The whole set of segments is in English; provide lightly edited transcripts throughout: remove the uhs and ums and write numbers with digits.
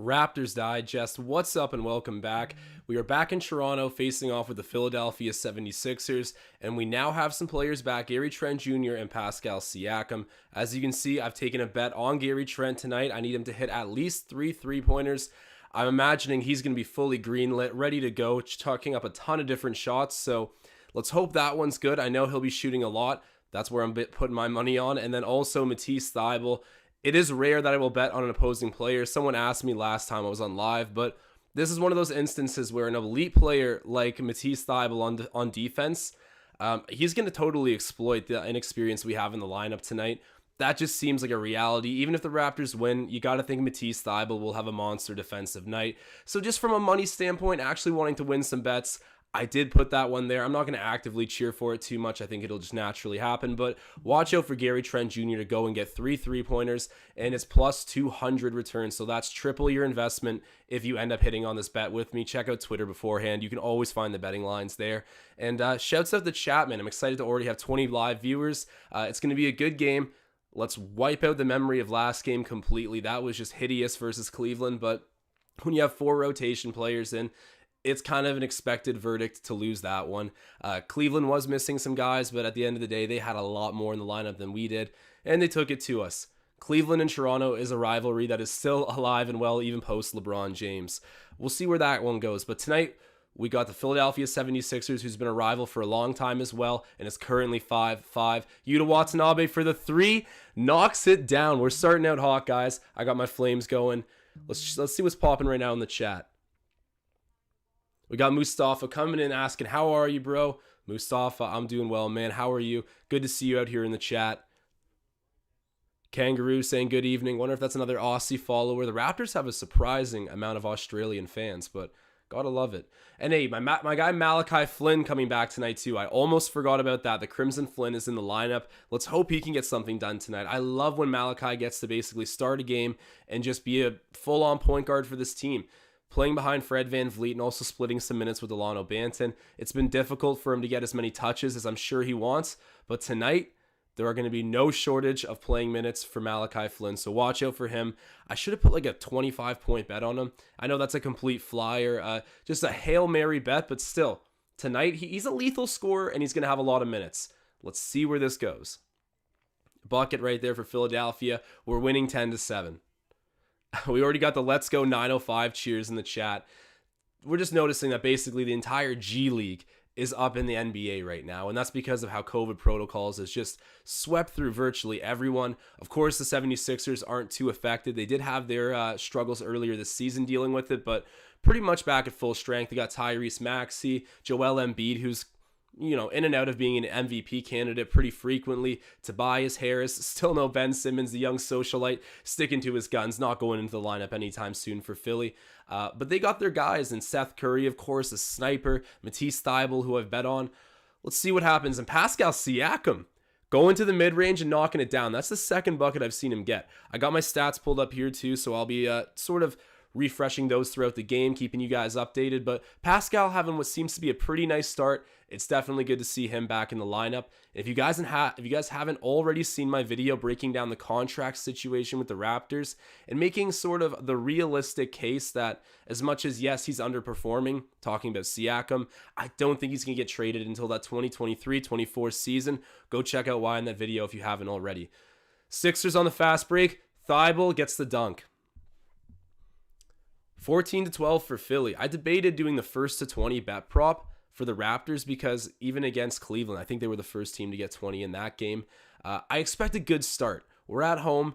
Raptors Digest. What's up and welcome back. We are back in Toronto facing off with the Philadelphia 76ers, and we now have some players back, Gary Trent Jr. and Pascal Siakam. As you can see, I've taken a bet on Gary Trent tonight. I need him to hit at least 3 3-pointers. I'm imagining he's going to be fully greenlit, ready to go, chucking up a ton of different shots, so let's hope that one's good. I know he'll be shooting a lot. That's where I'm putting my money on. And then also Matisse Thybulle. It is rare that I will bet on an opposing player. Someone asked me last time I was on live, but this is one of those instances where an elite player like Matisse Thybulle on defense, he's going to totally exploit the inexperience we have in the lineup tonight. That just seems like a reality. Even if the Raptors win, you got to think Matisse Thybulle will have a monster defensive night. So just from a money standpoint, actually wanting to win some bets, I did put that one there. I'm not going to actively cheer for it too much. I think it'll just naturally happen. But watch out for Gary Trent Jr. to go and get 3 3-pointers, and it's plus 200 returns. So that's triple your investment if you end up hitting on this bet with me. Check out Twitter beforehand. You can always find the betting lines there. And shouts out to Chapman. I'm excited to already have 20 live viewers. It's going to be a good game. Let's wipe out the memory of last game completely. That was just hideous versus Cleveland. But when you have 4 rotation players in, it's kind of an expected verdict to lose that one. Cleveland was missing some guys, but at the end of the day, they had a lot more in the lineup than we did, and they took it to us. Cleveland and Toronto is a rivalry that is still alive and well, even post LeBron James. We'll see where that one goes, but tonight, we got the Philadelphia 76ers, who's been a rival for a long time as well, and is currently 5-5. Yuta Watanabe for the 3, knocks it down. We're starting out hot, guys. I got my flames going. Let's see what's popping right now in the chat. We got Mustafa coming in asking, how are you, bro? Mustafa, I'm doing well, man. How are you? Good to see you out here in the chat. Kangaroo saying good evening. Wonder if that's another Aussie follower. The Raptors have a surprising amount of Australian fans, but gotta love it. And hey, my guy Malachi Flynn coming back tonight too. I almost forgot about that. The Crimson Flynn is in the lineup. Let's hope he can get something done tonight. I love when Malachi gets to basically start a game and just be a full-on point guard for this team. Playing behind Fred VanVleet and also splitting some minutes with Delano Banton. It's been difficult for him to get as many touches as I'm sure he wants, but tonight there are going to be no shortage of playing minutes for Malachi Flynn, so watch out for him. I should have put like a 25-point bet on him. I know that's a complete flyer, just a Hail Mary bet, but still, tonight he's a lethal scorer and he's going to have a lot of minutes. Let's see where this goes. Bucket right there for Philadelphia. We're winning 10-7. We already got the Let's Go 905 cheers in the chat. We're just noticing that basically the entire G League is up in the NBA right now, and that's because of how COVID protocols has just swept through virtually everyone. Of course, the 76ers aren't too affected. They did have their struggles earlier this season dealing with it, but pretty much back at full strength. They got Tyrese Maxey, Joel Embiid, who's in and out of being an MVP candidate pretty frequently. Tobias Harris, still no Ben Simmons, the young socialite, sticking to his guns, not going into the lineup anytime soon for Philly. But they got their guys, and Seth Curry, of course, a sniper, Matisse Thybulle, who I've bet on. Let's see what happens. And Pascal Siakam, going to the mid-range and knocking it down. That's the second bucket I've seen him get. I got my stats pulled up here too, so I'll be sort of refreshing those throughout the game, keeping you guys updated. But Pascal having what seems to be a pretty nice start. It's definitely good to see him back in the lineup. If you guys haven't already seen my video breaking down the contract situation with the Raptors and making sort of the realistic case that as much as, yes, he's underperforming, talking about Siakam, I don't think he's going to get traded until that 2023-24 season. Go check out why in that video if you haven't already. Sixers on the fast break. Thybulle gets the dunk. 14-12 for Philly. I debated doing the first to 20 bet prop for the Raptors because even against Cleveland, I think they were the first team to get 20 in that game. I expect a good start. We're at home.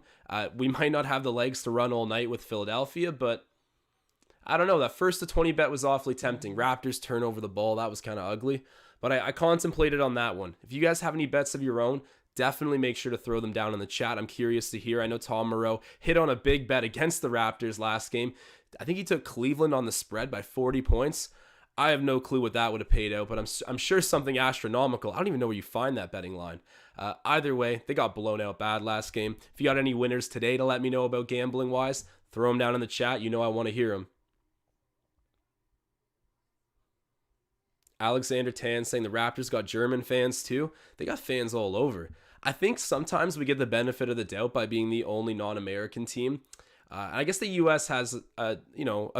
We might not have the legs to run all night with Philadelphia, but I don't know. That first to 20 bet was awfully tempting. Raptors turn over the ball. That was kind of ugly, but I contemplated on that one. If you guys have any bets of your own, definitely make sure to throw them down in the chat. I'm curious to hear. I know Tom Moreau hit on a big bet against the Raptors last game. I think he took Cleveland on the spread by 40 points. I have no clue what that would have paid out, but I'm sure something astronomical. I don't even know where you find that betting line. Either way, they got blown out bad last game. If you got any winners today to let me know about gambling-wise, throw them down in the chat. You know I want to hear them. Alexander Tan saying the Raptors got German fans too. They got fans all over. I think sometimes we get the benefit of the doubt by being the only non-American team. I guess the U.S. has a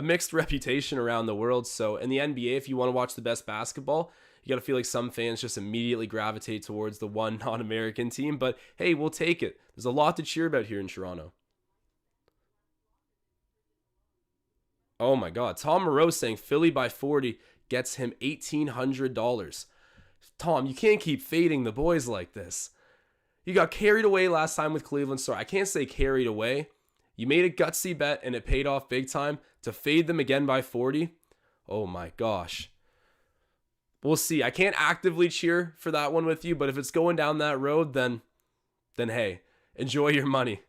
mixed reputation around the world. So in the NBA, if you want to watch the best basketball, you got to feel like some fans just immediately gravitate towards the one non-American team. But hey, we'll take it. There's a lot to cheer about here in Toronto. Oh my God. Tom Moreau saying Philly by 40 gets him $1,800. Tom, you can't keep fading the boys like this. You got carried away last time with Cleveland. Sorry, I can't say carried away. You made a gutsy bet and it paid off big time to fade them again by 40. Oh my gosh. We'll see. I can't actively cheer for that one with you, but if it's going down that road, then hey, enjoy your money.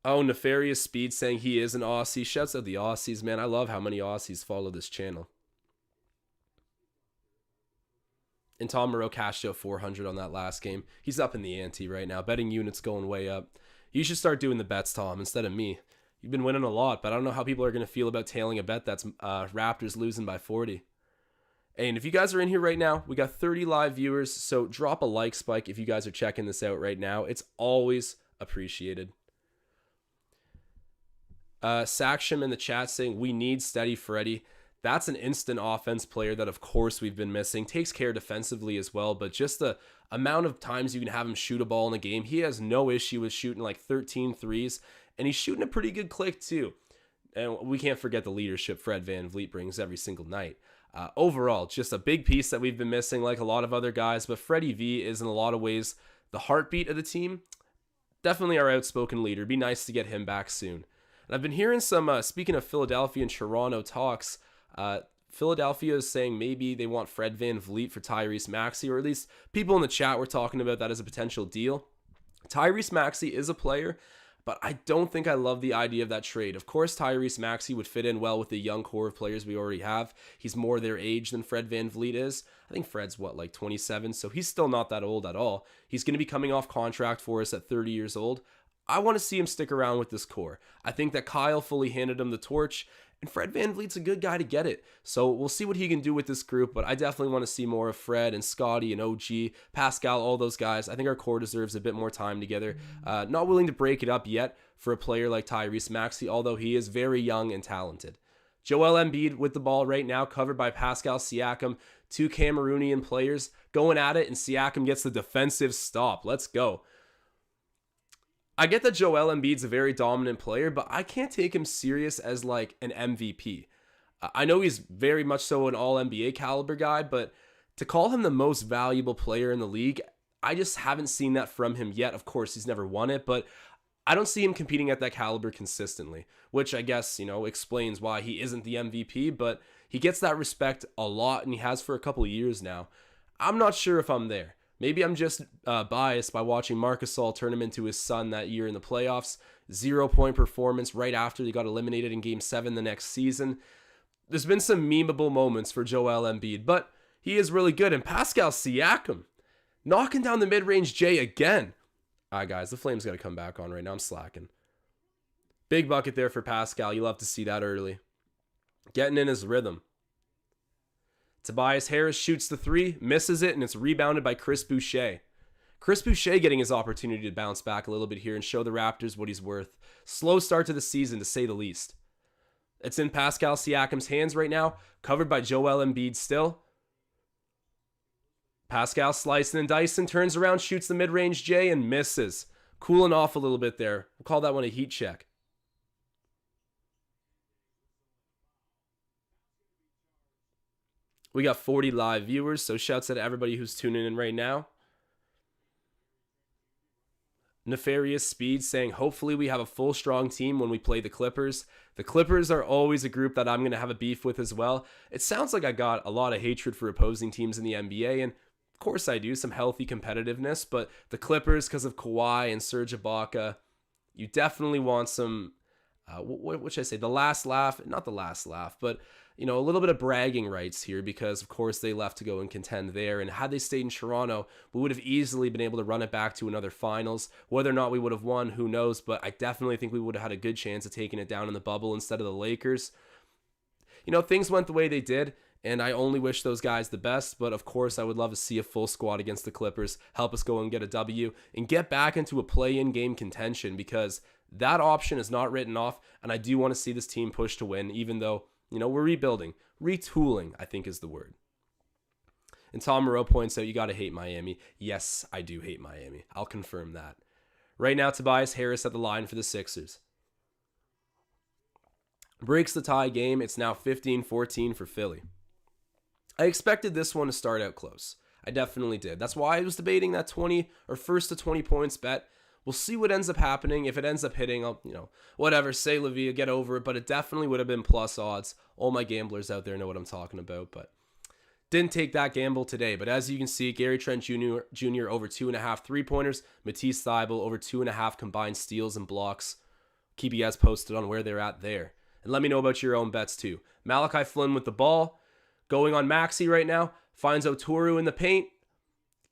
Oh, Nefarious Speed saying he is an Aussie. Shouts out the Aussies, man. I love how many Aussies follow this channel. And Tom Moreau cashed out 400 on that last game. He's up in the ante right now. Betting units going way up. You should start doing the bets, Tom, instead of me. You've been winning a lot, but I don't know how people are going to feel about tailing a bet that's Raptors losing by 40. And if you guys are in here right now, we got 30 live viewers, so drop a like spike if you guys are checking this out right now. It's always appreciated. Saksham in the chat saying, we need steady Freddy. That's an instant offense player that, of course, we've been missing. Takes care defensively as well, but just the amount of times you can have him shoot a ball in a game, he has no issue with shooting like 13 threes, and he's shooting a pretty good click too. And we can't forget the leadership Fred VanVleet brings every single night. Overall, just a big piece that we've been missing like a lot of other guys, but Freddie V is in a lot of ways the heartbeat of the team. Definitely our outspoken leader. Be nice to get him back soon. And I've been hearing some, speaking of Philadelphia and Toronto talks, Philadelphia is saying maybe they want Fred VanVleet for Tyrese Maxey, or at least people in the chat were talking about that as a potential deal. Tyrese Maxey is a player, but I don't think I love the idea of that trade. Of course, Tyrese Maxey would fit in well with the young core of players we already have. He's more their age than Fred VanVleet is. I think Fred's, like 27, so he's still not that old at all. He's going to be coming off contract for us at 30 years old. I want to see him stick around with this core. I think that Kyle fully handed him the torch, and Fred VanVleet's a good guy to get it. So we'll see what he can do with this group, but I definitely want to see more of Fred and Scotty and OG, Pascal, all those guys. I think our core deserves a bit more time together. Not willing to break it up yet for a player like Tyrese Maxey, although he is very young and talented. Joel Embiid with the ball right now, covered by Pascal Siakam. Two Cameroonian players going at it, and Siakam gets the defensive stop. Let's go. I get that Joel Embiid's a very dominant player, but I can't take him serious as like an MVP. I know he's very much so an all-NBA caliber guy, but to call him the most valuable player in the league, I just haven't seen that from him yet. Of course, he's never won it, but I don't see him competing at that caliber consistently, which I guess, explains why he isn't the MVP, but he gets that respect a lot, and he has for a couple of years now. I'm not sure if I'm there. Maybe I'm just biased by watching Marc Gasol turn him into his son that year in the playoffs. 0-point performance right after they got eliminated in Game 7 the next season. There's been some memeable moments for Joel Embiid, but he is really good. And Pascal Siakam knocking down the mid-range J again. All right, guys, the Flames got to come back on right now. I'm slacking. Big bucket there for Pascal. You love to see that early. Getting in his rhythm. Tobias Harris shoots the three, misses it, and it's rebounded by Chris Boucher. Chris Boucher getting his opportunity to bounce back a little bit here and show the Raptors what he's worth. Slow start to the season, to say the least. It's in Pascal Siakam's hands right now, covered by Joel Embiid still. Pascal slicing and dicing, turns around, shoots the mid-range J, and misses. Cooling off a little bit there. We'll call that one a heat check. We got 40 live viewers, so shouts out to everybody who's tuning in right now. Nefarious Speed saying, hopefully we have a full strong team when we play the Clippers. The Clippers are always a group that I'm going to have a beef with as well. It sounds like I got a lot of hatred for opposing teams in the NBA, and of course I do, some healthy competitiveness, but the Clippers, because of Kawhi and Serge Ibaka, you definitely want some, what should I say, the last laugh, not the last laugh, but a little bit of bragging rights here, because of course they left to go and contend there. And had they stayed in Toronto, we would have easily been able to run it back to another finals. Whether or not we would have won, who knows? But I definitely think we would have had a good chance of taking it down in the bubble instead of the Lakers. Things went the way they did. And I only wish those guys the best, but of course I would love to see a full squad against the Clippers, help us go and get a W, and get back into a play-in game contention, because that option is not written off, and I do want to see this team push to win, even though, we're rebuilding. Retooling, I think, is the word. And Tom Moreau points out, you got to hate Miami. Yes, I do hate Miami. I'll confirm that. Right now, Tobias Harris at the line for the Sixers. Breaks the tie game. It's now 15-14 for Philly. I expected this one to start out close. I definitely did. That's why I was debating that 20 or first to 20 points bet. We'll see what ends up happening. If it ends up hitting, I'll, whatever, say la vie, get over it. But it definitely would have been plus odds. All my gamblers out there know what I'm talking about. But didn't take that gamble today. But as you can see, Gary Trent Jr. over 2.5 3-pointers. Matisse Thybulle over 2.5 combined steals and blocks. Keep you guys posted on where they're at there. And let me know about your own bets too. Malachi Flynn with the ball. Going on Maxey right now. Finds Oturu in the paint.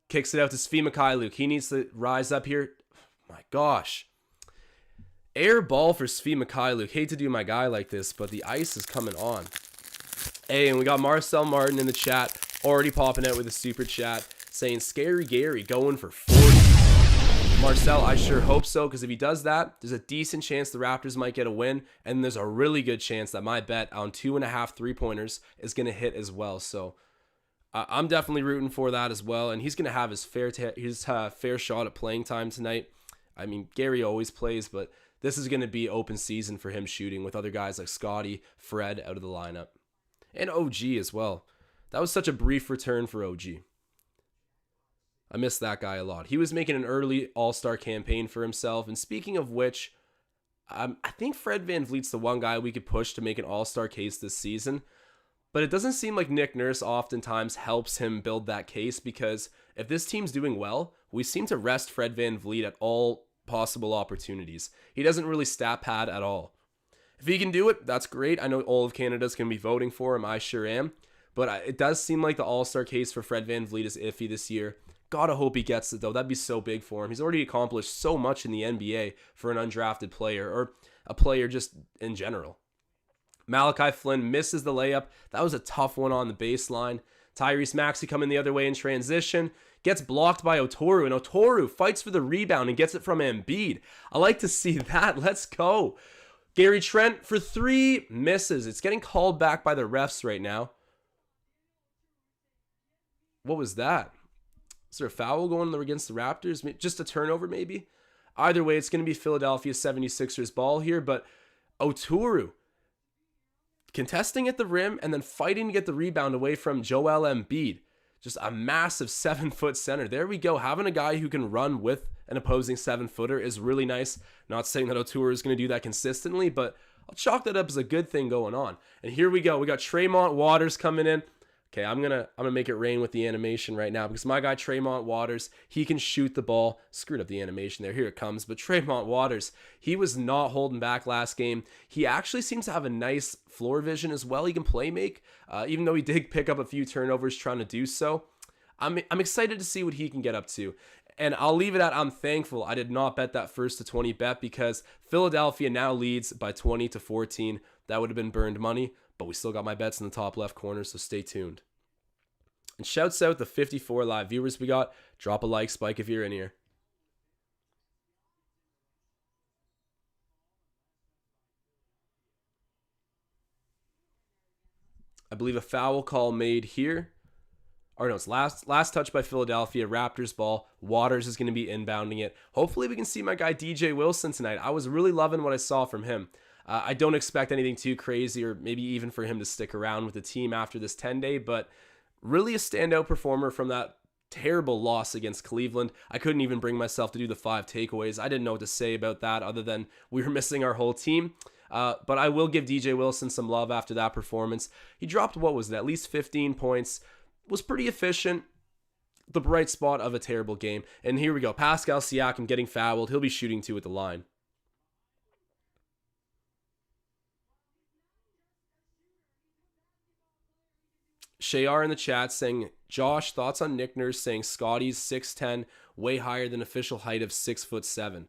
Kicks it out to Svi Mikhailiuk. He needs to rise up here. My gosh. Air ball for Svi Mikhailiuk. Hate to do my guy like this, but the ice is coming on. Hey, and we got Marcel Martin in the chat. Already popping out with a super chat. Saying, Scary Gary going for 40. Marcel, I sure hope so, because if he does that, there's a decent chance the Raptors might get a win, and there's a really good chance that my bet on 2.5 3-pointers is going to hit as well. So I'm definitely rooting for that as well, and he's going to have his fair shot at playing time tonight. I mean, Gary always plays, but this is going to be open season for him shooting with other guys like Scotty, Fred out of the lineup, and OG as well. That was such a brief return for OG. I miss that guy a lot. He was making an early all-star campaign for himself. And speaking of which, I think Fred VanVleet's the one guy we could push to make an all-star case this season. But it doesn't seem like Nick Nurse oftentimes helps him build that case, because if this team's doing well, we seem to rest Fred VanVleet at all possible opportunities. He doesn't really stat pad at all. If he can do it, that's great. I know all of Canada's going to be voting for him. I sure am. But it does seem like the all-star case for Fred VanVleet is iffy this year. Gotta hope he gets it, though. That'd be so big for him. He's already accomplished so much in the NBA for an undrafted player, or a player just in general. Malachi Flynn misses the layup. That was a tough one on the baseline. Tyrese Maxey coming the other way in transition. Gets blocked by Oturu, and Oturu fights for the rebound and gets it from Embiid. I like to see that. Let's go. Gary Trent for 3, misses. It's getting called back by the refs right now. What was that? Is there a foul going against the Raptors? Just a turnover, maybe? Either way, it's going to be Philadelphia 76ers ball here, but Oturu contesting at the rim and then fighting to get the rebound away from Joel Embiid. Just a massive 7-foot center. There we go. Having a guy who can run with an opposing 7-footer is really nice. Not saying that Oturu is going to do that consistently, but I'll chalk that up as a good thing going on. And here we go. We got Tremont Waters coming in. Okay, I'm gonna make it rain with the animation right now, because my guy Tremont Waters, he can shoot the ball. Screwed up the animation there. Here it comes. But Tremont Waters, he was not holding back last game. He actually seems to have a nice floor vision as well. He can play make, even though he did pick up a few turnovers trying to do so. I'm excited to see what he can get up to. And I'll leave it at, I'm thankful I did not bet that first to 20 bet, because Philadelphia now leads by 20-14. That would have been burned money. But we still got my bets in the top left corner, so stay tuned. And shouts out the 54 live viewers we got. Drop a like, Spike, if you're in here. I believe a foul call made here. Or no, it's last touch by Philadelphia. Raptors ball. Waters is going to be inbounding it. Hopefully we can see my guy DJ Wilson tonight. I was really loving what I saw from him. I don't expect anything too crazy, or maybe even for him to stick around with the team after this 10-day, but really a standout performer from that terrible loss against Cleveland. I couldn't even bring myself to do the 5 takeaways. I didn't know what to say about that other than we were missing our whole team. But I will give DJ Wilson some love after that performance. He dropped, what was it, at least 15 points. Was pretty efficient. The bright spot of a terrible game. And here we go. Pascal Siakam getting fouled. He'll be shooting 2 at the line. Shayar in the chat saying, Josh, thoughts on Nick Nurse saying Scotty's 6'10", way higher than official height of 6'7".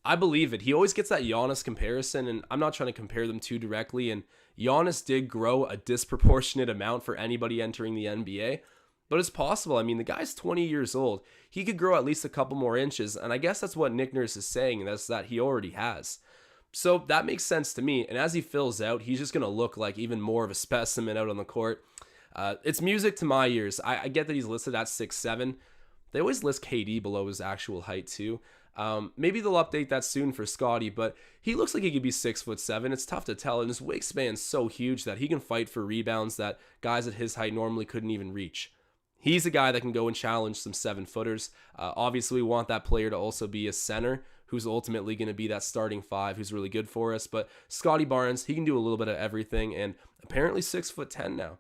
I believe it. He always gets that Giannis comparison, and I'm not trying to compare them too directly. And Giannis did grow a disproportionate amount for anybody entering the NBA, but it's possible. I mean, the guy's 20 years old. He could grow at least a couple more inches, and I guess that's what Nick Nurse is saying, and that's that he already has. So that makes sense to me. And as he fills out, he's just going to look like even more of a specimen out on the court. It's music to my ears. I get that he's listed at 6'7". They always list KD below his actual height too. Maybe they'll update that soon for Scotty, but he looks like he could be 6'7". It's tough to tell, and his wingspan's so huge that he can fight for rebounds that guys at his height normally couldn't even reach. He's a guy that can go and challenge some 7-footers. Obviously, we want that player to also be a center who's ultimately going to be that starting 5 who's really good for us. But Scotty Barnes, he can do a little bit of everything, and apparently 6'10" now.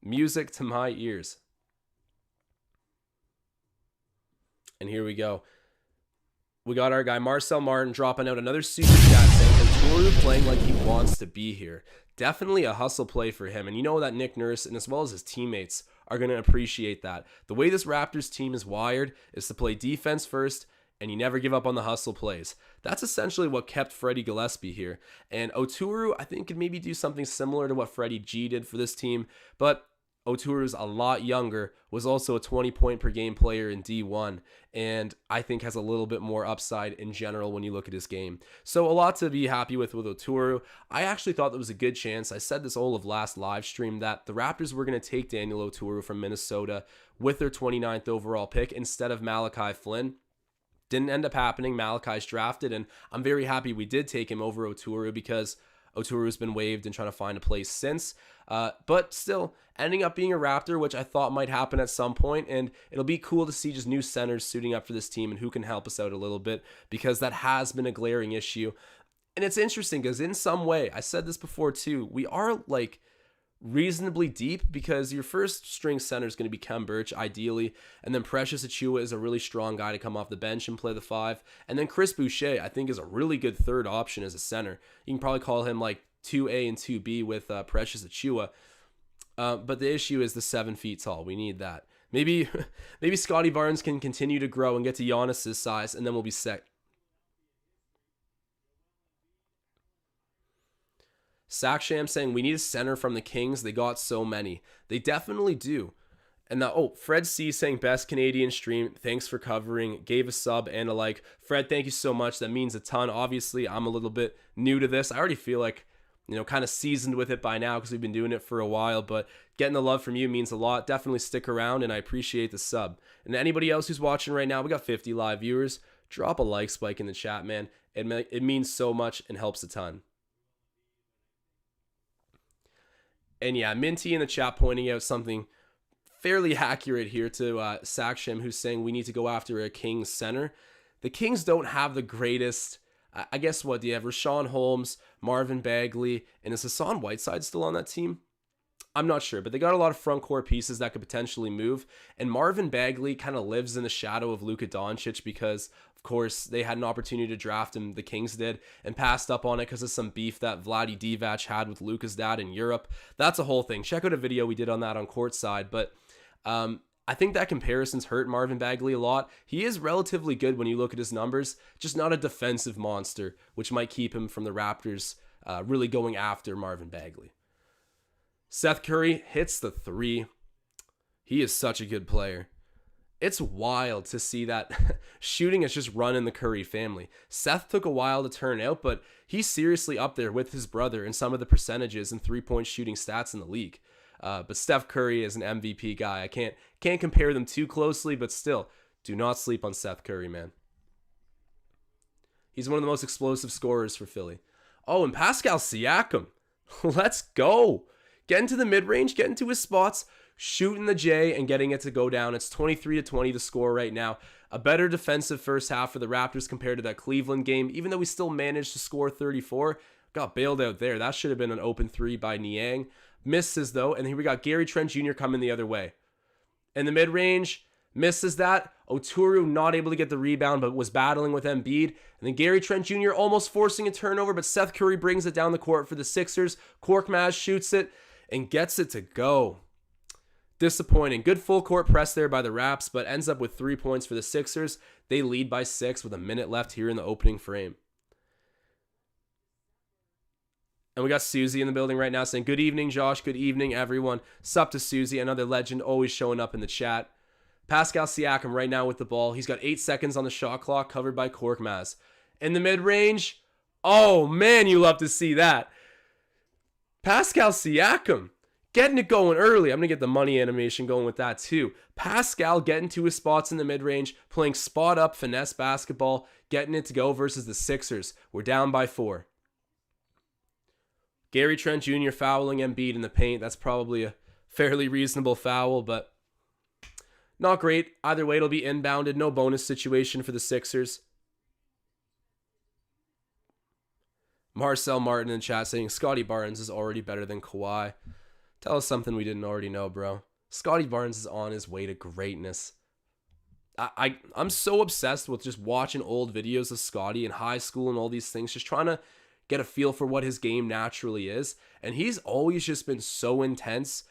Music to my ears. And here we go. We got our guy Marcel Martin dropping out another super chat saying Oturu playing like he wants to be here. Definitely a hustle play for him. And you know that Nick Nurse and as well as his teammates are going to appreciate that. The way this Raptors team is wired is to play defense first, and you never give up on the hustle plays. That's essentially what kept Freddie Gillespie here. And Oturu, I think, could maybe do something similar to what Freddie G did for this team, but Oturu's a lot younger, was also a 20-point per game player in D1, and I think has a little bit more upside in general when you look at his game. So a lot to be happy with Oturu. I actually thought there was a good chance. I said this all of last live stream that the Raptors were going to take Daniel Oturu from Minnesota with their 29th overall pick instead of Malachi Flynn. Didn't end up happening. Malachi's drafted, and I'm very happy we did take him over Oturu because Oturu's been waived and trying to find a place since. But still, ending up being a Raptor, which I thought might happen at some point, and it'll be cool to see just new centers suiting up for this team and who can help us out a little bit, because that has been a glaring issue. And it's interesting because in some way, I said this before too, we are like reasonably deep because your first string center is going to be Khem Birch ideally, and then Precious Achiuwa is a really strong guy to come off the bench and play the 5, and then Chris Boucher I think is a really good third option as a center. You can probably call him like 2A and 2B with Precious Achiuwa, but the issue is the 7 feet tall. We need that. Maybe Scotty Barnes can continue to grow and get to Giannis's size, and then we'll be set. Saksham saying we need a center from the Kings. They got so many. They definitely do. And now, Fred C saying best Canadian stream. Thanks for covering. Gave a sub and a like. Fred, thank you so much. That means a ton. Obviously, I'm a little bit new to this. I already feel like, kind of seasoned with it by now because we've been doing it for a while. But getting the love from you means a lot. Definitely stick around, and I appreciate the sub. And anybody else who's watching right now, we got 50 live viewers. Drop a like spike in the chat, man. It means so much and helps a ton. And yeah, Minty in the chat pointing out something fairly accurate here to Saksham, who's saying we need to go after a Kings center. The Kings don't have the greatest, I guess what, do you have Rashawn Holmes, Marvin Bagley, and is Hassan Whiteside still on that team? I'm not sure, but they got a lot of front court pieces that could potentially move. And Marvin Bagley kind of lives in the shadow of Luka Doncic because, of course, they had an opportunity to draft him, the Kings did, and passed up on it because of some beef that Vlade Divac had with Luka's dad in Europe. That's a whole thing. Check out a video we did on that on Courtside. But I think that comparison's hurt Marvin Bagley a lot. He is relatively good when you look at his numbers, just not a defensive monster, which might keep him from the Raptors really going after Marvin Bagley. Seth Curry hits the 3. He is such a good player. It's wild to see that shooting has just run in the Curry family. Seth took a while to turn out, but he's seriously up there with his brother in some of the percentages and three-point shooting stats in the league. But Steph Curry is an MVP guy. I can't compare them too closely, but still, do not sleep on Seth Curry, man. He's one of the most explosive scorers for Philly. Oh, and Pascal Siakam. Let's go. Getting to the mid-range, getting to his spots, shooting the J and getting it to go down. It's 23-20 to score right now. A better defensive first half for the Raptors compared to that Cleveland game, even though we still managed to score 34. Got bailed out there. That should have been an open 3 by Niang. Misses, though, and here we got Gary Trent Jr. coming the other way. In the mid-range, misses that. Oturu not able to get the rebound, but was battling with Embiid. And then Gary Trent Jr. almost forcing a turnover, but Seth Curry brings it down the court for the Sixers. Korkmaz shoots it and gets it to go. Disappointing. Good full court press there by the Raps, but ends up with 3 points for the Sixers. They lead by 6 with a minute left here in the opening frame. And we got Susie in the building right now saying, good evening, Josh. Good evening, everyone. Sup to Susie, another legend, always showing up in the chat. Pascal Siakam right now with the ball. He's got 8 seconds on the shot clock, covered by Korkmaz. In the mid-range, oh man, you love to see that. Pascal Siakam getting it going early. I'm going to get the money animation going with that too. Pascal getting to his spots in the mid-range, playing spot-up finesse basketball, getting it to go versus the Sixers. We're down by 4. Gary Trent Jr. fouling Embiid in the paint. That's probably a fairly reasonable foul, but not great. Either way, it'll be inbounded. No bonus situation for the Sixers. Marcel Martin in chat saying, Scotty Barnes is already better than Kawhi. Tell us something we didn't already know, bro. Scotty Barnes is on his way to greatness. I'm so obsessed with just watching old videos of Scotty in high school and all these things, just trying to get a feel for what his game naturally is. And he's always just been so intense.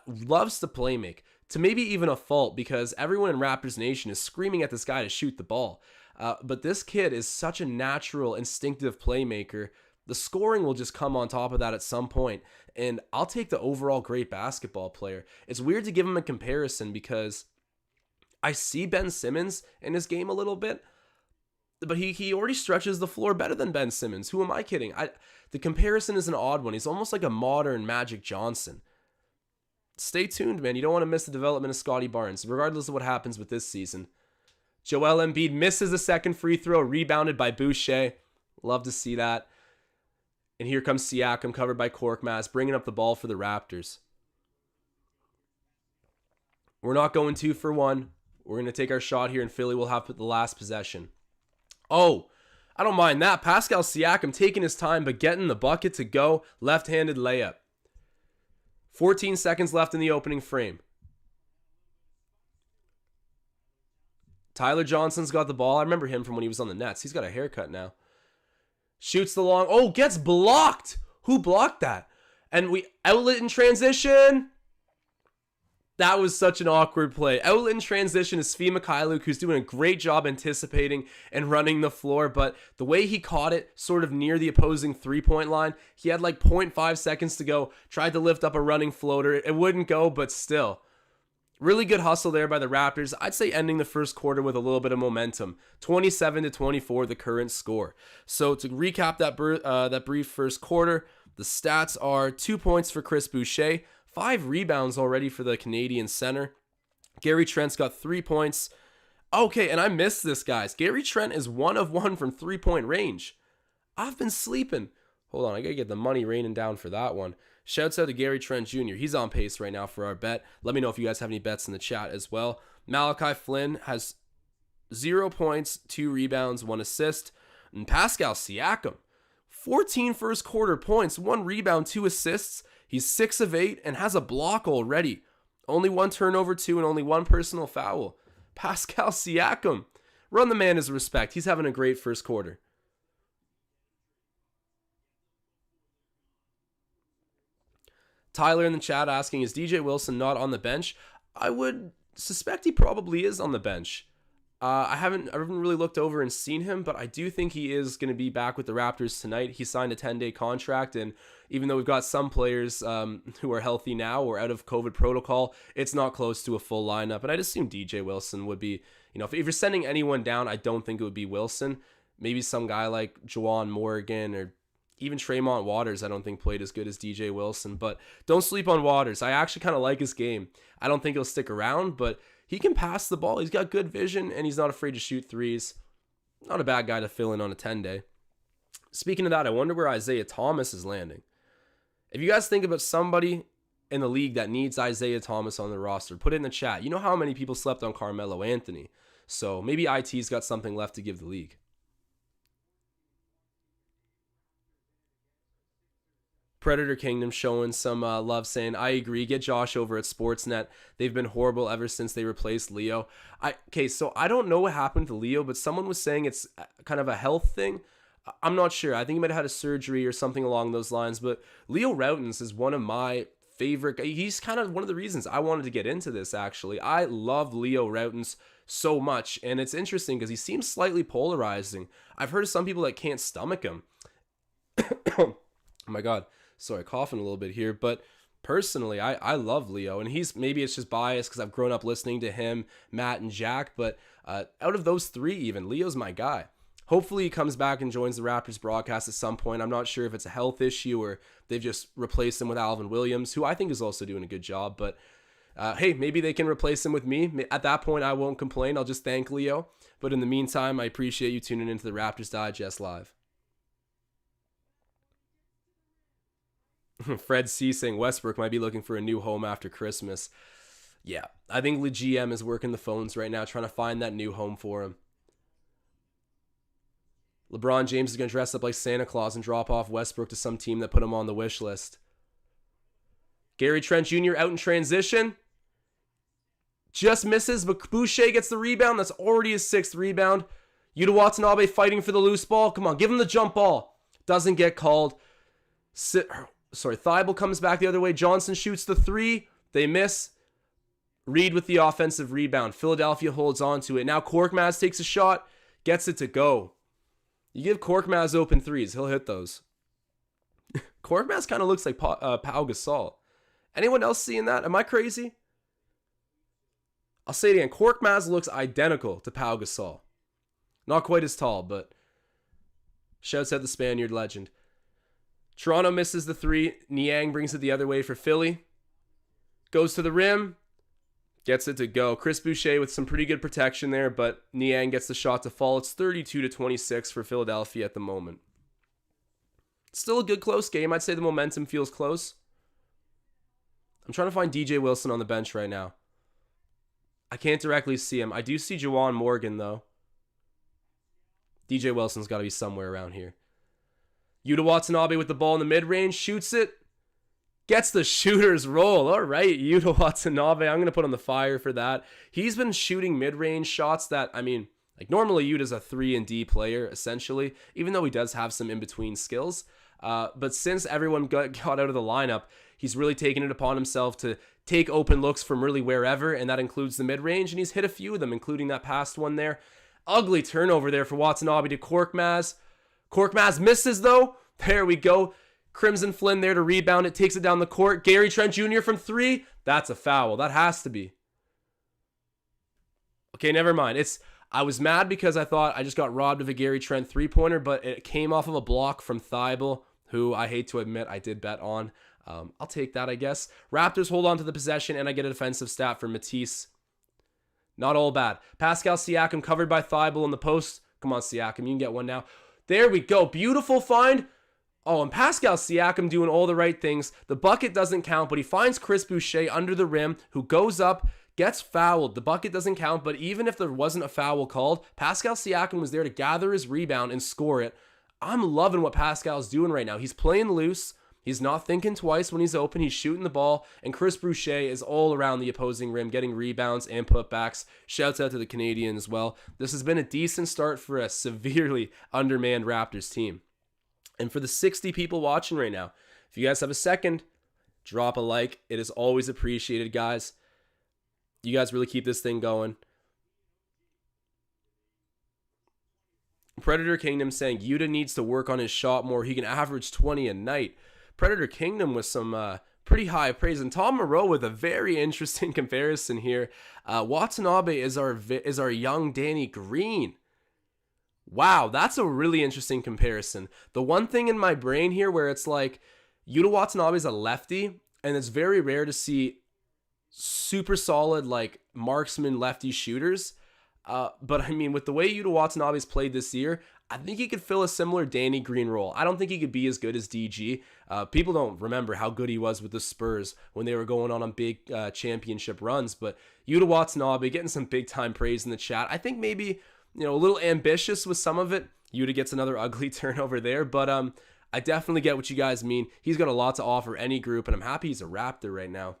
Loves to play make. To maybe even a fault, because everyone in Raptors Nation is screaming at this guy to shoot the ball. But this kid is such a natural, instinctive playmaker. The scoring will just come on top of that at some point. And I'll take the overall great basketball player. It's weird to give him a comparison because I see Ben Simmons in his game a little bit, but he already stretches the floor better than Ben Simmons. Who am I kidding? The comparison is an odd one. He's almost like a modern Magic Johnson. Stay tuned, man. You don't want to miss the development of Scotty Barnes, regardless of what happens with this season. Joel Embiid misses a second free throw, rebounded by Boucher. Love to see that. And here comes Siakam, covered by Korkmaz, bringing up the ball for the Raptors. We're not going 2 for 1. We're going to take our shot here, and Philly will have the last possession. Oh, I don't mind that. Pascal Siakam taking his time, but getting the bucket to go. Left-handed layup. 14 seconds left in the opening frame. Tyler Johnson's got the ball. I remember him from when he was on the Nets. He's got a haircut now. Shoots the long. Oh, gets blocked. Who blocked that? And we outlet in transition. That was such an awkward play. Outlet in transition is Svi Mikhailuk, who's doing a great job anticipating and running the floor, but the way he caught it sort of near the opposing three-point line, he had like 0.5 seconds to go, tried to lift up a running floater. It wouldn't go, but still. Really good hustle there by the Raptors. I'd say ending the first quarter with a little bit of momentum. 27-24, the current score. So to recap that brief first quarter, the stats are 2 points for Chris Boucher, 5 rebounds already for the Canadian center. Gary Trent's got 3 points. Okay, and I missed this, guys. Gary Trent is 1 of 1 from 3-point range. I've been sleeping. Hold on, I gotta get the money raining down for that one. Shouts out to Gary Trent Jr. He's on pace right now for our bet. Let me know if you guys have any bets in the chat as well. Malachi Flynn has 0 points, 2 rebounds, 1 assist. And Pascal Siakam, 14 first quarter points, 1 rebound, 2 assists. He's 6 of 8 and has a block already. Only 1 turnover, 2, and only 1 personal foul. Pascal Siakam, run the man his respect. He's having a great first quarter. Tyler in the chat asking, is DJ Wilson not on the bench? I would suspect he probably is on the bench. I haven't really looked over and seen him, but I do think he is going to be back with the Raptors tonight. He signed a 10-day contract, and even though we've got some players who are healthy now or out of COVID protocol, it's not close to a full lineup. And I'd assume DJ Wilson would be, if you're sending anyone down, I don't think it would be Wilson. Maybe some guy like Juwan Morgan or even Tremont Waters, I don't think played as good as DJ Wilson, but don't sleep on Waters. I actually kind of like his game. I don't think he'll stick around, but he can pass the ball. He's got good vision, and he's not afraid to shoot threes. Not a bad guy to fill in on a 10-day. Speaking of that, I wonder where Isaiah Thomas is landing. If you guys think about somebody in the league that needs Isaiah Thomas on the roster, put it in the chat. You know how many people slept on Carmelo Anthony, so maybe IT's got something left to give the league. Predator Kingdom showing some love, saying, I agree, get Josh over at Sportsnet. They've been horrible ever since they replaced Leo. So I don't know what happened to Leo, but someone was saying it's kind of a health thing. I'm not sure. I think he might have had a surgery or something along those lines, but Leo Routins is one of my favorite. He's kind of one of the reasons I wanted to get into this, actually. I love Leo Rautins so much, and it's interesting because he seems slightly polarizing. I've heard of some people that can't stomach him. Oh my God. Sorry, coughing a little bit here, but personally, I love Leo, and maybe it's just biased because I've grown up listening to him, Matt, and Jack, but out of those three even, Leo's my guy. Hopefully he comes back and joins the Raptors broadcast at some point. I'm not sure if it's a health issue or they've just replaced him with Alvin Williams, who I think is also doing a good job. But hey, maybe they can replace him with me. At that point, I won't complain. I'll just thank Leo. But in the meantime, I appreciate you tuning into the Raptors Digest Live. Fred C saying Westbrook might be looking for a new home after Christmas. Yeah, I think the GM is working the phones right now, trying to find that new home for him. LeBron James is going to dress up like Santa Claus and drop off Westbrook to some team that put him on the wish list. Gary Trent Jr. out in transition. Just misses, but Boucher gets the rebound. That's already his 6th rebound. Yuta Watanabe fighting for the loose ball. Come on, give him the jump ball. Doesn't get called. Thibault comes back the other way. Johnson shoots the 3. They miss. Reed with the offensive rebound. Philadelphia holds on to it. Now Korkmaz takes a shot. Gets it to go. You give Korkmaz open 3s, he'll hit those. Korkmaz kind of looks like Pau Gasol. Anyone else seeing that? Am I crazy? I'll say it again. Korkmaz looks identical to Pau Gasol. Not quite as tall, but shouts at the Spaniard legend. Toronto misses the 3. Niang brings it the other way for Philly. Goes to the rim. Gets it to go. Chris Boucher with some pretty good protection there, but Niang gets the shot to fall. It's 32-26 for Philadelphia at the moment. Still a good close game. I'd say the momentum feels close. I'm trying to find DJ Wilson on the bench right now. I can't directly see him. I do see Juwan Morgan, though. DJ Wilson's got to be somewhere around here. Yuta Watanabe with the ball in the mid-range. Shoots it. Gets the shooter's roll. All right, Yuta Watanabe. I'm going to put on the fire for that. He's been shooting mid-range shots that, normally Yuta's a 3-and-D player, essentially, even though he does have some in-between skills. But since everyone got out of the lineup, he's really taken it upon himself to take open looks from really wherever, and that includes the mid-range, and he's hit a few of them, including that past one there. Ugly turnover there for Watanabe to Korkmaz. Korkmaz misses, though. There we go. Crimson Flynn there to rebound it, takes it down the court. Gary Trent Jr. from 3. That's a foul. That has to be. Okay, never mind. I was mad because I thought I just got robbed of a Gary Trent 3-pointer, but it came off of a block from Thibault, who I hate to admit I did bet on. I'll take that, I guess. Raptors hold on to the possession, and I get a defensive stat for Matisse. Not all bad. Pascal Siakam covered by Thibault in the post. Come on, Siakam, you can get one now. There we go. Beautiful find. Oh, and Pascal Siakam doing all the right things. The bucket doesn't count, but he finds Chris Boucher under the rim, who goes up, gets fouled. The bucket doesn't count, but even if there wasn't a foul called, Pascal Siakam was there to gather his rebound and score it. I'm loving what Pascal's doing right now. He's playing loose. He's not thinking twice when he's open. He's shooting the ball, and Chris Boucher is all around the opposing rim, getting rebounds and putbacks. Shouts out to the Canadian as well. This has been a decent start for a severely undermanned Raptors team. And for the 60 people watching right now, if you guys have a second, drop a like. It is always appreciated, guys. You guys really keep this thing going. Predator Kingdom saying Yuta needs to work on his shot more. He can average 20 a night. Predator Kingdom with some pretty high praise. And Tom Moreau with a very interesting comparison here. Watanabe is our young Danny Green. Wow, that's a really interesting comparison. The one thing in my brain here where it's like Yuta Watanabe is a lefty, and it's very rare to see super solid like marksman lefty shooters. But with the way Yuta Watanabe's played this year, I think he could fill a similar Danny Green role. I don't think he could be as good as DG. People don't remember how good he was with the Spurs when they were going on big championship runs. But Yuta Watanabe getting some big time praise in the chat. I think maybe a little ambitious with some of it. Yuta gets another ugly turnover there, but I definitely get what you guys mean. He's got a lot to offer any group, and I'm happy he's a Raptor right now.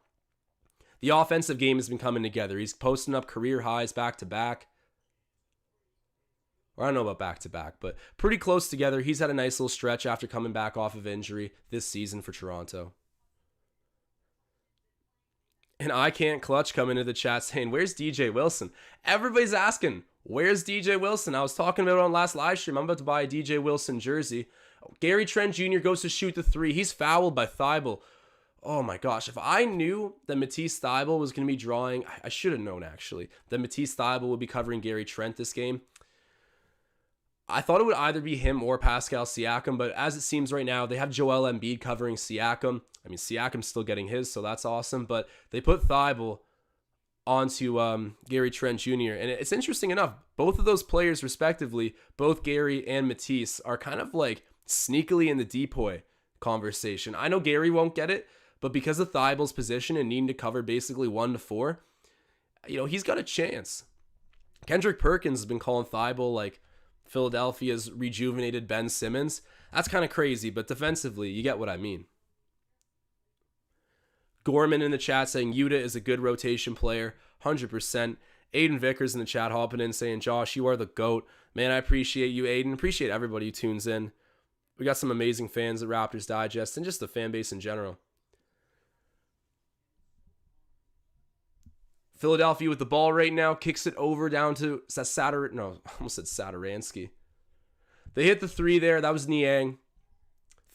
The offensive game has been coming together. He's posting up career highs back to back. Or I don't know about back to back, but pretty close together. He's had a nice little stretch after coming back off of injury this season for Toronto. And I Can't Clutch coming into the chat saying, where's DJ Wilson? Everybody's asking, where's DJ Wilson? I was talking about it on last live stream. I'm about to buy a DJ Wilson jersey. Gary Trent Jr. goes to shoot the three. He's fouled by Thibault. Oh my gosh, if I knew that Matisse Thybulle was going to be drawing, I should have known actually, that Matisse Thybulle would be covering Gary Trent this game. I thought it would either be him or Pascal Siakam, but as it seems right now, they have Joel Embiid covering Siakam. I mean, Siakam's still getting his, so that's awesome, but they put Thybulle onto Gary Trent Jr., and it's interesting enough, both of those players respectively, both Gary and Matisse, are kind of like sneakily in the depoy conversation. I know Gary won't get it, but because of Thybulle's position and needing to cover basically 1 to 4, he's got a chance. Kendrick Perkins has been calling Thybulle like Philadelphia's rejuvenated Ben Simmons. That's kind of crazy, but defensively, you get what I mean. Gorman in the chat saying Yuta is a good rotation player, 100%. Aiden Vickers in the chat hopping in saying, Josh, you are the GOAT. Man, I appreciate you, Aiden. Appreciate everybody who tunes in. We got some amazing fans at Raptors Digest and just the fan base in general. Philadelphia with the ball right now, kicks it over down to almost said Saturansky. They hit the three there. That was Niang.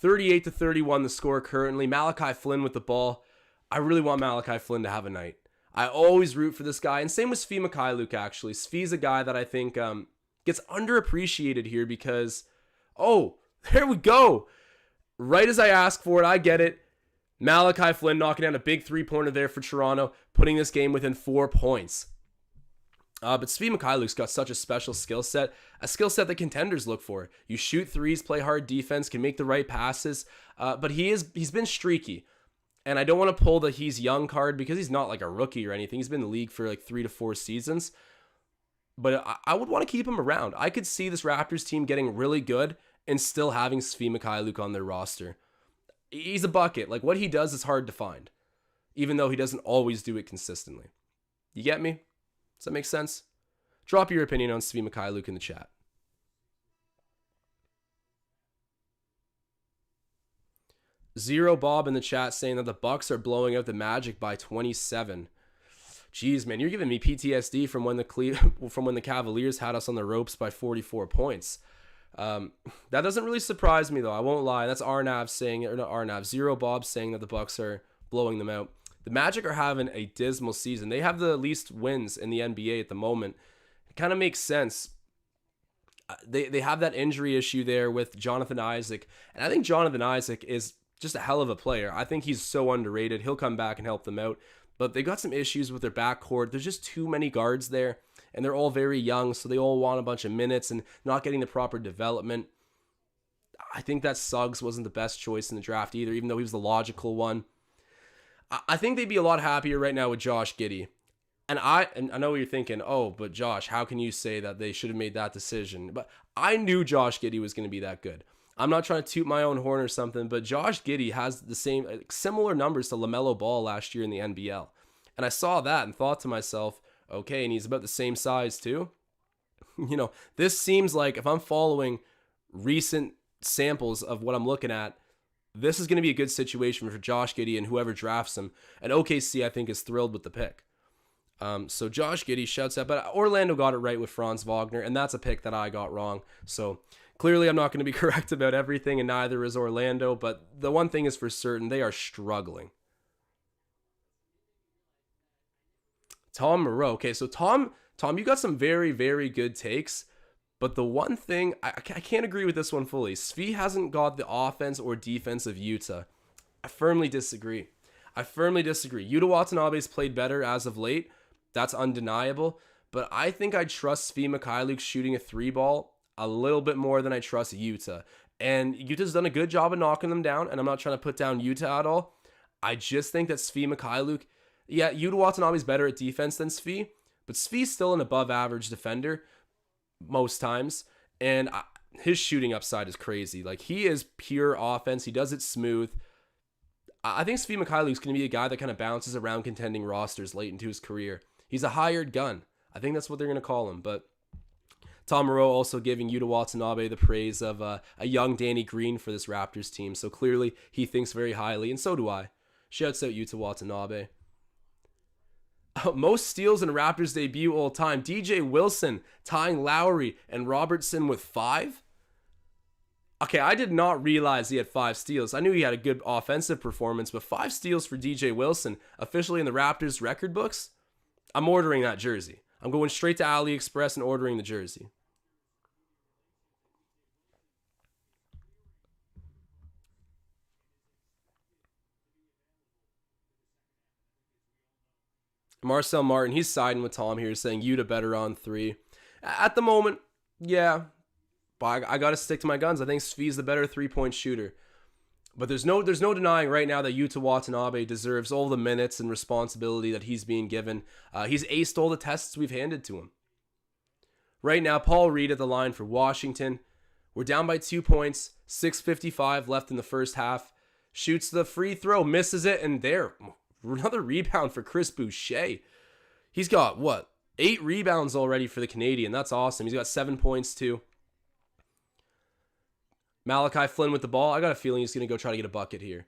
38-31 the score currently. Malachi Flynn with the ball. I really want Malachi Flynn to have a night. I always root for this guy. And same with Svi Mikhailuk, actually. Svi's a guy that I think gets underappreciated here because, there we go. Right as I ask for it, I get it. Malachi Flynn knocking down a big three-pointer there for Toronto, putting this game within 4 points. But Svi Mikhailuk's got such a special skill set, a skill set that contenders look for. You shoot threes, play hard defense, can make the right passes, but he's been streaky. And I don't want to pull the he's young card because he's not like a rookie or anything. He's been in the league for like 3 to 4 seasons. But I would want to keep him around. I could see this Raptors team getting really good and still having Svi Mikhailuk on their roster. He's a bucket. Like, what he does is hard to find, even though he doesn't always do it consistently. You get me? Does that make sense? Drop your opinion on Svi Mikhailuk in the chat. Zero Bob in the chat saying that the Bucks are blowing out the Magic by 27. Jeez, man, you're giving me PTSD from when the Cavaliers had us on the ropes by 44 points. That doesn't really surprise me though. I won't lie. That's Arnav saying, or not Arnav, Zero Bob saying that the Bucks are blowing them out. The Magic are having a dismal season. They have the least wins in the NBA at the moment. It kind of makes sense. They have that injury issue there with Jonathan Isaac, and I think Jonathan Isaac is just a hell of a player. I think he's so underrated. He'll come back and help them out. But they got some issues with their backcourt. There's just too many guards there, and they're all very young, so they all want a bunch of minutes and not getting the proper development. I think that Suggs wasn't the best choice in the draft either, even though he was the logical one. I think they'd be a lot happier right now with Josh Giddey. And I know what you're thinking, but Josh, how can you say that they should have made that decision? But I knew Josh Giddey was going to be that good. I'm not trying to toot my own horn or something, but Josh Giddey has the similar numbers to LaMelo Ball last year in the NBL. And I saw that and thought to myself, okay, and he's about the same size too. This seems like if I'm following recent samples of what I'm looking at, this is going to be a good situation for Josh Giddey and whoever drafts him. And OKC, I think, is thrilled with the pick. So Josh Giddey shouts out, but Orlando got it right with Franz Wagner, and that's a pick that I got wrong. So clearly I'm not going to be correct about everything, and neither is Orlando, but the one thing is for certain, they are struggling. Tom Moreau. Okay, so Tom, you got some very, very good takes, but the one thing, I can't agree with this one fully. Svi hasn't got the offense or defense of Yuta. I firmly disagree. Yuta Watanabe's played better as of late. That's undeniable. But I think I trust Svi Mikhailuk shooting a 3-ball a little bit more than I trust Yuta. And Yuta's done a good job of knocking them down, and I'm not trying to put down Yuta at all. I just think that Svi Mikhailuk, Yuta Watanabe's better at defense than Svi, but Svi's still an above-average defender most times, and his shooting upside is crazy. Like, he is pure offense. He does it smooth. I think Svi Mikhailuk's going to be a guy that kind of bounces around contending rosters late into his career. He's a hired gun. I think that's what they're going to call him. But Tom Moreau also giving Yuta Watanabe the praise of a young Danny Green for this Raptors team. So clearly he thinks very highly, and so do I. Shouts out Yuta Watanabe. Most steals in a Raptors debut all time. DJ Wilson tying Lowry and Robertson with 5. Okay, I did not realize he had 5 steals. I knew he had a good offensive performance, but 5 steals for DJ Wilson, officially in the Raptors record books. I'm ordering that jersey. I'm going straight to AliExpress and ordering the jersey. Marcel Martin, he's siding with Tom here, saying Utah better on 3. At the moment, yeah, but I got to stick to my guns. I think Svi's the better 3-point shooter. But there's no denying right now that Yuta Watanabe deserves all the minutes and responsibility that he's being given. He's aced all the tests we've handed to him. Right now, Paul Reed at the line for Washington. We're down by 2 points, 6:55 left in the first half. Shoots the free throw, misses it, and there, another rebound for Chris Boucher. He's got, 8 rebounds already for the Canadian. That's awesome. He's got 7 points too. Malachi Flynn with the ball. I got a feeling he's going to go try to get a bucket here.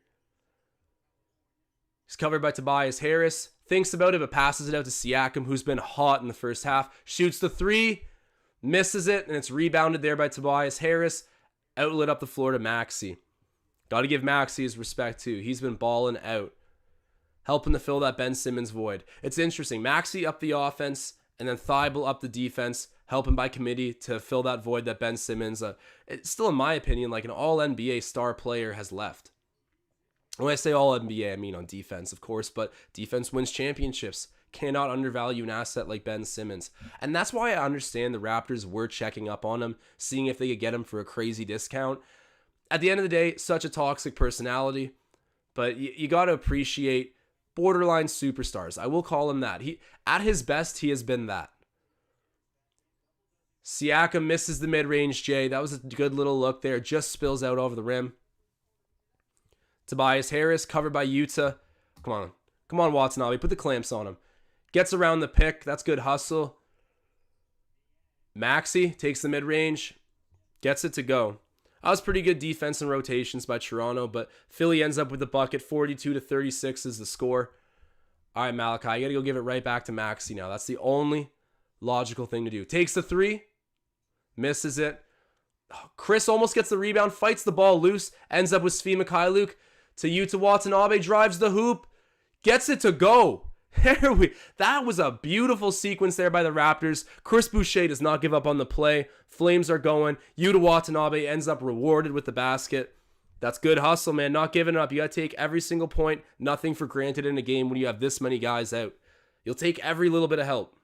He's covered by Tobias Harris. Thinks about it, but passes it out to Siakam, who's been hot in the first half. Shoots the 3, misses it, and it's rebounded there by Tobias Harris. Outlet up the floor to Maxey. Got to give Maxey his respect too. He's been balling out, helping to fill that Ben Simmons void. It's interesting. Maxey up the offense, and then Thibault up the defense, helping by committee to fill that void that Ben Simmons, it's still in my opinion, like an all-NBA star player has left. When I say all-NBA, I mean on defense, of course, but defense wins championships. Cannot undervalue an asset like Ben Simmons. And that's why I understand the Raptors were checking up on him, seeing if they could get him for a crazy discount. At the end of the day, such a toxic personality, but you got to appreciate borderline superstars. I will call him that. At his best, he has been that. Siakam misses the mid-range J. That was a good little look there. Just spills out over the rim. Tobias Harris covered by Yuta. Come on, Watanabe. Put the clamps on him. Gets around the pick. That's good hustle. Maxey takes the mid-range. Gets it to go. That was pretty good defense and rotations by Toronto, but Philly ends up with the bucket. 42-36 is the score. All right, Malachi, you got to go give it right back to Maxey now. That's the only logical thing to do. Takes the 3. Misses it. Chris almost gets the rebound, fights the ball loose, ends up with Svi Mikhailuk to Yuta Watanabe, drives the hoop, gets it to go. That was a beautiful sequence there by the Raptors. Chris Boucher does not give up on the play. Flames are going. Yuta Watanabe ends up rewarded with the basket. That's good hustle, man. Not giving up. You got to take every single point, nothing for granted in a game when you have this many guys out. You'll take every little bit of help.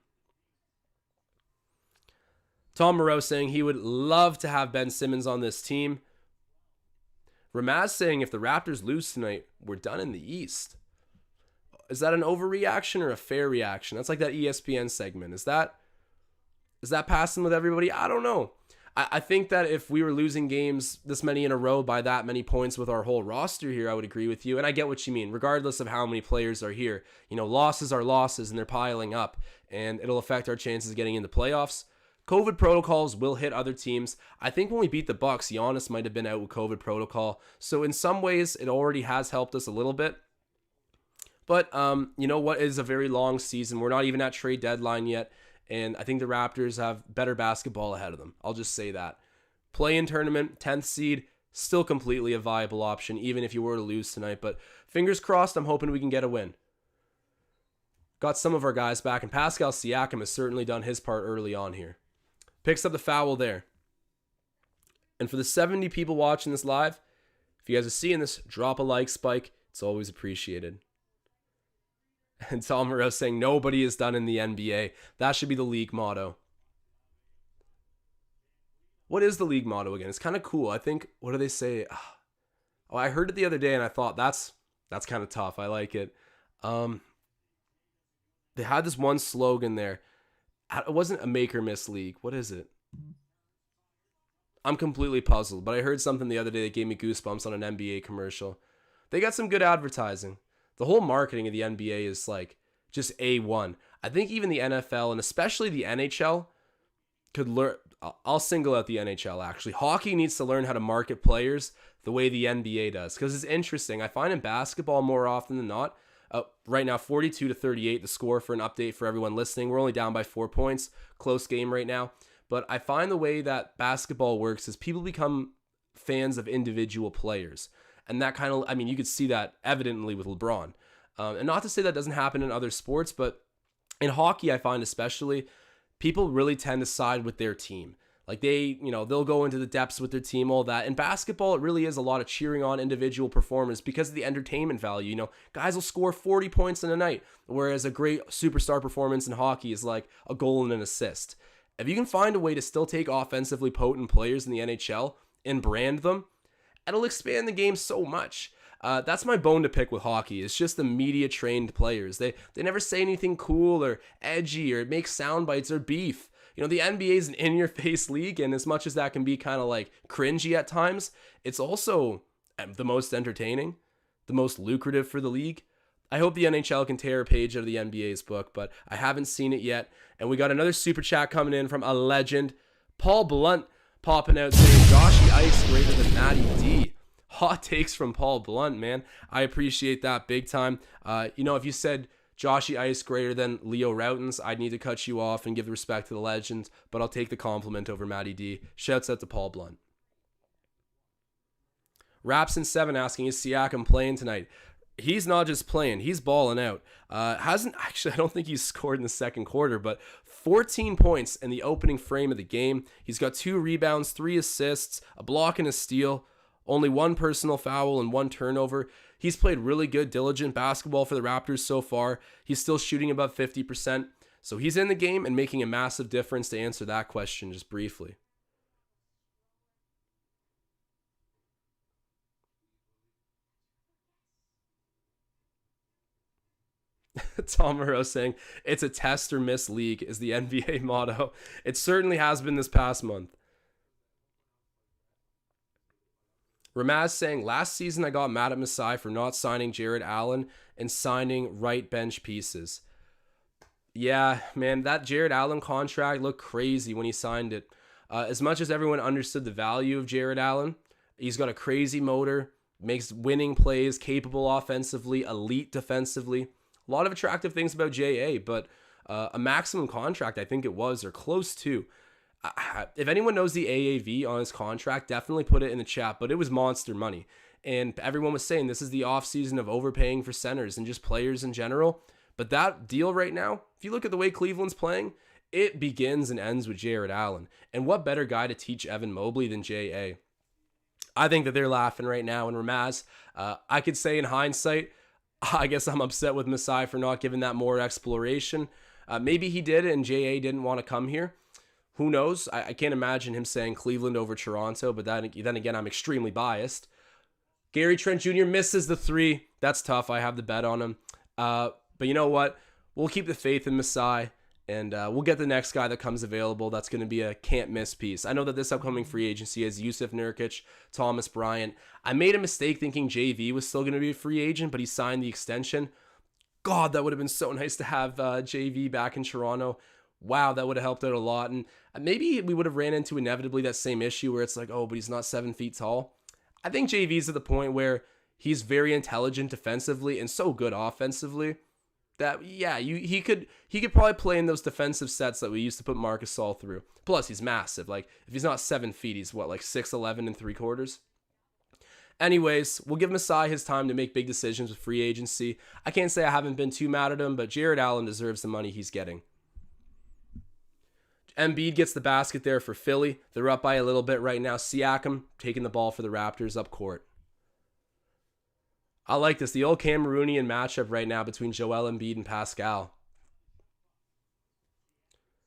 Tom Moreau saying he would love to have Ben Simmons on this team. Ramaz saying if the Raptors lose tonight, we're done in the East. Is that an overreaction or a fair reaction? That's like that ESPN segment. Is that passing with everybody? I don't know. I think that if we were losing games this many in a row by that many points with our whole roster here, I would agree with you. And I get what you mean, regardless of how many players are here. Losses are losses and they're piling up. And it'll affect our chances of getting into playoffs. COVID protocols will hit other teams. I think when we beat the Bucks, Giannis might have been out with COVID protocol. So in some ways, it already has helped us a little bit. But what is a very long season. We're not even at trade deadline yet. And I think the Raptors have better basketball ahead of them. I'll just say that. Play-in tournament, 10th seed, still completely a viable option, even if you were to lose tonight. But fingers crossed, I'm hoping we can get a win. Got some of our guys back, and Pascal Siakam has certainly done his part early on here. Picks up the foul there. And for the 70 people watching this live, if you guys are seeing this, drop a like spike. It's always appreciated. And Tom Moreau saying nobody is done in the NBA. That should be the league motto. What is the league motto again? It's kind of cool. I think, what do they say? Oh, I heard it the other day and I thought that's kind of tough. I like it. They had this one slogan there. It wasn't a make or miss league. What is it? I'm completely puzzled, but I heard something the other day that gave me goosebumps on an NBA commercial. They got some good advertising. The whole marketing of the NBA is like just A1. I think even the NFL and especially the NHL could learn. I'll single out the NHL actually. Hockey needs to learn how to market players the way the NBA does, because it's interesting. I find in basketball more often than not, Right now, 42-38, the score for an update for everyone listening. We're only down by 4 points. Close game right now. But I find the way that basketball works is people become fans of individual players. And that kind of, I mean, you could see that evidently with LeBron. And not to say that doesn't happen in other sports, but in hockey, I find especially, people really tend to side with their team. Like they'll go into the depths with their team, all that. In basketball, it really is a lot of cheering on individual performers because of the entertainment value. Guys will score 40 points in a night, whereas a great superstar performance in hockey is like a goal and an assist. If you can find a way to still take offensively potent players in the NHL and brand them, it'll expand the game so much. That's my bone to pick with hockey. It's just the media trained players. They never say anything cool or edgy or make sound bites or beef. The NBA is an in-your-face league, and as much as that can be kind of like cringy at times, it's also the most entertaining, the most lucrative for the league. I hope the NHL can tear a page out of the NBA's book, but I haven't seen it yet. And we got another super chat coming in from a legend, Paul Blunt, popping out saying, Joshy Ice greater than Matty D. Hot takes from Paul Blunt, man. I appreciate that big time. If you said Joshy Ice greater than Leo Routens, I'd need to cut you off and give the respect to the legend, but I'll take the compliment over Matty D. Shouts out to Paul Blunt. Rapson7 asking, is Siakam playing tonight? He's not just playing, he's balling out. I don't think he's scored in the second quarter, but 14 points in the opening frame of the game. He's got 2 rebounds, 3 assists, a block and a steal, only 1 personal foul and 1 turnover. He's played really good, diligent basketball for the Raptors so far. He's still shooting above 50%. So he's in the game and making a massive difference to answer that question just briefly. Tom Moreau saying, it's a test or miss league is the NBA motto. It certainly has been this past month. Ramaz saying, last season I got mad at Masai for not signing Jared Allen and signing right bench pieces. Yeah, man, that Jared Allen contract looked crazy when he signed it. As much as everyone understood the value of Jared Allen, he's got a crazy motor, makes winning plays, capable offensively, elite defensively. A lot of attractive things about JA, but a maximum contract, I think it was, or close to. If anyone knows the AAV on his contract, definitely put it in the chat, but it was monster money. And everyone was saying this is the offseason of overpaying for centers and just players in general. But that deal right now, if you look at the way Cleveland's playing, it begins and ends with Jared Allen. And what better guy to teach Evan Mobley than JA? I think that they're laughing right now. And Ramaz, I could say in hindsight, I guess I'm upset with Masai for not giving that more exploration. Maybe he did and JA didn't want to come here. Who knows? I can't imagine him saying Cleveland over Toronto, but then again, I'm extremely biased. Gary Trent Jr. misses the 3. That's tough. I have the bet on him. But you know what? We'll keep the faith in Masai, and we'll get the next guy that comes available. That's going to be a can't-miss piece. I know that this upcoming free agency has Yusuf Nurkic, Thomas Bryant. I made a mistake thinking JV was still going to be a free agent, but he signed the extension. God, that would have been so nice to have JV back in Toronto. Wow, that would have helped out a lot. And maybe we would have ran into inevitably that same issue where it's like, oh, but he's not 7 feet tall. I think JV's at the point where he's very intelligent defensively and so good offensively that, yeah, he could probably play in those defensive sets that we used to put Marc Gasol through. Plus, he's massive. Like, if he's not 7 feet, he's what, like 6'11 3/4? Anyways, we'll give Masai his time to make big decisions with free agency. I can't say I haven't been too mad at him, but Jared Allen deserves the money he's getting. Embiid gets the basket there for Philly. They're up by a little bit right now. Siakam taking the ball for the Raptors up court. I like this. The old Cameroonian matchup right now between Joel Embiid and Pascal.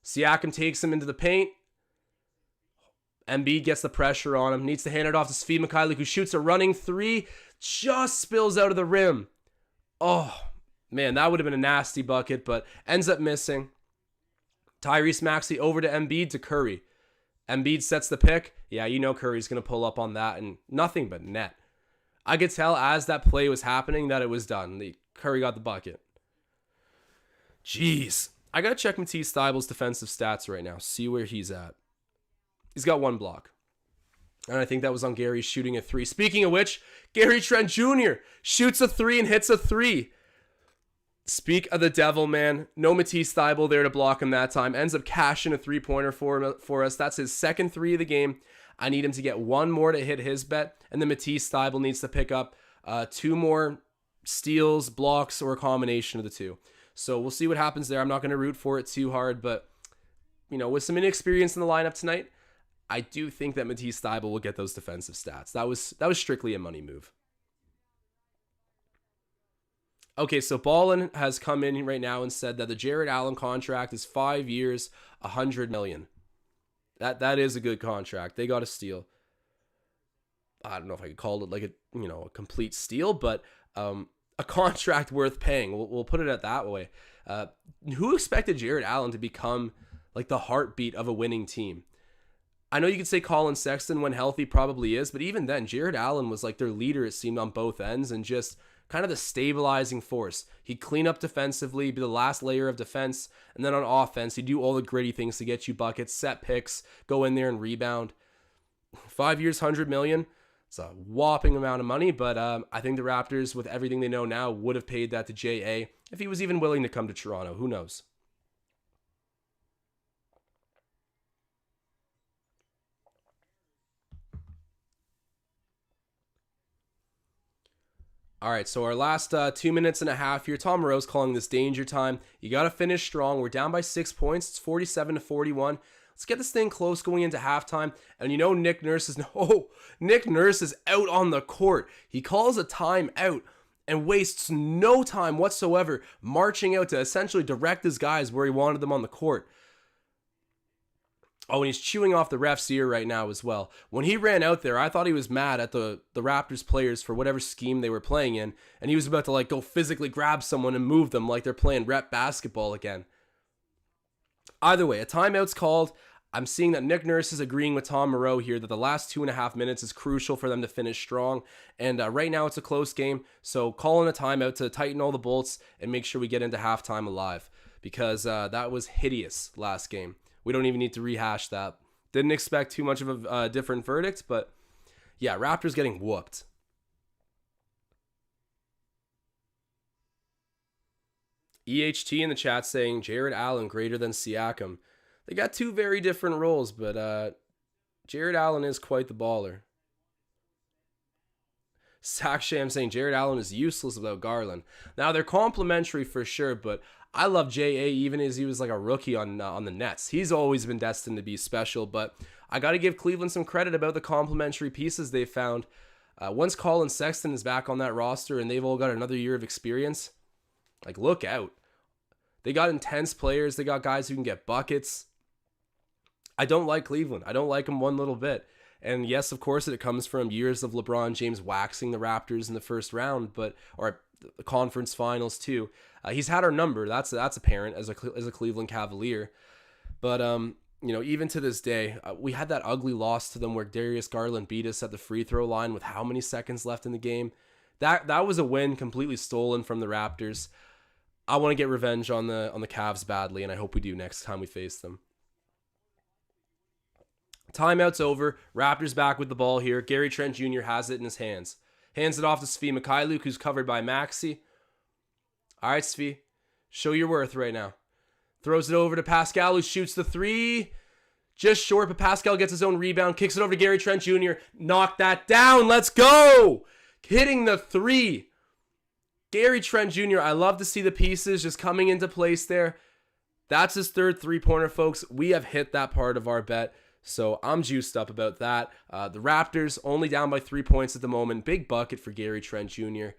Siakam takes him into the paint. Embiid gets the pressure on him. Needs to hand it off to Svi Mykhailiuk, who shoots a running 3. Just spills out of the rim. Oh, man, that would have been a nasty bucket, but ends up missing. Tyrese Maxey over to Embiid to Curry. Embiid sets the pick. Yeah, you know Curry's going to pull up on that and nothing but net. I could tell as that play was happening that it was done. Curry got the bucket. Jeez. I got to check Matisse Thybulle's defensive stats right now. See where he's at. He's got 1 block. And I think that was on Gary shooting a 3. Speaking of which, Gary Trent Jr. shoots a 3 and hits a 3. Speak of the devil, man. No Matisse Thybulle there to block him that time. Ends up cashing a three-pointer for us. That's his second three of the game. I need him to get one more to hit his bet, and then Matisse Thybulle needs to pick up 2 more steals, blocks, or a combination of the two. So we'll see what happens there. I'm not going to root for it too hard, but with some inexperience in the lineup tonight, I do think that Matisse Thybulle will get those defensive stats. That was strictly a money move. Okay, so Ballin has come in right now and said that the Jared Allen contract is 5 years, $100 million. That is a good contract. They got a steal. I don't know if I could call it like a complete steal, but a contract worth paying. We'll put it at that way. Who expected Jared Allen to become like the heartbeat of a winning team? I know you could say Colin Sexton when healthy probably is, but even then, Jared Allen was like their leader, it seemed, on both ends, and just kind of the stabilizing force. He'd clean up defensively, be the last layer of defense, and then on offense, he'd do all the gritty things to get you buckets, set picks, go in there and rebound. 5 years, $100 million. It's a whopping amount of money, but I think the Raptors, with everything they know now, would have paid that to J.A. if he was even willing to come to Toronto. Who knows? All right, so our last 2 minutes and a half here. Tom Moreau's calling this danger time. You got to finish strong. We're down by 6 points. It's 47-41. Let's get this thing close going into halftime. And Nick Nurse is out on the court. He calls a timeout and wastes no time whatsoever marching out to essentially direct his guys where he wanted them on the court. Oh, and he's chewing off the ref's ear right now as well. When he ran out there, I thought he was mad at the Raptors players for whatever scheme they were playing in, and he was about to go physically grab someone and move them like they're playing rep basketball again. Either way, a timeout's called. I'm seeing that Nick Nurse is agreeing with Tom Moreau here that the last 2.5 minutes is crucial for them to finish strong, and right now it's a close game, so calling a timeout to tighten all the bolts and make sure we get into halftime alive, because that was hideous last game. We don't even need to rehash that. Didn't expect too much of a different verdict, but yeah, Raptors getting whooped. EHT in the chat saying Jared Allen greater than Siakam. They got 2 very different roles, but Jared Allen is quite the baller. Saksham saying Jared Allen is useless without Garland. Now, they're complementary for sure, but I love J.A. even as he was like a rookie on the Nets. He's always been destined to be special, but I got to give Cleveland some credit about the complementary pieces they found. Once Colin Sexton is back on that roster and they've all got another year of experience, look out. They got intense players. They got guys who can get buckets. I don't like Cleveland. I don't like them one little bit. And yes, of course, it comes from years of LeBron James waxing the Raptors in the first round, or the conference finals too. He's had our number. That's apparent as a Cleveland Cavalier. But even to this day, we had that ugly loss to them where Darius Garland beat us at the free throw line with how many seconds left in the game. That was a win completely stolen from the Raptors. I want to get revenge on the Cavs badly, and I hope we do next time we face them. Timeout's over. Raptors back with the ball here. Gary Trent Jr. has it in his hands. Hands it off to Svi Mikhailiuk, who's covered by Maxey. All right, Svi. Show your worth right now. Throws it over to Pascal, who shoots the 3. Just short, but Pascal gets his own rebound. Kicks it over to Gary Trent Jr. Knock that down. Let's go. Hitting the 3. Gary Trent Jr., I love to see the pieces just coming into place there. That's his 3rd three-pointer, folks. We have hit that part of our bet. So I'm juiced up about that. The Raptors only down by 3 points at the moment. Big bucket for Gary Trent Jr.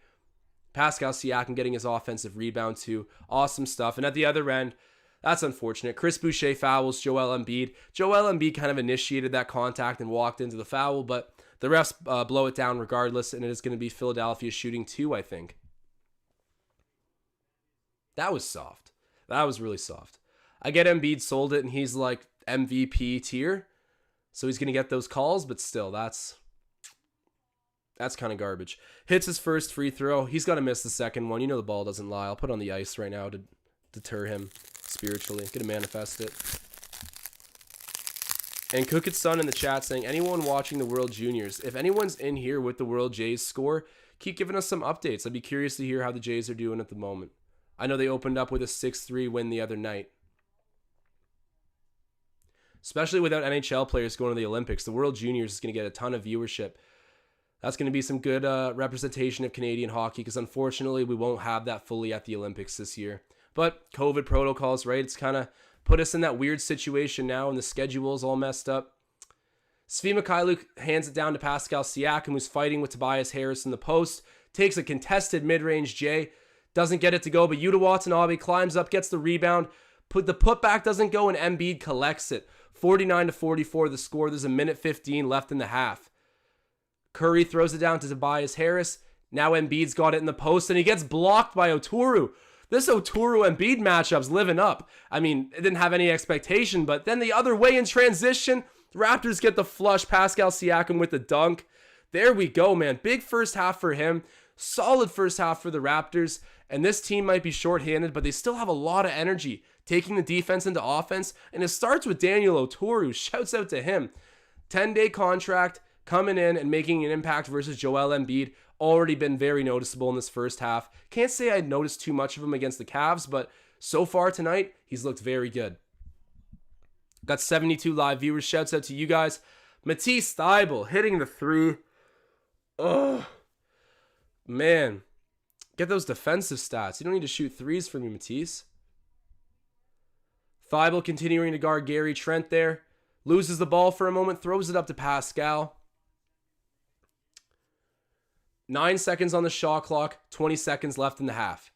Pascal Siakam getting his offensive rebound too. Awesome stuff. And at the other end, that's unfortunate. Chris Boucher fouls Joel Embiid. Joel Embiid kind of initiated that contact and walked into the foul, but the refs blow it down regardless, and it is going to be Philadelphia shooting 2, I think. That was soft. That was really soft. I get Embiid sold it, and he's like MVP tier. So he's going to get those calls, but still, that's kind of garbage. Hits his first free throw. He's got to miss the second one. The ball doesn't lie. I'll put it on the ice right now to deter him spiritually. Going to manifest it. And Cook It Son in the chat saying, anyone watching the World Juniors, if anyone's in here with the World Jays score, keep giving us some updates. I'd be curious to hear how the Jays are doing at the moment. I know they opened up with a 6-3 win the other night. Especially without NHL players going to the Olympics, the World Juniors is going to get a ton of viewership. That's going to be some good representation of Canadian hockey, because unfortunately we won't have that fully at the Olympics this year. But COVID protocols, right? It's kind of put us in that weird situation now, and the schedule's all messed up. Svi Mikhailuk hands it down to Pascal Siakam, who's fighting with Tobias Harris in the post. Takes a contested mid-range J. Doesn't get it to go, but Yuta Watanabe climbs up, gets the rebound. The putback doesn't go, and Embiid collects it. 49-44 the score. There's a minute 15 left in the half. Curry throws it down to Tobias Harris. Now Embiid's got it in the post, and he gets blocked by Oturu. This Oturu-Embiid matchup's living up. I mean, it didn't have any expectation, but then the other way in transition, the Raptors get the flush. Pascal Siakam with the dunk. There we go, man. Big first half for him. Solid first half for the Raptors. And this team might be shorthanded, but they still have a lot of energy, taking the defense into offense. And it starts with Daniel Oturu. Shouts out to him. 10-day contract, coming in and making an impact versus Joel Embiid. Already been very noticeable in this first half. Can't say I noticed too much of him against the Cavs, but so far tonight, he's looked very good. Got 72 live viewers. Shouts out to you guys. Matisse Thybulle hitting the three. Oh, man. Get those defensive stats. You don't need to shoot threes for me, Matisse. Thybulle continuing to guard Gary Trent there. Loses the ball for a moment. Throws it up to Pascal. 9 seconds on the shot clock. 20 seconds left in the half.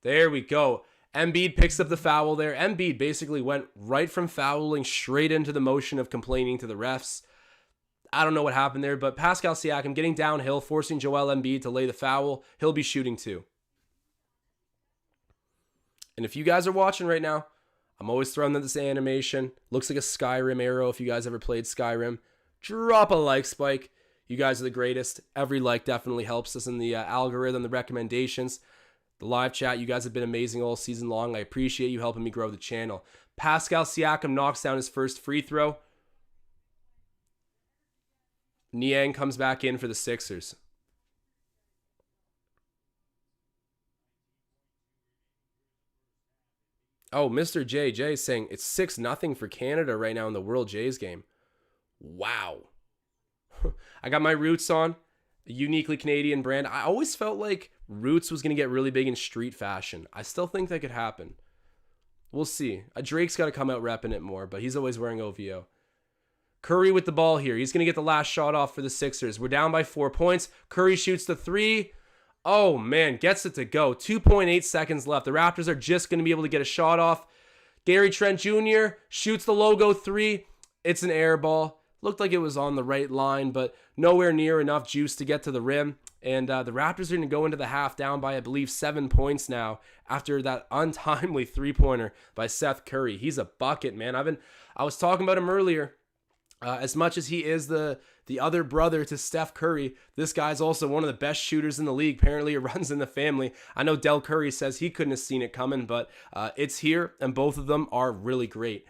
There we go. Embiid picks up the foul there. Embiid basically went right from fouling straight into the motion of complaining to the refs. I don't know what happened there, but Pascal Siakam getting downhill, forcing Joel Embiid to lay the foul. He'll be shooting too. And if you guys are watching right now, I'm always throwing this animation. Looks like a Skyrim arrow if you guys ever played Skyrim. Drop a like spike. You guys are the greatest. Every like definitely helps us in the algorithm, the recommendations. The live chat, you guys have been amazing all season long. I appreciate you helping me grow the channel. Pascal Siakam knocks down his first free throw. Niang comes back in for the Sixers. Oh, Mr. JJ saying it's 6-0 for Canada right now in the World Jays game. Wow. I got my Roots on. A uniquely Canadian brand. I always felt like Roots was going to get really big in street fashion. I still think that could happen. We'll see. Drake's got to come out repping it more, but he's always wearing OVO. Curry with the ball here. He's going to get the last shot off for the Sixers. We're down by 4 points. Curry shoots the three. Oh, man. Gets it to go. 2.8 seconds left. The Raptors are just going to be able to get a shot off. Gary Trent Jr. shoots the logo three. It's an air ball. Looked like it was on the right line, but nowhere near enough juice to get to the rim. And the Raptors are going to go into the half down by, I believe, 7 points now after that untimely three-pointer by Seth Curry. He's a bucket, man. I was talking about him earlier. As much as he is the other brother to Steph Curry, this guy's also one of the best shooters in the league. Apparently, it runs in the family. I know Del Curry says he couldn't have seen it coming, but it's here, and both of them are really great.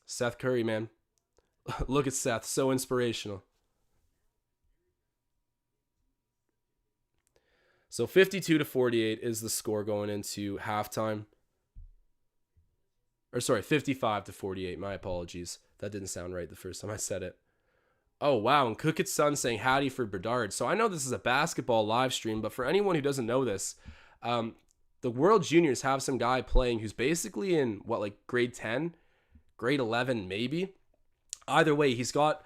Seth Curry, man. Look at Seth. So inspirational. So 52-48 is the score going into halftime. Or sorry, 55-48. My apologies. That didn't sound right the first time I said it. Oh, wow. And Cookit's son saying howdy for Bedard. So I know this is a basketball live stream, but for anyone who doesn't know this, the World Juniors have some guy playing who's basically in, grade 10? Grade 11, maybe? Either way, he's got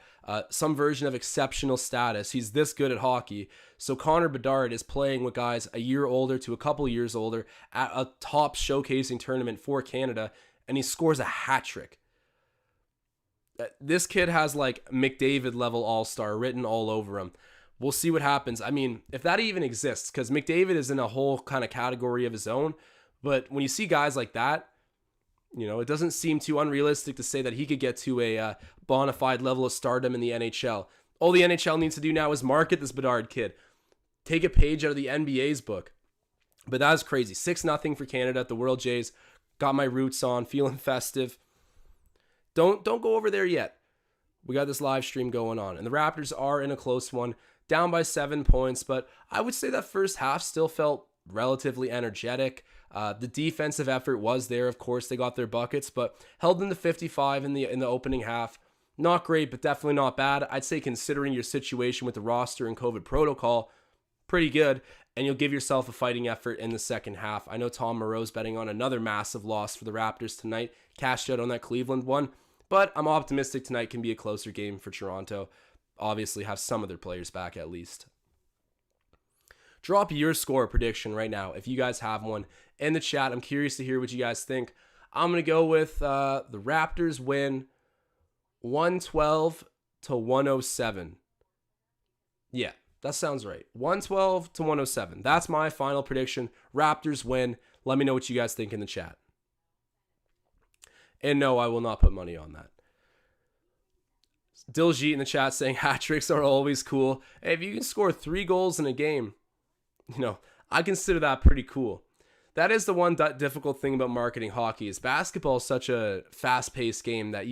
some version of exceptional status. He's this good at hockey. So Connor Bedard is playing with guys a year older to a couple years older at a top showcasing tournament for Canada, and he scores a hat trick. This kid has McDavid level all-star written all over him. We'll see what happens. I mean, if that even exists, because McDavid is in a whole kind of category of his own. But when you see guys like that, it doesn't seem too unrealistic to say that he could get to a bona fide level of stardom in the NHL. All the NHL needs to do now is market this Bedard kid. Take a page out of the NBA's book. But that was crazy. 6-0 for Canada at the World Jays. Got my Roots on, feeling festive. Don't go over there yet. We got this live stream going on. And the Raptors are in a close one, down by 7 points. But I would say that first half still felt relatively energetic. The defensive effort was there. Of course, they got their buckets, but held them to 55 in the opening half. Not great, but definitely not bad. I'd say considering your situation with the roster and COVID protocol, pretty good. And you'll give yourself a fighting effort in the second half. I know Tom Moreau's betting on another massive loss for the Raptors tonight. Cashed out on that Cleveland one. But I'm optimistic tonight can be a closer game for Toronto. Obviously have some of their players back at least. Drop your score prediction right now if you guys have one in the chat. I'm curious to hear what you guys think. I'm going to go with the Raptors win 112 to 107. Yeah, that sounds right. 112 to 107. That's my final prediction. Raptors win. Let me know what you guys think in the chat. And no, I will not put money on that. Diljit in the chat saying hat tricks are always cool. Hey, if you can score 3 goals in a game, I consider that pretty cool. That is the one difficult thing about marketing hockey is basketball is such a fast-paced game that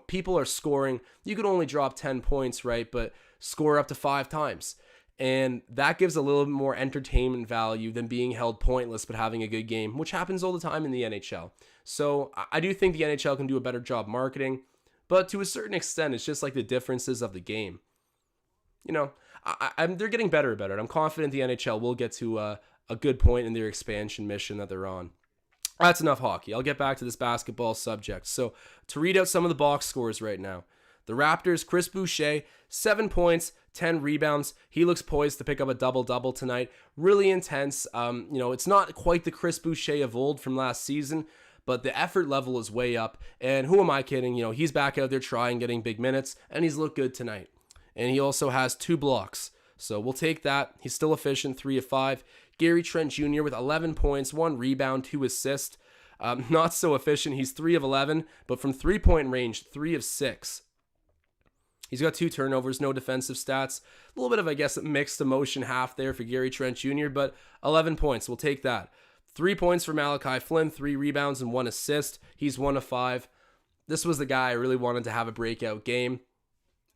people are scoring. You could only drop 10 points, right? But score up to 5 times. And that gives a little bit more entertainment value than being held pointless but having a good game, which happens all the time in the NHL. So I do think the NHL can do a better job marketing, but to a certain extent, it's just like the differences of the game. They're getting better about it. I'm confident the NHL will get to a good point in their expansion mission that they're on. That's enough hockey. I'll get back to this basketball subject. So to read out some of the box scores right now. The Raptors, Chris Boucher, 7 points, 10 rebounds. He looks poised to pick up a double-double tonight. Really intense. It's not quite the Chris Boucher of old from last season, but the effort level is way up. And who am I kidding? He's back out there trying, getting big minutes, and he's looked good tonight. And he also has 2 blocks. So we'll take that. He's still efficient, 3 of 5. Gary Trent Jr. with 11 points, 1 rebound, 2 assists. Not so efficient. He's 3 of 11, but from 3-point range, 3 of 6. He's got 2 turnovers, no defensive stats. A little bit of, I guess, mixed emotion half there for Gary Trent Jr., but 11 points. We'll take that. 3 points for Malachi Flynn, 3 rebounds, and 1 assist. He's 1 of 5. This was the guy I really wanted to have a breakout game.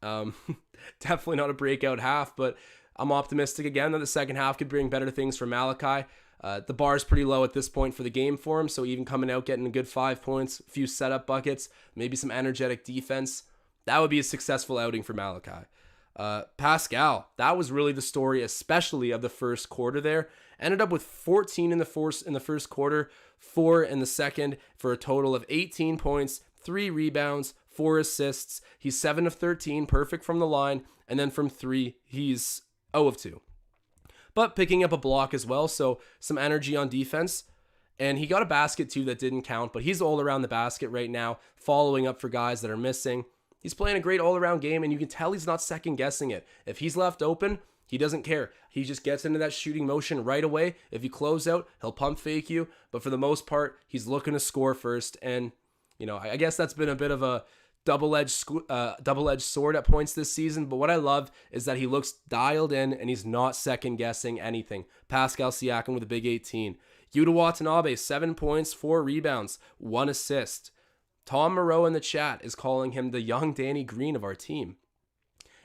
Definitely not a breakout half, but I'm optimistic again that the second half could bring better things for Malachi. The bar is pretty low at this point for the game for him, so even coming out getting a good 5 points, a few setup buckets, maybe some energetic defense, that would be a successful outing for Malachi. Pascal, that was really the story, especially of the first quarter there. Ended up with 14 in the first quarter, 4 in the second, for a total of 18 points, 3 rebounds, 4 assists. He's 7 of 13, perfect from the line, and then from 3, he's 0 of 2. But picking up a block as well, so some energy on defense. And he got a basket too that didn't count, but he's all around the basket right now, following up for guys that are missing. He's playing a great all-around game, and you can tell he's not second-guessing it. If he's left open, he doesn't care. He just gets into that shooting motion right away. If you close out, he'll pump fake you. But for the most part, he's looking to score first. And, I guess that's been a bit of a double-edged sword at points this season. But what I love is that he looks dialed in, and he's not second-guessing anything. Pascal Siakam with a big 18. Yuta Watanabe, 7 points, 4 rebounds, 1 assist. Tom Moreau in the chat is calling him the young Danny Green of our team.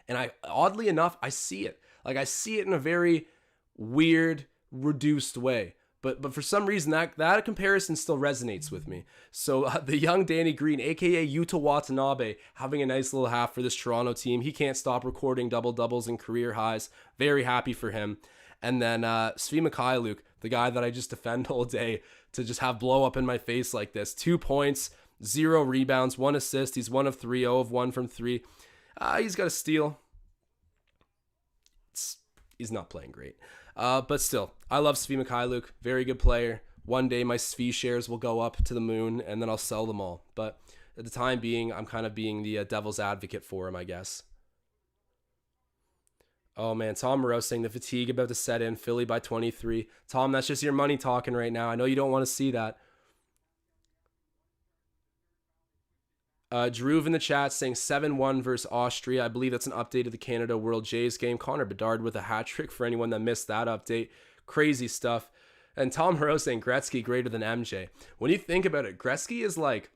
And oddly enough, I see it. I see it in a very weird, reduced way. But for some reason, that comparison still resonates with me. So the young Danny Green, a.k.a. Yuta Watanabe, having a nice little half for this Toronto team. He can't stop recording double-doubles and career highs. Very happy for him. And then Svi Mikhailuk, the guy that I just defend all day, to just have blow up in my face like this. 2 points, 0 rebounds, 1 assist. He's 1 of 3, 0 of 1 from 3. He's got a steal. He's not playing great. But still, I love Svi Mikhailuk. Very good player. One day my Svi shares will go up to the moon, and then I'll sell them all. But at the time being, I'm kind of being the devil's advocate for him, I guess. Oh, man, Tom Moreau saying the fatigue about to set in. Philly by 23. Tom, that's just your money talking right now. I know you don't want to see that. Drew in the chat saying 7-1 versus Austria. I believe that's an update of the Canada World Jays game. Connor Bedard with a hat trick for anyone that missed that update. Crazy stuff. And Tom Moreau saying Gretzky greater than MJ. When you think about it, Gretzky is like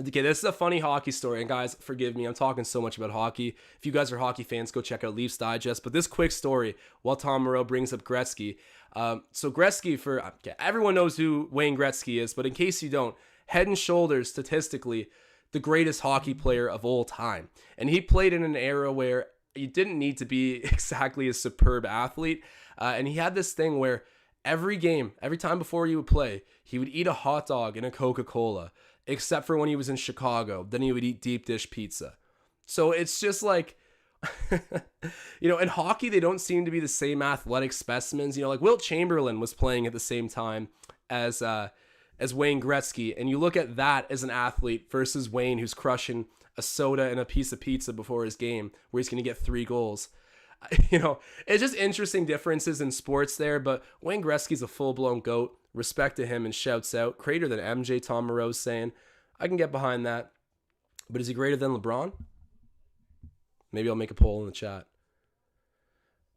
Okay, this is a funny hockey story, and guys, forgive me, I'm talking so much about hockey. If you guys are hockey fans, go check out Leafs Digest. But this quick story, while Tom Moreau brings up Gretzky. So Gretzky, everyone knows who Wayne Gretzky is, but in case you don't, head and shoulders, statistically, the greatest hockey player of all time. And he played in an era where you didn't need to be exactly a superb athlete. And he had this thing where every game, every time before he would play, he would eat a hot dog and a Coca-Cola, except for when he was in Chicago. Then he would eat deep dish pizza. So it's just like, in hockey, they don't seem to be the same athletic specimens. Like Wilt Chamberlain was playing at the same time as Wayne Gretzky. And you look at that as an athlete versus Wayne, who's crushing a soda and a piece of pizza before his game, where he's going to get 3 goals. It's just interesting differences in sports there, but Wayne Gretzky's a full-blown GOAT. Respect to him and shouts out. Greater than MJ, Tom Moreau's saying. I can get behind that. But is he greater than LeBron? Maybe I'll make a poll in the chat.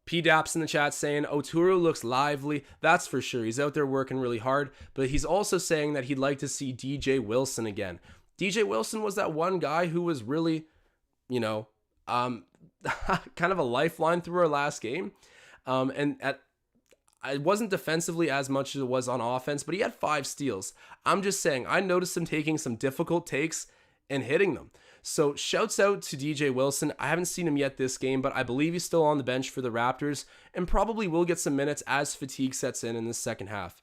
P-Daps in the chat saying, Oturu looks lively. That's for sure. He's out there working really hard, but he's also saying that he'd like to see DJ Wilson again. DJ Wilson was that one guy who was really, kind of a lifeline through our last game. It wasn't defensively as much as it was on offense, but he had 5 steals. I'm just saying, I noticed him taking some difficult takes and hitting them. So shouts out to DJ Wilson. I haven't seen him yet this game, but I believe he's still on the bench for the Raptors and probably will get some minutes as fatigue sets in the second half.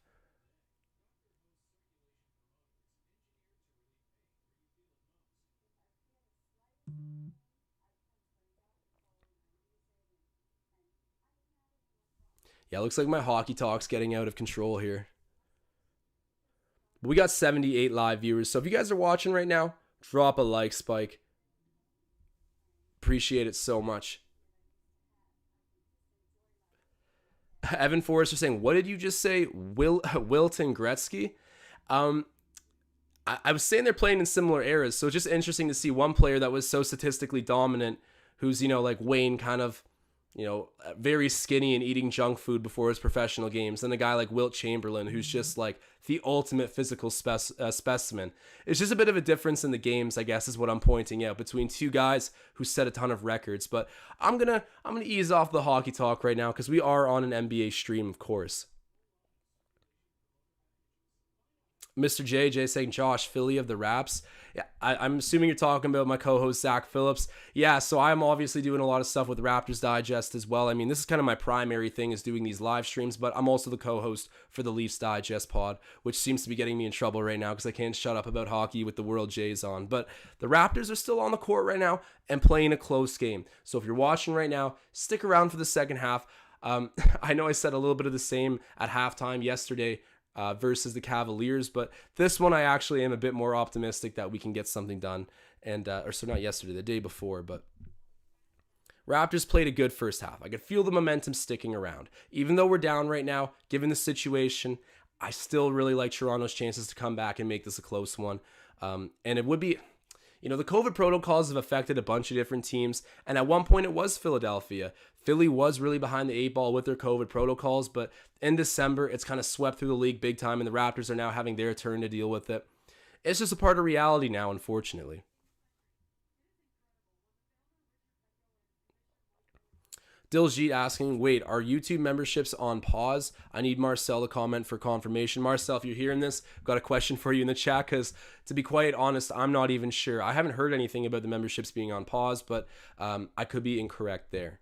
Yeah, looks like my hockey talk's getting out of control here. We got 78 live viewers, so if you guys are watching right now, drop a like, Spike. Appreciate it so much. Evan Forrester saying, what did you just say? Wilton Gretzky? I was saying they're playing in similar eras, so it's just interesting to see one player that was so statistically dominant, who's, like Wayne, kind of, very skinny and eating junk food before his professional games, and a guy like Wilt Chamberlain, who's just like the ultimate physical specimen. It's just a bit of a difference in the games, I guess, is what I'm pointing out, between two guys who set a ton of records. But I'm gonna ease off the hockey talk right now because we are on an NBA stream, of course. Mr. JJ saying, Josh, Philly of the Raps. Yeah, I'm assuming you're talking about my co-host, Zach Phillips. Yeah, so I'm obviously doing a lot of stuff with Raptors Digest as well. I mean, this is kind of my primary thing, is doing these live streams, but I'm also the co-host for the Leafs Digest pod, which seems to be getting me in trouble right now because I can't shut up about hockey with the World Jays on. But the Raptors are still on the court right now and playing a close game. So if you're watching right now, stick around for the second half. I know I said a little bit of the same at halftime yesterday, versus the Cavaliers, but this one I actually am a bit more optimistic that we can get something done. And not yesterday, the day before, but Raptors played a good first half. I could feel the momentum sticking around. Even though we're down right now, given the situation, I still really like Toronto's chances to come back and make this a close one. And it would be, the COVID protocols have affected a bunch of different teams, and at one point it was Philadelphia. Philly was really behind the 8 ball with their COVID protocols, but in December, it's kind of swept through the league big time, and the Raptors are now having their turn to deal with it. It's just a part of reality now, unfortunately. Diljit asking, wait, are YouTube memberships on pause? I need Marcel to comment for confirmation. Marcel, if you're hearing this, I've got a question for you in the chat, because to be quite honest, I'm not even sure. I haven't heard anything about the memberships being on pause, but I could be incorrect there.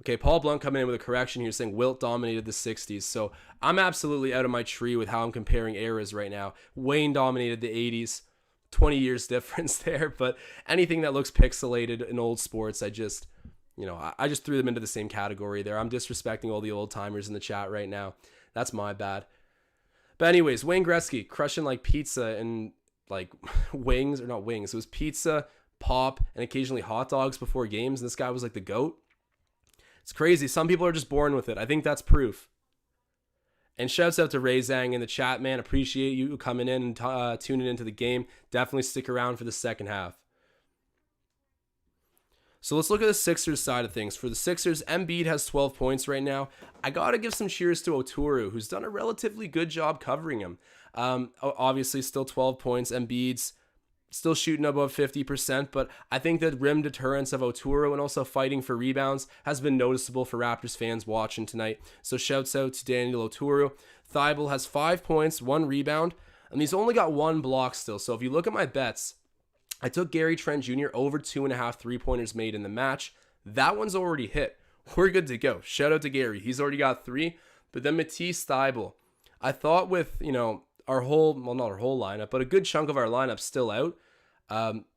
Okay, Paul Blunt coming in with a correction here saying Wilt dominated the 60s. So I'm absolutely out of my tree with how I'm comparing eras right now. Wayne dominated the 80s. 20 years difference there, but anything that looks pixelated in old sports, I just threw them into the same category there. I'm disrespecting all the old timers in the chat right now. That's my bad. But anyways, Wayne Gretzky crushing like pizza and like wings, or not wings. It was pizza, pop, and occasionally hot dogs before games. And this guy was like the GOAT. It's crazy. Some people are just born with it. I think that's proof. And shouts out to Ray Zhang in the chat, man. Appreciate you coming in and tuning into the game. Definitely stick around for the second half. So let's look at the Sixers side of things. For the Sixers, Embiid has 12 points right now. I got to give some cheers to Oturu, who's done a relatively good job covering him. Obviously, still 12 points. Embiid's still shooting above 50%, but I think the rim deterrence of Oturu and also fighting for rebounds has been noticeable for Raptors fans watching tonight. So shouts out to Daniel Oturu. Thibault has 5 points, 1 rebound, and he's only got 1 block still. So if you look at my bets, I took Gary Trent Jr. over 2.5 3-pointers made in the match. That one's already hit. We're good to go. Shout out to Gary. He's already got 3. But then Matisse Thybulle. I thought with, our whole, well, not our whole lineup, but a good chunk of our lineup still out.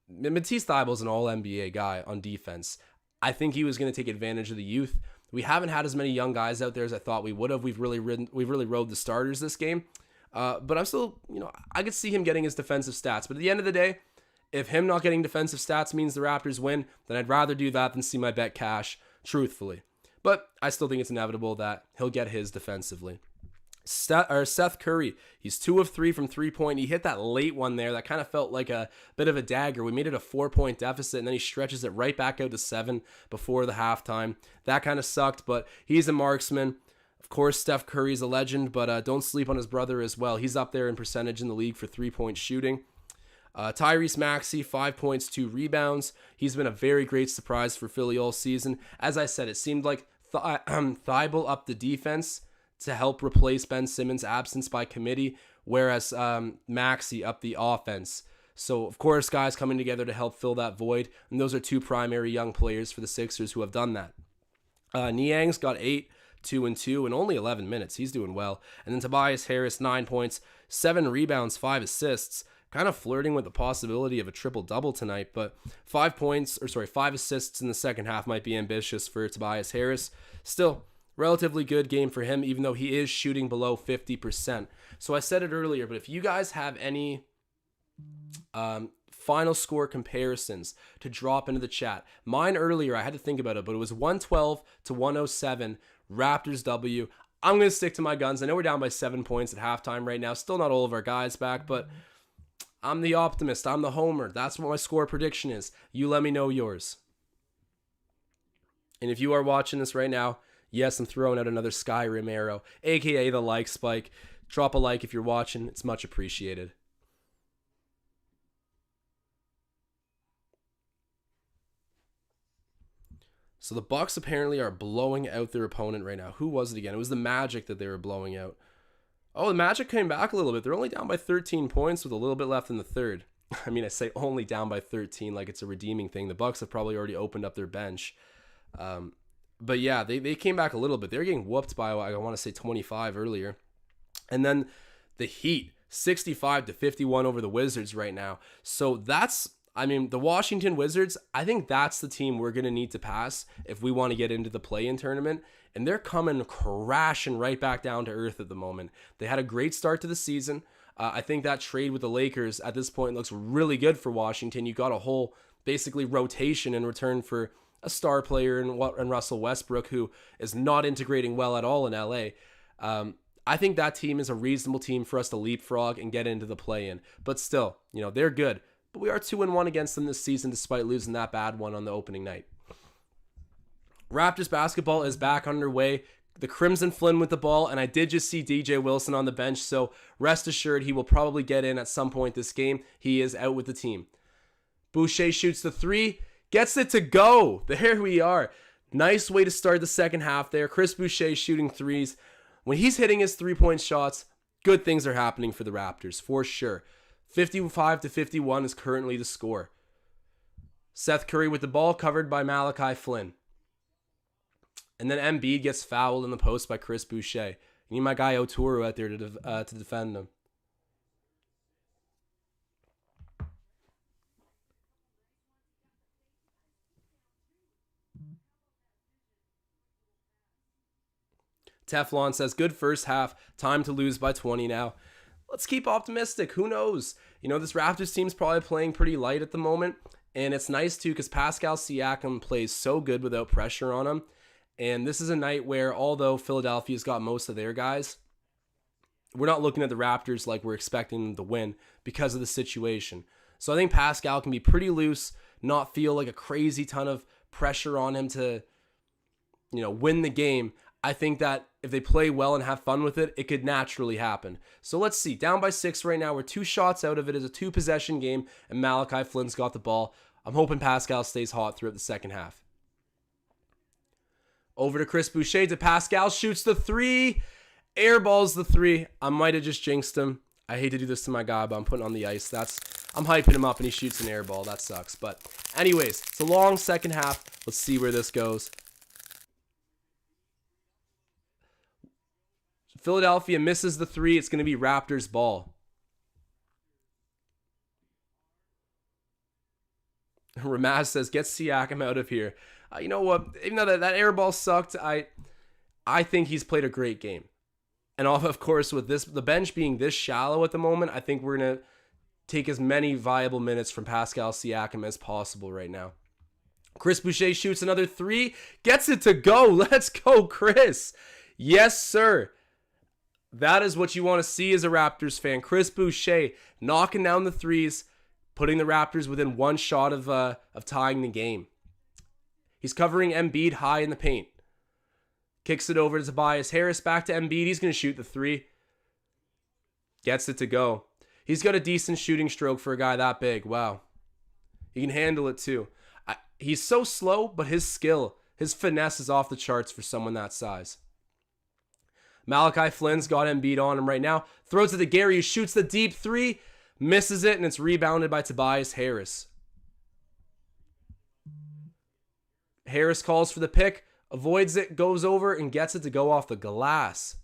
Matisse Thybulle's an all-NBA guy on defense. I think he was going to take advantage of the youth. We haven't had as many young guys out there as I thought we would have. We've really rode the starters this game. But I'm still, I could see him getting his defensive stats. But at the end of the day, if him not getting defensive stats means the Raptors win, then I'd rather do that than see my bet cash, truthfully. But I still think it's inevitable that he'll get his defensively. Seth Curry, he's 2 of 3 from 3-point. He hit that late one there that kind of felt like a bit of a dagger. We made it a 4-point deficit, and then he stretches it right back out to 7 before the halftime. That kind of sucked, but he's a marksman. Of course, Steph Curry's a legend, but don't sleep on his brother as well. He's up there in percentage in the league for 3-point shooting. Tyrese Maxey, 5 points, 2 rebounds. He's been a very great surprise for Philly all season. As I said, it seemed like Thybulle upped the defense to help replace Ben Simmons' absence by committee, whereas Maxey upped the offense. So, of course, guys coming together to help fill that void, and those are 2 primary young players for the Sixers who have done that. Niang's got 8, 2 and 2 in only 11 minutes. He's doing well. And then Tobias Harris, 9 points, 7 rebounds, 5 assists. Kind of flirting with the possibility of a triple-double tonight, but 5 assists in the second half might be ambitious for Tobias Harris. Still, relatively good game for him, even though he is shooting below 50%. So I said it earlier, but if you guys have any final score comparisons to drop into the chat, mine earlier, I had to think about it, but it was 112 to 107, Raptors W. I'm going to stick to my guns. I know we're down by 7 points at halftime right now. Still not all of our guys back, but I'm the optimist. I'm the homer. That's what my score prediction is. You let me know yours. And if you are watching this right now, yes, I'm throwing out another Skyrim arrow, aka the like spike. Drop a like if you're watching. It's much appreciated. So the Bucks apparently are blowing out their opponent right now. Who was it again? It was the Magic that they were blowing out. Oh, the Magic came back a little bit. They're only down by 13 points with a little bit left in the third. I mean, I say only down by 13 like it's a redeeming thing. The Bucks have probably already opened up their bench. But yeah, they came back a little bit. They're getting whooped by, I want to say 25 earlier. And then the Heat, 65 to 51 over the Wizards right now. So that's, the Washington Wizards, I think that's the team we're going to need to pass if we want to get into the play-in tournament. And they're coming crashing right back down to earth at the moment. They had a great start to the season. I think that trade with the Lakers at this point looks really good for Washington. You got a whole, basically, rotation in return for a star player in Russell Westbrook, who is not integrating well at all in LA. I think that team is a reasonable team for us to leapfrog and get into the play-in. But still, they're good. But we are 2-1 against them this season, despite losing that bad one on the opening night. Raptors basketball is back underway. The Crimson Flynn with the ball, and I did just see DJ Wilson on the bench, so rest assured he will probably get in at some point this game. He is out with the team. Boucher shoots the 3, gets it to go. There we are. Nice way to start the second half there. Chris Boucher shooting 3s. When he's hitting his 3-point shots, good things are happening for the Raptors, for sure. 55 to 51 is currently the score. Seth Curry with the ball, covered by Malachi Flynn. And then Embiid gets fouled in the post by Chris Boucher. You need my guy Oturu out there to defend him. Teflon says, good first half. Time to lose by 20 now. Let's keep optimistic. Who knows? This Raptors team's probably playing pretty light at the moment. And it's nice, too, because Pascal Siakam plays so good without pressure on him. And this is a night where, although Philadelphia's got most of their guys, we're not looking at the Raptors like we're expecting them to win because of the situation. So I think Pascal can be pretty loose, not feel like a crazy ton of pressure on him to, win the game. I think that if they play well and have fun with it, it could naturally happen. So let's see. Down by 6 right now. We're 2 shots out of it. It's a 2-possession game, and Malachi Flynn's got the ball. I'm hoping Pascal stays hot throughout the second half. Over to Chris Boucher to Pascal. Shoots the 3. Airballs the 3. I might have just jinxed him. I hate to do this to my guy, but I'm putting on the ice. I'm hyping him up, and he shoots an airball. That sucks. But anyways, it's a long second half. Let's see where this goes. Philadelphia misses the 3. It's going to be Raptors ball. Ramaz says, get Siakam out of here. You know what? Even though that air ball sucked, I think he's played a great game. And of course, with the bench being this shallow at the moment, I think we're going to take as many viable minutes from Pascal Siakam as possible right now. Chris Boucher shoots another 3. Gets it to go. Let's go, Chris. Yes, sir. That is what you want to see as a Raptors fan. Chris Boucher knocking down the 3s, putting the Raptors within 1 shot of tying the game. He's covering Embiid high in the paint. Kicks it over to Tobias Harris. Back to Embiid. He's going to shoot the 3. Gets it to go. He's got a decent shooting stroke for a guy that big. Wow. He can handle it too. He's so slow, but his skill, his finesse is off the charts for someone that size. Malachi Flynn's got Embiid on him right now. Throws it to Gary, who shoots the deep 3. Misses it, and it's rebounded by Tobias Harris. Harris calls for the pick. Avoids it, goes over, and gets it to go off the glass.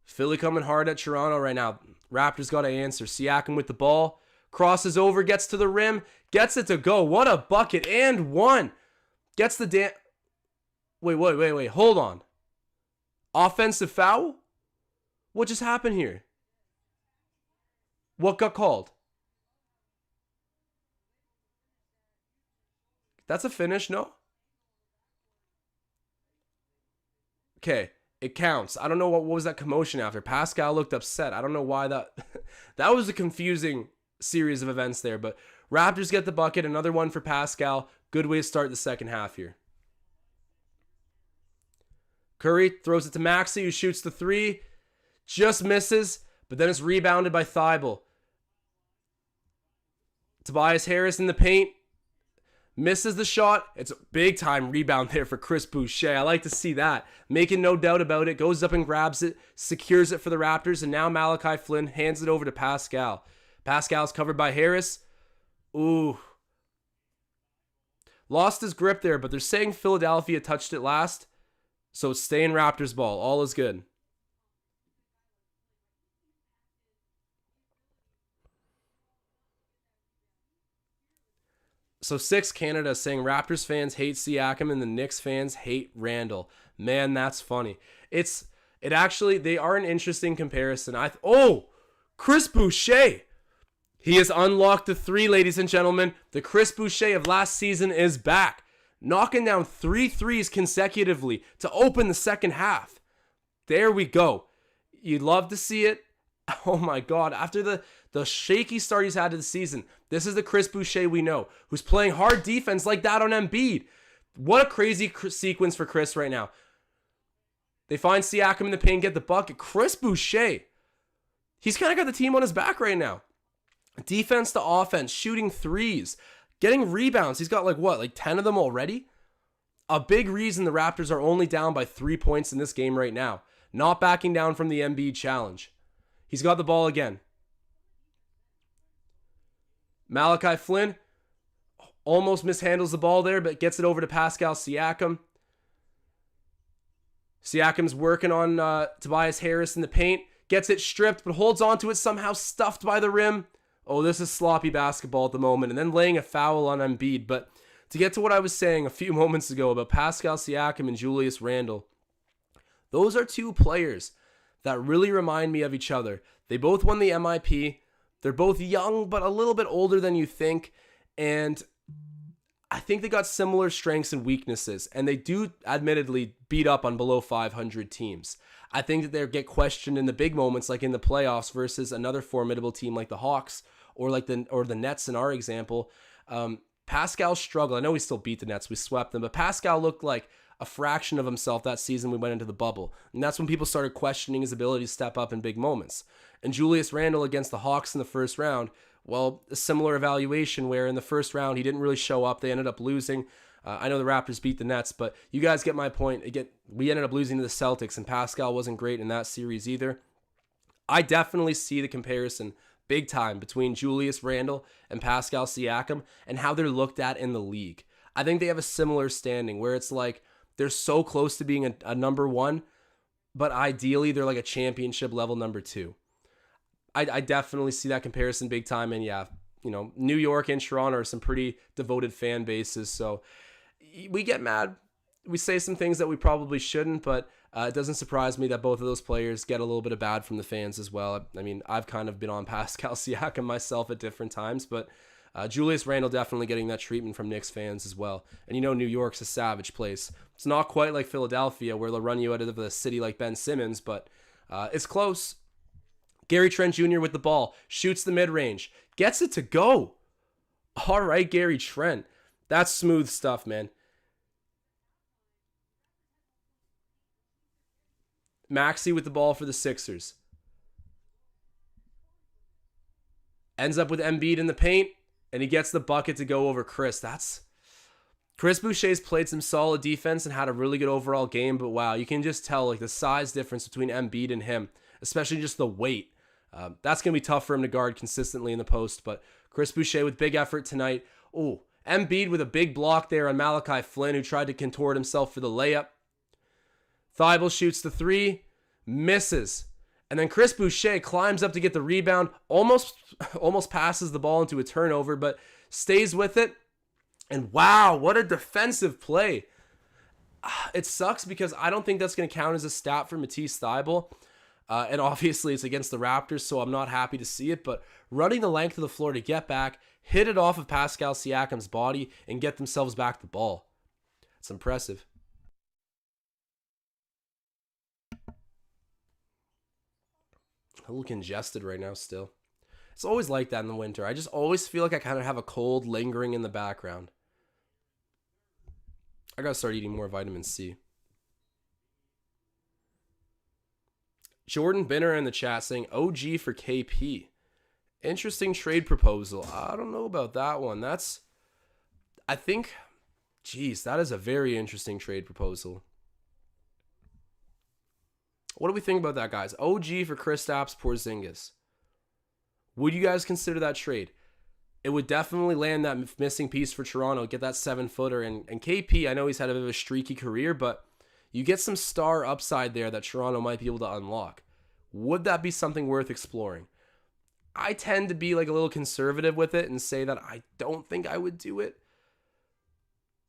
Philly coming hard at Toronto right now. Raptors got to answer. Siakam with the ball. Crosses over, gets to the rim. Gets it to go. What a bucket. And 1. Gets the Wait. Hold on. Offensive foul? What just happened here? What got called? That's a finish, no? Okay, it counts. I don't know what was that commotion after. Pascal looked upset. I don't know why that... that was a confusing series of events there, but Raptors get the bucket. Another one for Pascal. Good way to start the second half here. Curry throws it to Maxey, who shoots the 3. Just misses, but then it's rebounded by Thibault. Tobias Harris in the paint. Misses the shot. It's a big-time rebound there for Chris Boucher. I like to see that. Making no doubt about it. Goes up and grabs it. Secures it for the Raptors. And now Malachi Flynn hands it over to Pascal. Pascal's covered by Harris. Ooh. Lost his grip there, but they're saying Philadelphia touched it last. So it's staying Raptors ball. All is good. So 6 Canada saying Raptors fans hate Siakam and the Knicks fans hate Randall. Man, that's funny. They are an interesting comparison. Chris Boucher. He has unlocked the 3, ladies and gentlemen. The Chris Boucher of last season is back. Knocking down 3 threes consecutively to open the second half. There we go. You'd love to see it. Oh my God. After the shaky start he's had to the season, this is the Chris Boucher we know, who's playing hard defense like that on Embiid. What a crazy sequence for Chris right now. They find Siakam in the paint, get the bucket. Chris Boucher, he's kind of got the team on his back right now. Defense to offense, shooting 3s, getting rebounds. He's got like 10 of them already? A big reason the Raptors are only down by 3 points in this game right now. Not backing down from the Embiid challenge. He's got the ball again. Malachi Flynn almost mishandles the ball there, but gets it over to Pascal Siakam. Siakam's working on Tobias Harris in the paint. Gets it stripped, but holds onto it, somehow stuffed by the rim. Oh, this is sloppy basketball at the moment. And then laying a foul on Embiid. But to get to what I was saying a few moments ago about Pascal Siakam and Julius Randle, those are 2 players that really remind me of each other. They both won the MIP. They're both young, but a little bit older than you think. And I think they got similar strengths and weaknesses. And they do, admittedly, beat up on below 500 teams. I think that they get questioned in the big moments, like in the playoffs, versus another formidable team like the Hawks or the Nets in our example. Pascal struggled. I know we still beat the Nets. We swept them. But Pascal looked like a fraction of himself that season we went into the bubble. And that's when people started questioning his ability to step up in big moments. And Julius Randle against the Hawks in the first round, well, a similar evaluation where in the first round he didn't really show up. They ended up losing. I know the Raptors beat the Nets, but you guys get my point. Again, we ended up losing to the Celtics, and Pascal wasn't great in that series either. I definitely see the comparison big time between Julius Randle and Pascal Siakam and how they're looked at in the league. I think they have a similar standing where it's like they're so close to being a number one, but ideally they're like a championship level number two. I definitely see that comparison big time. And yeah, New York and Toronto are some pretty devoted fan bases. So we get mad. We say some things that we probably shouldn't, but it doesn't surprise me that both of those players get a little bit of bad from the fans as well. I mean, I've kind of been on Pascal Siakam myself at different times, but Julius Randle definitely getting that treatment from Knicks fans as well. And New York's a savage place. It's not quite like Philadelphia where they'll run you out of the city like Ben Simmons, but it's close. Gary Trent Jr. with the ball, shoots the mid-range, gets it to go. All right, Gary Trent. That's smooth stuff, man. Maxey with the ball for the Sixers. Ends up with Embiid in the paint, and he gets the bucket to go over Chris. Chris Boucher's played some solid defense and had a really good overall game, but wow, you can just tell like the size difference between Embiid and him, especially just the weight. That's going to be tough for him to guard consistently in the post, but Chris Boucher with big effort tonight. Oh, Embiid with a big block there on Malachi Flynn, who tried to contort himself for the layup. Thibault shoots the three, misses. And then Chris Boucher climbs up to get the rebound, almost passes the ball into a turnover, but stays with it. And wow, what a defensive play. It sucks because I don't think that's going to count as a stat for Matisse Thybulle. And obviously it's against the Raptors, so I'm not happy to see it. But running the length of the floor to get back, hit it off of Pascal Siakam's body, and get themselves back the ball. It's impressive. A little congested right now still. It's always like that in the winter. I just always feel like I kind of have a cold lingering in the background. I gotta start eating more vitamin C. Jordan Binner in the chat saying OG for KP. Interesting trade proposal. I don't know about that one. That is a very interesting trade proposal. What do we think about that, guys? OG for Kristaps Porzingis. Would you guys consider that trade? It would definitely land that missing piece for Toronto, get that 7-footer. And KP, I know he's had a bit of a streaky career, but you get some star upside there that Toronto might be able to unlock. Would that be something worth exploring? I tend to be like a little conservative with it and say that I don't think I would do it.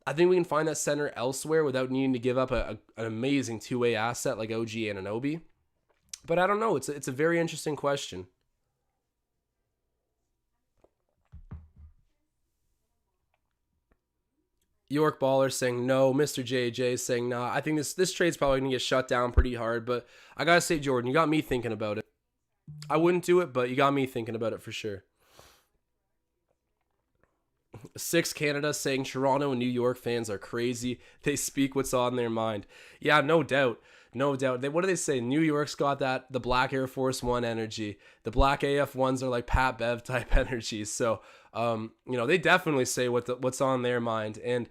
I think we can find that center elsewhere without needing to give up an amazing two-way asset like OG Anunoby. But I don't know. It's a very interesting question. York Baller saying no. Mr. JJ saying nah. I think this trade's probably going to get shut down pretty hard. But I got to say, Jordan, you got me thinking about it. I wouldn't do it, but you got me thinking about it for sure. 6 Canada saying Toronto and New York fans are crazy. They speak what's on their mind. Yeah, no doubt. No doubt. What do they say? New York's got the Black Air Force One energy. The Black AF1s are like Pat Bev type energy. So, they definitely say what's on their mind. And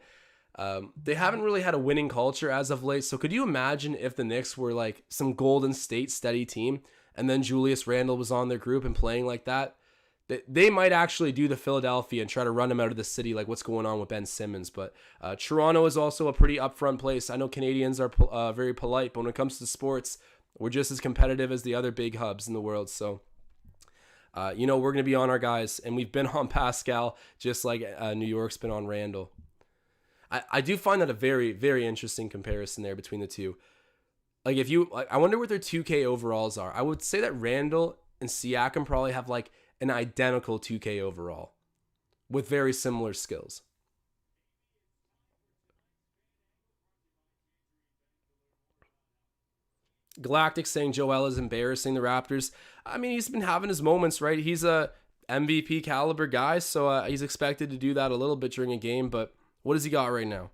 they haven't really had a winning culture as of late. So could you imagine if the Knicks were like some Golden State steady team and then Julius Randle was on their group and playing like that? They might actually do the Philadelphia and try to run him out of the city like what's going on with Ben Simmons. But Toronto is also a pretty upfront place. I know Canadians are very polite, but when it comes to sports, we're just as competitive as the other big hubs in the world. So, we're going to be on our guys, and we've been on Pascal just like New York's been on Randle. I do find that a very, very interesting comparison there between the two. Like I wonder what their 2K overalls are. I would say that Randle and Siakam probably have like an identical 2K overall with very similar skills. Galactic saying Joel is embarrassing the Raptors. I mean, he's been having his moments, right? He's MVP caliber guy, so he's expected to do that a little bit during a game, but what does he got right now?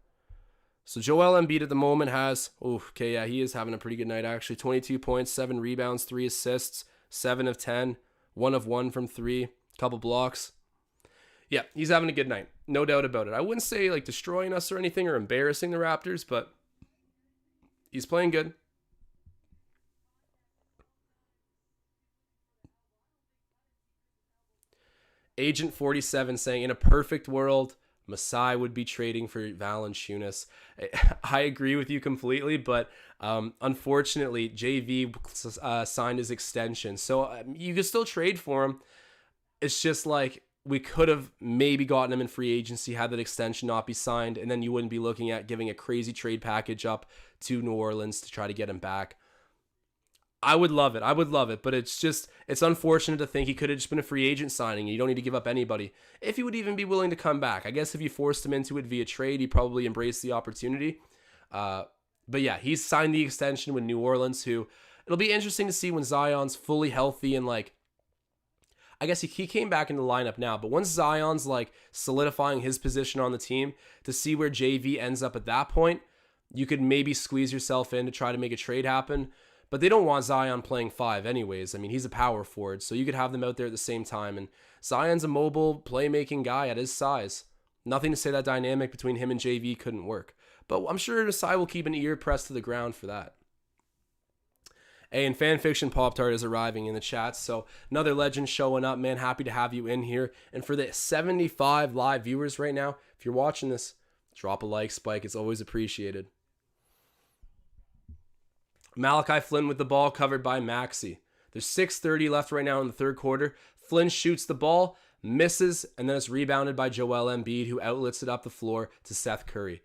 So Joel Embiid at the moment has, he is having a pretty good night actually. 22 points, 7 rebounds, 3 assists, 7 of 10, 1 of 1 from 3, couple blocks. Yeah, he's having a good night. No doubt about it. I wouldn't say like destroying us or anything or embarrassing the Raptors, but he's playing good. Agent 47 saying, in a perfect world, Masai would be trading for Valanciunas. I agree with you completely, but unfortunately, JV signed his extension. So you could still trade for him. It's just like we could have maybe gotten him in free agency had that extension not be signed, and then you wouldn't be looking at giving a crazy trade package up to New Orleans to try to get him back. I would love it, but it's unfortunate to think he could have just been a free agent signing and you don't need to give up anybody. If he would even be willing to come back. I guess if you forced him into it via trade, he'd probably embrace the opportunity. But yeah, he's signed the extension with New Orleans, who it'll be interesting to see when Zion's fully healthy and like, I guess he came back in the lineup now, but once Zion's like solidifying his position on the team, to see where JV ends up at that point, you could maybe squeeze yourself in to try to make a trade happen. But they don't want Zion playing 5 anyways. I mean, he's a power forward, so you could have them out there at the same time. And Zion's a mobile, playmaking guy at his size. Nothing to say that dynamic between him and JV couldn't work. But I'm sure Masai will keep an ear pressed to the ground for that. Hey, and Fanfiction Pop-Tart is arriving in the chat, so another legend showing up, man. Happy to have you in here. And for the 75 live viewers right now, if you're watching this, drop a like, Spike. It's always appreciated. Malachi Flynn with the ball covered by Maxey. There's 6:30 left right now in the third quarter. Flynn shoots the ball, misses, and then it's rebounded by Joel Embiid, who outlets it up the floor to Seth Curry.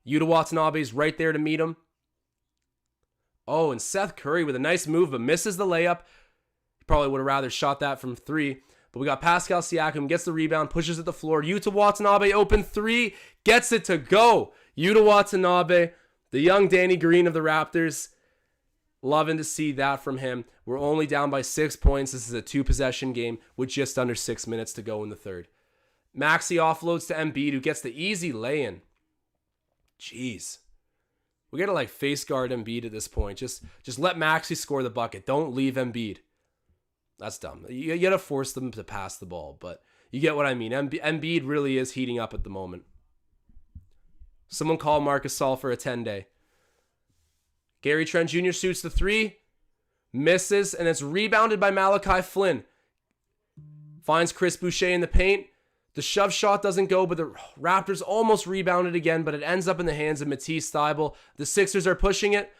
Yuta Watanabe's right there to meet him. Oh, and Seth Curry with a nice move, but misses the layup. He probably would have rather shot that from 3. But we got Pascal Siakam, gets the rebound, pushes it to the floor. Yuta Watanabe, open 3, gets it to go. Yuta Watanabe, the young Danny Green of the Raptors. Loving to see that from him. We're only down by 6 points. This is a 2-possession game with just under 6 minutes to go in the third. Maxey offloads to Embiid, who gets the easy lay-in. Jeez. We got to like face guard Embiid at this point. Just let Maxey score the bucket. Don't leave Embiid. That's dumb. You got to force them to pass the ball, but you get what I mean. Embiid really is heating up at the moment. Someone call Marc Gasol for a 10-day. Gary Trent Jr. shoots the 3, misses, and it's rebounded by Malachi Flynn. Finds Chris Boucher in the paint. The shove shot doesn't go, but the Raptors almost rebounded again, but it ends up in the hands of Matisse Thybulle. The Sixers are pushing it.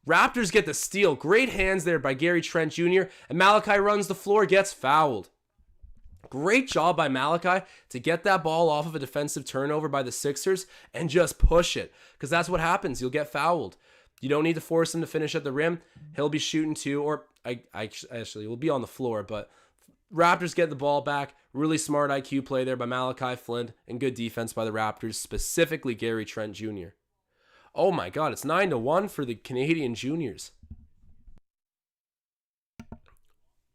Raptors get the steal. Great hands there by Gary Trent Jr., and Malachi runs the floor, gets fouled. Great job by Malachi to get that ball off of a defensive turnover by the Sixers and just push it, because that's what happens. You'll get fouled. You don't need to force him to finish at the rim. He'll be shooting 2, or I actually will be on the floor, but Raptors get the ball back. Really smart IQ play there by Malachi Flynn and good defense by the Raptors, specifically Gary Trent Jr. Oh my God, it's 9-1 for the Canadian juniors.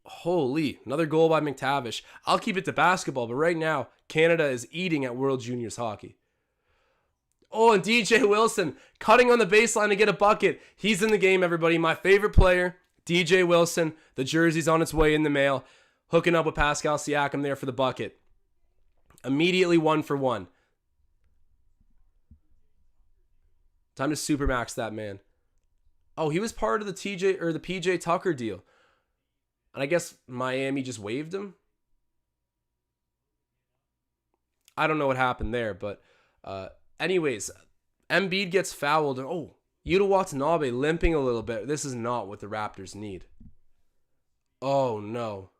Holy, another goal by McTavish. I'll keep it to basketball, but right now, Canada is eating at World Juniors hockey. Oh, and DJ Wilson cutting on the baseline to get a bucket. He's in the game, everybody. My favorite player, DJ Wilson. The jersey's on its way in the mail. Hooking up with Pascal Siakam there for the bucket. Immediately 1 for 1. Time to supermax that man. Oh, he was part of the PJ Tucker deal. And I guess Miami just waived him. I don't know what happened there, but anyways, Embiid gets fouled. Oh, Yuta Watanabe limping a little bit. This is not what the Raptors need. Oh, no.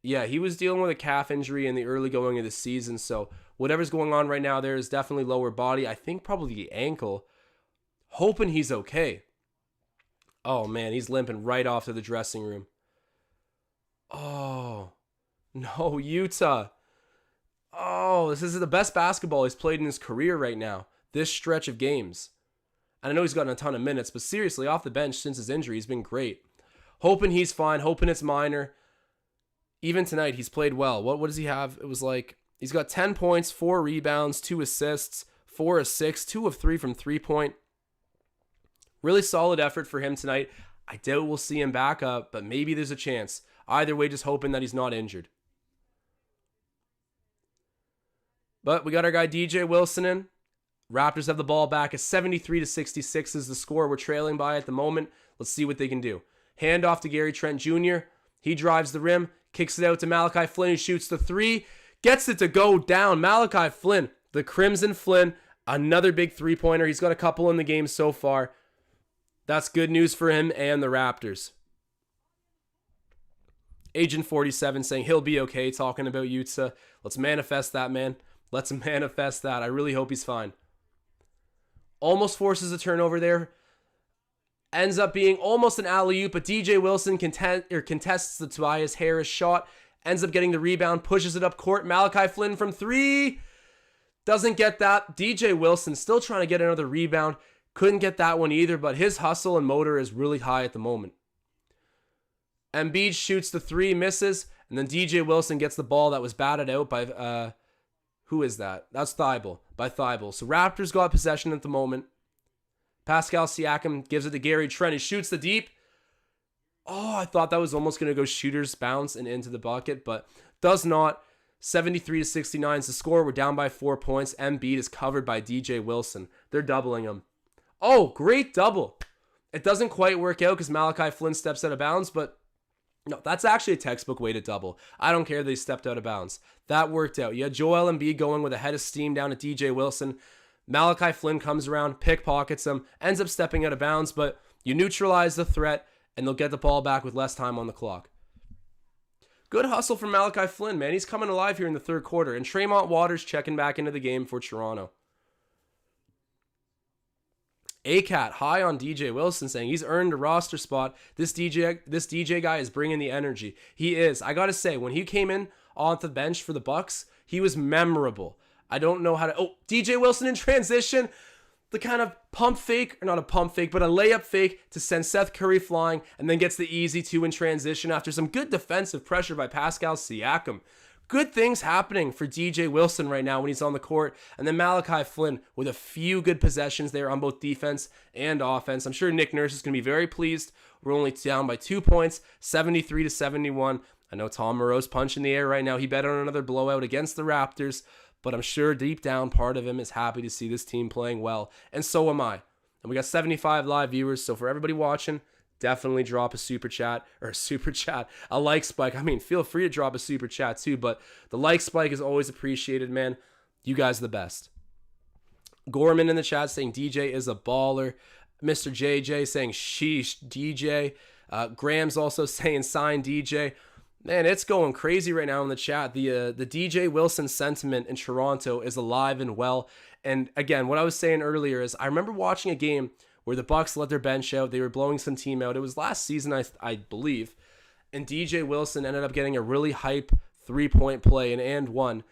Yeah, he was dealing with a calf injury in the early going of the season, so whatever's going on right now there is definitely lower body. I think probably the ankle. Hoping he's okay. Oh, man, he's limping right off to the dressing room. Oh, no, Utah. Oh, this is the best basketball he's played in his career right now. This stretch of games. And I know he's gotten a ton of minutes, but seriously, off the bench since his injury, he's been great. Hoping he's fine, hoping it's minor. Even tonight, he's played well. What does he have? It was like, he's got 10 points, 4 rebounds, 2 assists, 4 of 6, 2 of 3 from 3-point. Really solid effort for him tonight. I doubt we'll see him back up, but maybe there's a chance. Either way, just hoping that he's not injured. But we got our guy DJ Wilson in. Raptors have the ball back. A 73-66 is the score we're trailing by at the moment. Let's see what they can do. Hand off to Gary Trent Jr. He drives the rim, kicks it out to Malachi Flynn, who shoots the 3, gets it to go down. Malachi Flynn, the Crimson Flynn, another big 3-pointer. He's got a couple in the game so far. That's good news for him and the Raptors. Agent 47 saying he'll be okay, talking about Utah. Let's manifest that, man. Let's manifest that. I really hope he's fine. Almost forces a turnover there. Ends up being almost an alley-oop, but DJ Wilson contests the Tobias Harris shot. Ends up getting the rebound, pushes it up court. Malachi Flynn from 3. Doesn't get that. DJ Wilson still trying to get another rebound. Couldn't get that one either, but his hustle and motor is really high at the moment. Embiid shoots the 3, misses, and then DJ Wilson gets the ball that was batted out by, who is that? That's Thibault, by Thibault. So Raptors got possession at the moment. Pascal Siakam gives it to Gary Trent. He shoots the deep. Oh, I thought that was almost going to go shooter's bounce and into the bucket, but does not. 73-69 is the score. We're down by 4 points. Embiid is covered by DJ Wilson. They're doubling him. Oh, great double. It doesn't quite work out because Malachi Flynn steps out of bounds, but no, that's actually a textbook way to double. I don't care that he stepped out of bounds. That worked out. You had Joel Embiid going with a head of steam down at DJ Wilson. Malachi Flynn comes around, pickpockets him, ends up stepping out of bounds, but you neutralize the threat, and they'll get the ball back with less time on the clock. Good hustle from Malachi Flynn, man. He's coming alive here in the third quarter, and Tremont Waters checking back into the game for Toronto. ACAT high on DJ Wilson, saying he's earned a roster spot. This DJ guy is bringing the energy. He is. I gotta say, when he came in off the bench for the Bucks, he was memorable. I don't know how to... Oh, DJ Wilson in transition. The kind of pump fake, or not a pump fake, but a layup fake to send Seth Curry flying, and then gets the easy 2 in transition after some good defensive pressure by Pascal Siakam. Good things happening for DJ Wilson right now when he's on the court. And then Malachi Flynn with a few good possessions there on both defense and offense. I'm sure Nick Nurse is going to be very pleased. We're only down by 2 points, 73-71. I know Tom Moreau's punching the air right now. He bet on another blowout against the Raptors. But I'm sure deep down part of him is happy to see this team playing well. And so am I. And we got 75 live viewers. So for everybody watching, definitely drop a super chat, a like spike. I mean, feel free to drop a super chat too, but the like spike is always appreciated, man. You guys are the best. Gorman in the chat saying DJ is a baller. Mr. JJ saying sheesh, DJ. Graham's also saying sign DJ. Man, it's going crazy right now in the chat. The DJ Wilson sentiment in Toronto is alive and well. And again, what I was saying earlier is I remember watching a game where the Bucks let their bench out. They were blowing some team out. It was last season, I believe. And DJ Wilson ended up getting a really hype 3-point play and one.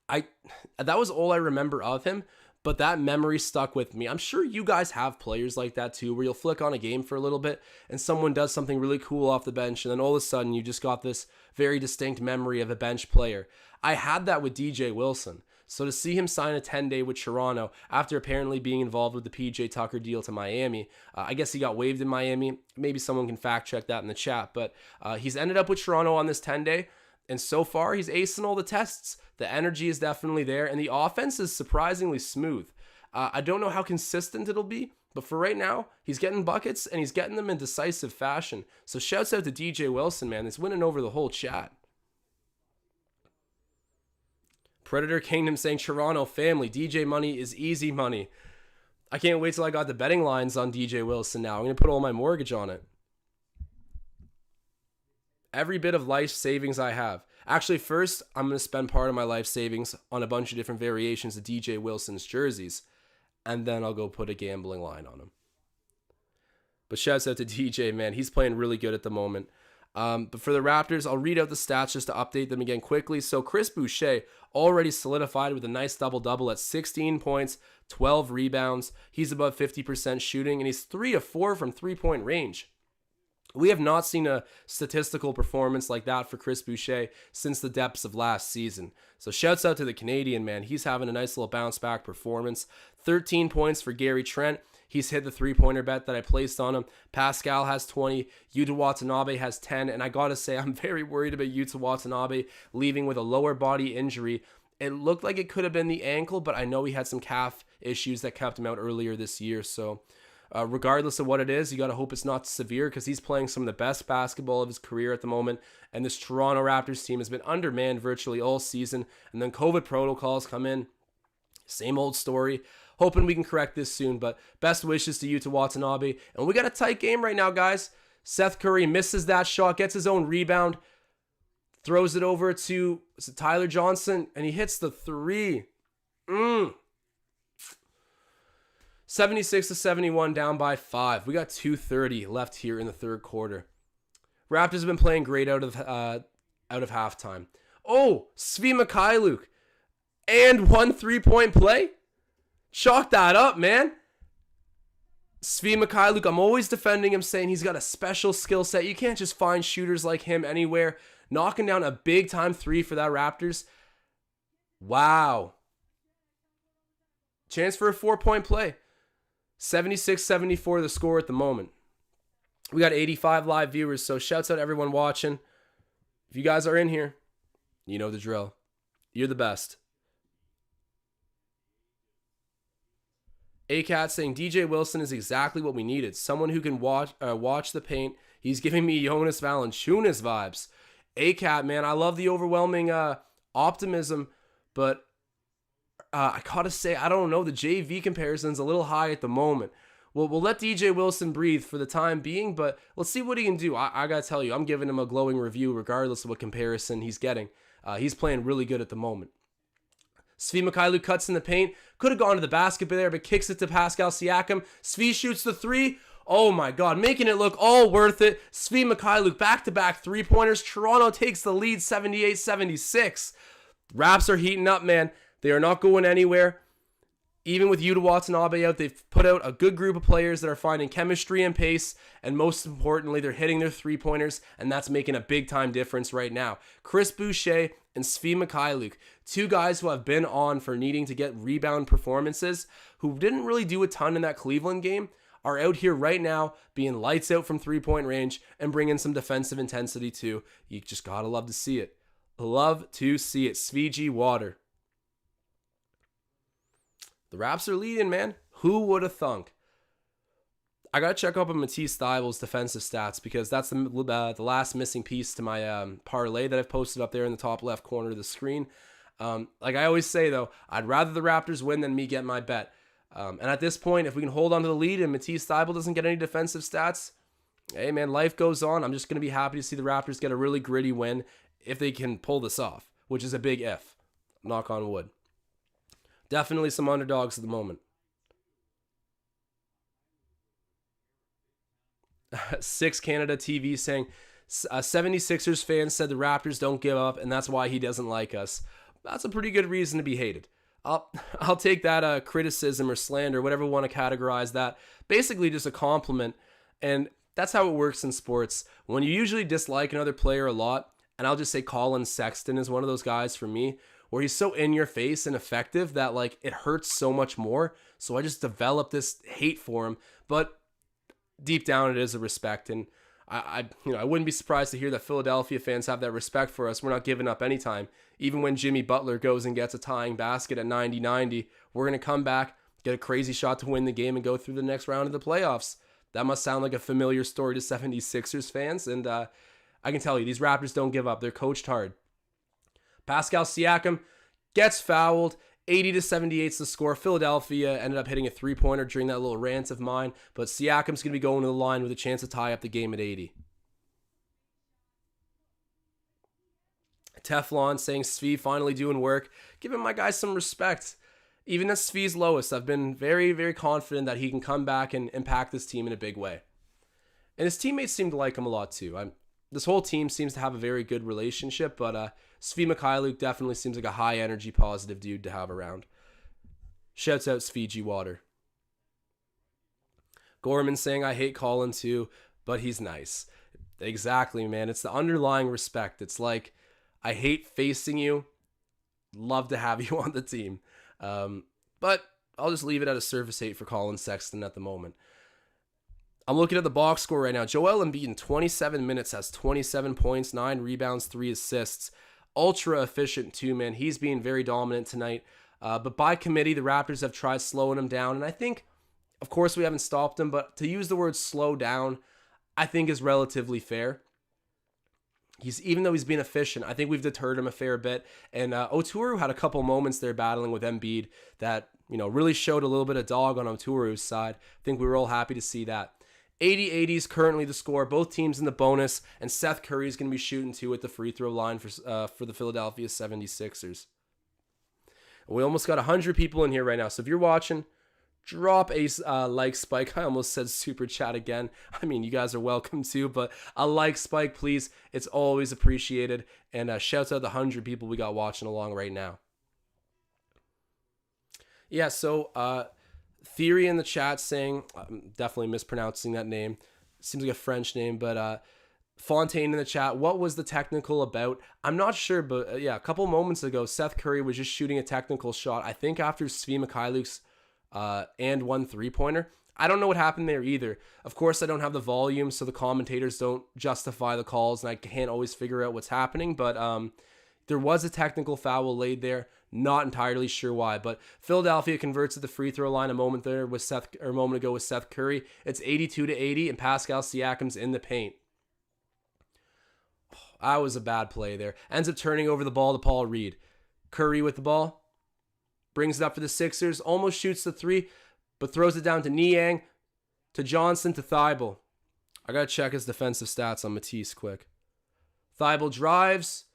That was all I remember of him, but that memory stuck with me. I'm sure you guys have players like that too, where you'll flick on a game for a little bit and someone does something really cool off the bench, and then all of a sudden you just got this very distinct memory of a bench player. I had that with DJ Wilson. So to see him sign a 10-day with Toronto after apparently being involved with the PJ Tucker deal to Miami, I guess he got waived in Miami. Maybe someone can fact check that in the chat, but he's ended up with Toronto on this 10-day, and so far he's acing all the tests. The energy is definitely there, and the offense is surprisingly smooth. I don't know how consistent it'll be, but for right now, he's getting buckets, and he's getting them in decisive fashion. So shouts out to DJ Wilson, man. He's winning over the whole chat. Predator Kingdom saying Toronto family, DJ money is easy money. I can't wait till I got the betting lines on DJ Wilson now. I'm going to put all my mortgage on it. Every bit of life savings I have. Actually, first, I'm going to spend part of my life savings on a bunch of different variations of DJ Wilson's jerseys, and then I'll go put a gambling line on him. But shouts out to DJ, man. He's playing really good at the moment. But for the Raptors, I'll read out the stats just to update them again quickly. So Chris Boucher already solidified with a nice double-double at 16 points, 12 rebounds. He's above 50% shooting, and he's 3 of 4 from three-point range. We have not seen a statistical performance like that for Chris Boucher since the depths of last season. So shouts out to the Canadian, man. He's having a nice little bounce back performance. 13 points for Gary Trent. He's hit the three-pointer bet that I placed on him. Pascal has 20. Yuta Watanabe has 10. And I got to say, I'm very worried about Yuta Watanabe leaving with a lower body injury. It looked like it could have been the ankle, but I know he had some calf issues that kept him out earlier this year. So regardless of what it is, you got to hope it's not severe because he's playing some of the best basketball of his career at the moment. And this Toronto Raptors team has been undermanned virtually all season. And then COVID protocols come in. Same old story. Hoping we can correct this soon, but best wishes to Yuta Watanabe. And we got a tight game right now, guys. Seth Curry misses that shot, gets his own rebound, throws it over to Tyler Johnson, and he hits the three. 76-71, down by 5. We got 2:30 left here in the third quarter. Raptors have been playing great out of halftime. Oh, Svi Mikhailuk. And 1 3-point play. Chalk that up, man. Svi Mikhailuk, I'm always defending him, saying he's got a special skill set. You can't just find shooters like him anywhere. Knocking down a big-time 3 for that Raptors. Wow. Chance for a 4-point play. 76-74 the score at the moment. We got 85 live viewers, so shouts out to everyone watching. If you guys are in here, you know the drill. You're the best. ACAT saying DJ Wilson is exactly what we needed. Someone who can watch the paint. He's giving me Jonas Valanciunas vibes. ACAT, man, I love the overwhelming optimism, but I gotta say, I don't know. The JV comparison's a little high at the moment. We'll let DJ Wilson breathe for the time being, but let's see what he can do. I gotta tell you, I'm giving him a glowing review regardless of what comparison he's getting. He's playing really good at the moment. Svi Mikhailuk cuts in the paint. Could have gone to the basket there, but kicks it to Pascal Siakam. Svi shoots the 3. Oh my God, making it look all worth it. Svi Mikhailuk back-to-back 3-pointers. Toronto takes the lead 78-76. Raps are heating up, man. They are not going anywhere. Even with Yuta Watanabe out, they've put out a good group of players that are finding chemistry and pace, and most importantly, they're hitting their 3-pointers, and that's making a big-time difference right now. Chris Boucher and Svi Mikhailuk, 2 guys who have been on for needing to get rebound performances, who didn't really do a ton in that Cleveland game, are out here right now being lights out from 3-point range and bringing some defensive intensity too. You just gotta love to see it. Love to see it. Svg Water. The Raps are leading, man. Who would have thunk? I got to check up on Matisse Thybulle's defensive stats because that's the last missing piece to my parlay that I've posted up there in the top left corner of the screen. Like I always say, though, I'd rather the Raptors win than me get my bet. And at this point, if we can hold on to the lead and Matisse Thybulle doesn't get any defensive stats, hey, man, life goes on. I'm just going to be happy to see the Raptors get a really gritty win if they can pull this off, which is a big if. Knock on wood. Definitely some underdogs at the moment. 6 Canada TV saying 76ers fans said the Raptors don't give up and that's why he doesn't like us. That's a pretty good reason to be hated. I'll take that criticism or slander, whatever we want to categorize that. Basically just a compliment, and that's how it works in sports. When you usually dislike another player a lot, and I'll just say Colin Sexton is one of those guys for me, where he's so in your face and effective that like it hurts so much more. So I just developed this hate for him, but deep down it is a respect, and I wouldn't be surprised to hear that Philadelphia fans have that respect for us. We're not giving up anytime. Even when Jimmy Butler goes and gets a tying basket at 90-90, we're going to come back, get a crazy shot to win the game, and go through the next round of the playoffs. That must sound like a familiar story to 76ers fans, and I can tell you, these Raptors don't give up. They're coached hard. Pascal Siakam gets fouled. 80-78 is the score. Philadelphia ended up hitting a 3-pointer during that little rant of mine, but Siakam's going to be going to the line with a chance to tie up the game at 80. Teflon saying Svi finally doing work. Giving my guy some respect. Even at Svi's lowest, I've been very, very confident that he can come back and impact this team in a big way. And his teammates seem to like him a lot too. This whole team seems to have a very good relationship, but Svi Mikhailuk definitely seems like a high energy, positive dude to have around. Shouts out Svg Water. Gorman saying I hate Colin too, but he's nice. Exactly, man. It's the underlying respect. It's like, I hate facing you. Love to have you on the team. But I'll just leave it at a surface hate for Colin Sexton at the moment. I'm looking at the box score right now. Joel Embiid in 27 minutes has 27 points, 9 rebounds, 3 assists. Ultra efficient too, man. He's being very dominant tonight. But by committee, the Raptors have tried slowing him down. And I think, of course, we haven't stopped him. But to use the word slow down, I think is relatively fair. Even though he's been efficient, I think we've deterred him a fair bit. And Oturu had a couple moments there battling with Embiid that, really showed a little bit of dog on Oturu's side. I think we were all happy to see that. 80-80 is currently the score. Both teams in the bonus, and Seth Curry is going to be shooting 2 at the free throw line for the Philadelphia 76ers. We almost got 100 people in here right now, so if you're watching, drop a like spike. I almost said super chat again. I mean, you guys are welcome too, but a like spike, please. It's always appreciated. And shouts out the 100 people we got watching along right now. Yeah, so Theory in the chat saying, I'm definitely mispronouncing that name. Seems like a French name, but Fontaine in the chat, what was the technical about? I'm not sure, but yeah, a couple moments ago, Seth Curry was just shooting a technical shot. I think after Svi Mikhailuk's and 1 3-pointer. I don't know what happened there either. Of course, I don't have the volume, so the commentators don't justify the calls, and I can't always figure out what's happening, but there was a technical foul laid there. Not entirely sure why, but Philadelphia converts at the free throw line a moment ago with Seth Curry. It's 82-80, and Pascal Siakam's in the paint. That was a bad play there. Ends up turning over the ball to Paul Reed. Curry with the ball. Brings it up for the Sixers. Almost shoots the 3, but throws it down to Niang, to Johnson, to Thibault. I got to check his defensive stats on Matisse quick. Thibault drives,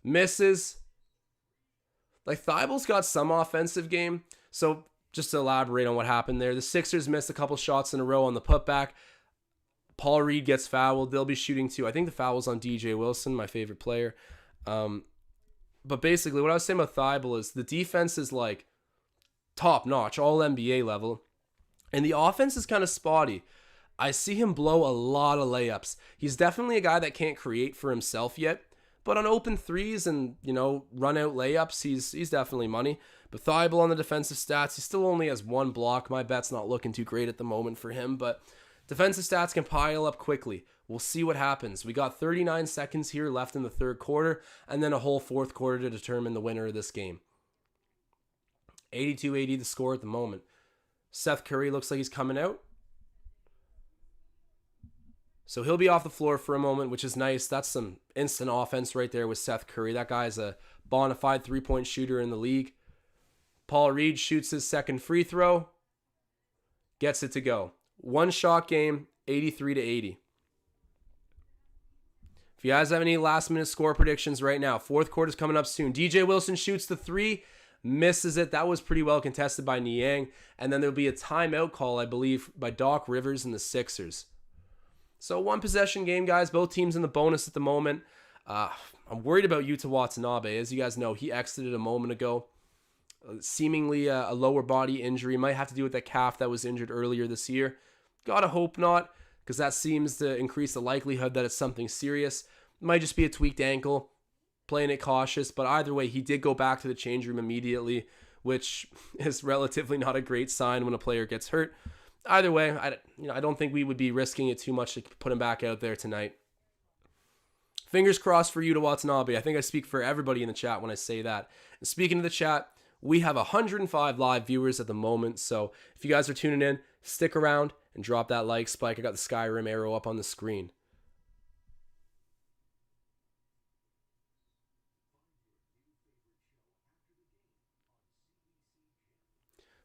misses. Like, Thibault's got some offensive game. So just to elaborate on what happened there, the Sixers missed a couple shots in a row on the putback. Paul Reed gets fouled. They'll be shooting 2. I think the foul was on DJ Wilson, my favorite player. But basically, what I was saying about Thibault is the defense is like top notch, all NBA level. And the offense is kind of spotty. I see him blow a lot of layups. He's definitely a guy that can't create for himself yet. But on open threes and, run out layups, he's definitely money. But Thibault on the defensive stats, he still only has 1 block. My bet's not looking too great at the moment for him. But defensive stats can pile up quickly. We'll see what happens. We got 39 seconds here left in the third quarter, and then a whole fourth quarter to determine the winner of this game. 82-80 the score at the moment. Seth Curry looks like he's coming out. So he'll be off the floor for a moment, which is nice. That's some instant offense right there with Seth Curry. That guy's a bona fide 3-point shooter in the league. Paul Reed shoots his second free throw. Gets it to go. 1-shot game, 83-80. If you guys have any last-minute score predictions right now, fourth quarter's coming up soon. DJ Wilson shoots the 3, misses it. That was pretty well contested by Niang. And then there'll be a timeout call, I believe, by Doc Rivers and the Sixers. So 1-possession game, guys. Both teams in the bonus at the moment. I'm worried about Yuta Watanabe. As you guys know, he exited a moment ago. Seemingly a lower body injury. Might have to do with that calf that was injured earlier this year. Gotta hope not, because that seems to increase the likelihood that it's something serious. Might just be a tweaked ankle. Playing it cautious. But either way, he did go back to the change room immediately, which is relatively not a great sign when a player gets hurt. Either way, I don't think we would be risking it too much to put him back out there tonight. Fingers crossed for Yuta Watanabe. I think I speak for everybody in the chat when I say that. And speaking of the chat, we have 105 live viewers at the moment. So if you guys are tuning in, stick around and drop that like spike. I got the Skyrim arrow up on the screen.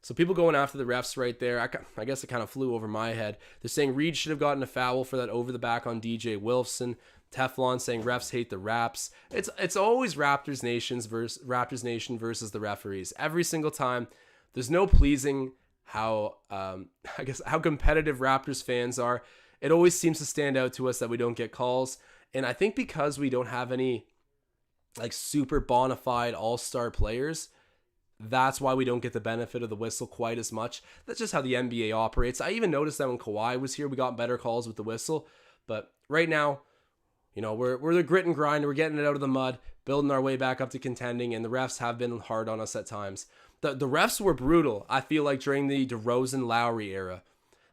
So people going after the refs right there, I guess it kind of flew over my head. They're saying Reed should have gotten a foul for that over the back on DJ Wilson. Teflon saying refs hate the Raps. It's always Raptors Nation versus the referees. Every single time. There's no pleasing how how competitive Raptors fans are. It always seems to stand out to us that we don't get calls. And I think because we don't have any like super bona fide all-star players, that's why we don't get the benefit of the whistle quite as much. That's just how the NBA operates. I even noticed that when Kawhi was here, we got better calls with the whistle. But right now, We're the grit and grind. We're getting it out of the mud, building our way back up to contending, and the refs have been hard on us at times. The refs were brutal, I feel like, during the DeRozan-Lowry era.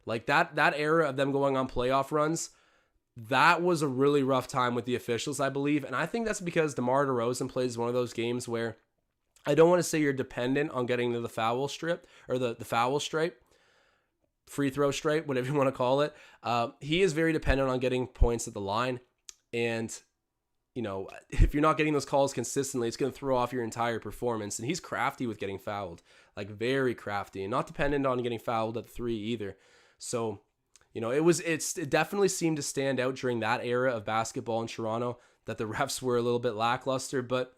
Like, that era of them going on playoff runs, that was a really rough time with the officials, I believe. And I think that's because DeMar DeRozan plays one of those games where I don't want to say you're dependent on getting to the foul strip, or the foul stripe, free throw stripe, whatever you want to call it. He is very dependent on getting points at the line. And, if you're not getting those calls consistently, it's going to throw off your entire performance. And he's crafty with getting fouled, like very crafty, and not dependent on getting fouled at 3 either. So, it definitely seemed to stand out during that era of basketball in Toronto that the refs were a little bit lackluster, but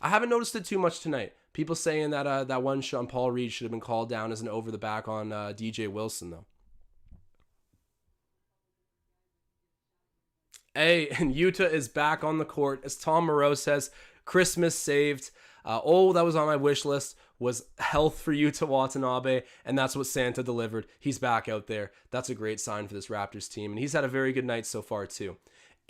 I haven't noticed it too much tonight. People saying that that one shot on Paul Reed should have been called down as an over the back on DJ Wilson, though. Hey, and Utah is back on the court. As Tom Moreau says, Christmas saved. That was on my wish list, was health for Yuta Watanabe, and that's what Santa delivered. He's back out there. That's a great sign for this Raptors team, and he's had a very good night so far too.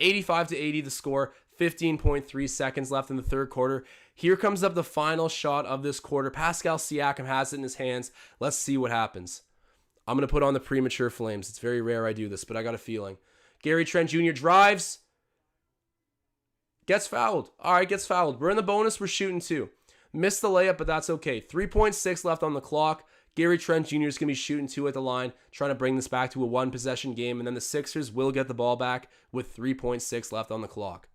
85-80 the score, 15.3 seconds left in the third quarter. Here comes up the final shot of this quarter. Pascal Siakam has it in his hands. Let's see what happens. I'm going to put on the premature flames. It's very rare I do this, but I got a feeling. Gary Trent Jr. drives. Gets fouled. All right, gets fouled. We're in the bonus. We're shooting 2. Missed the layup, but that's okay. 3.6 left on the clock. Gary Trent Jr. is going to be shooting 2 at the line, trying to bring this back to a 1-possession game, and then the Sixers will get the ball back with 3.6 left on the clock.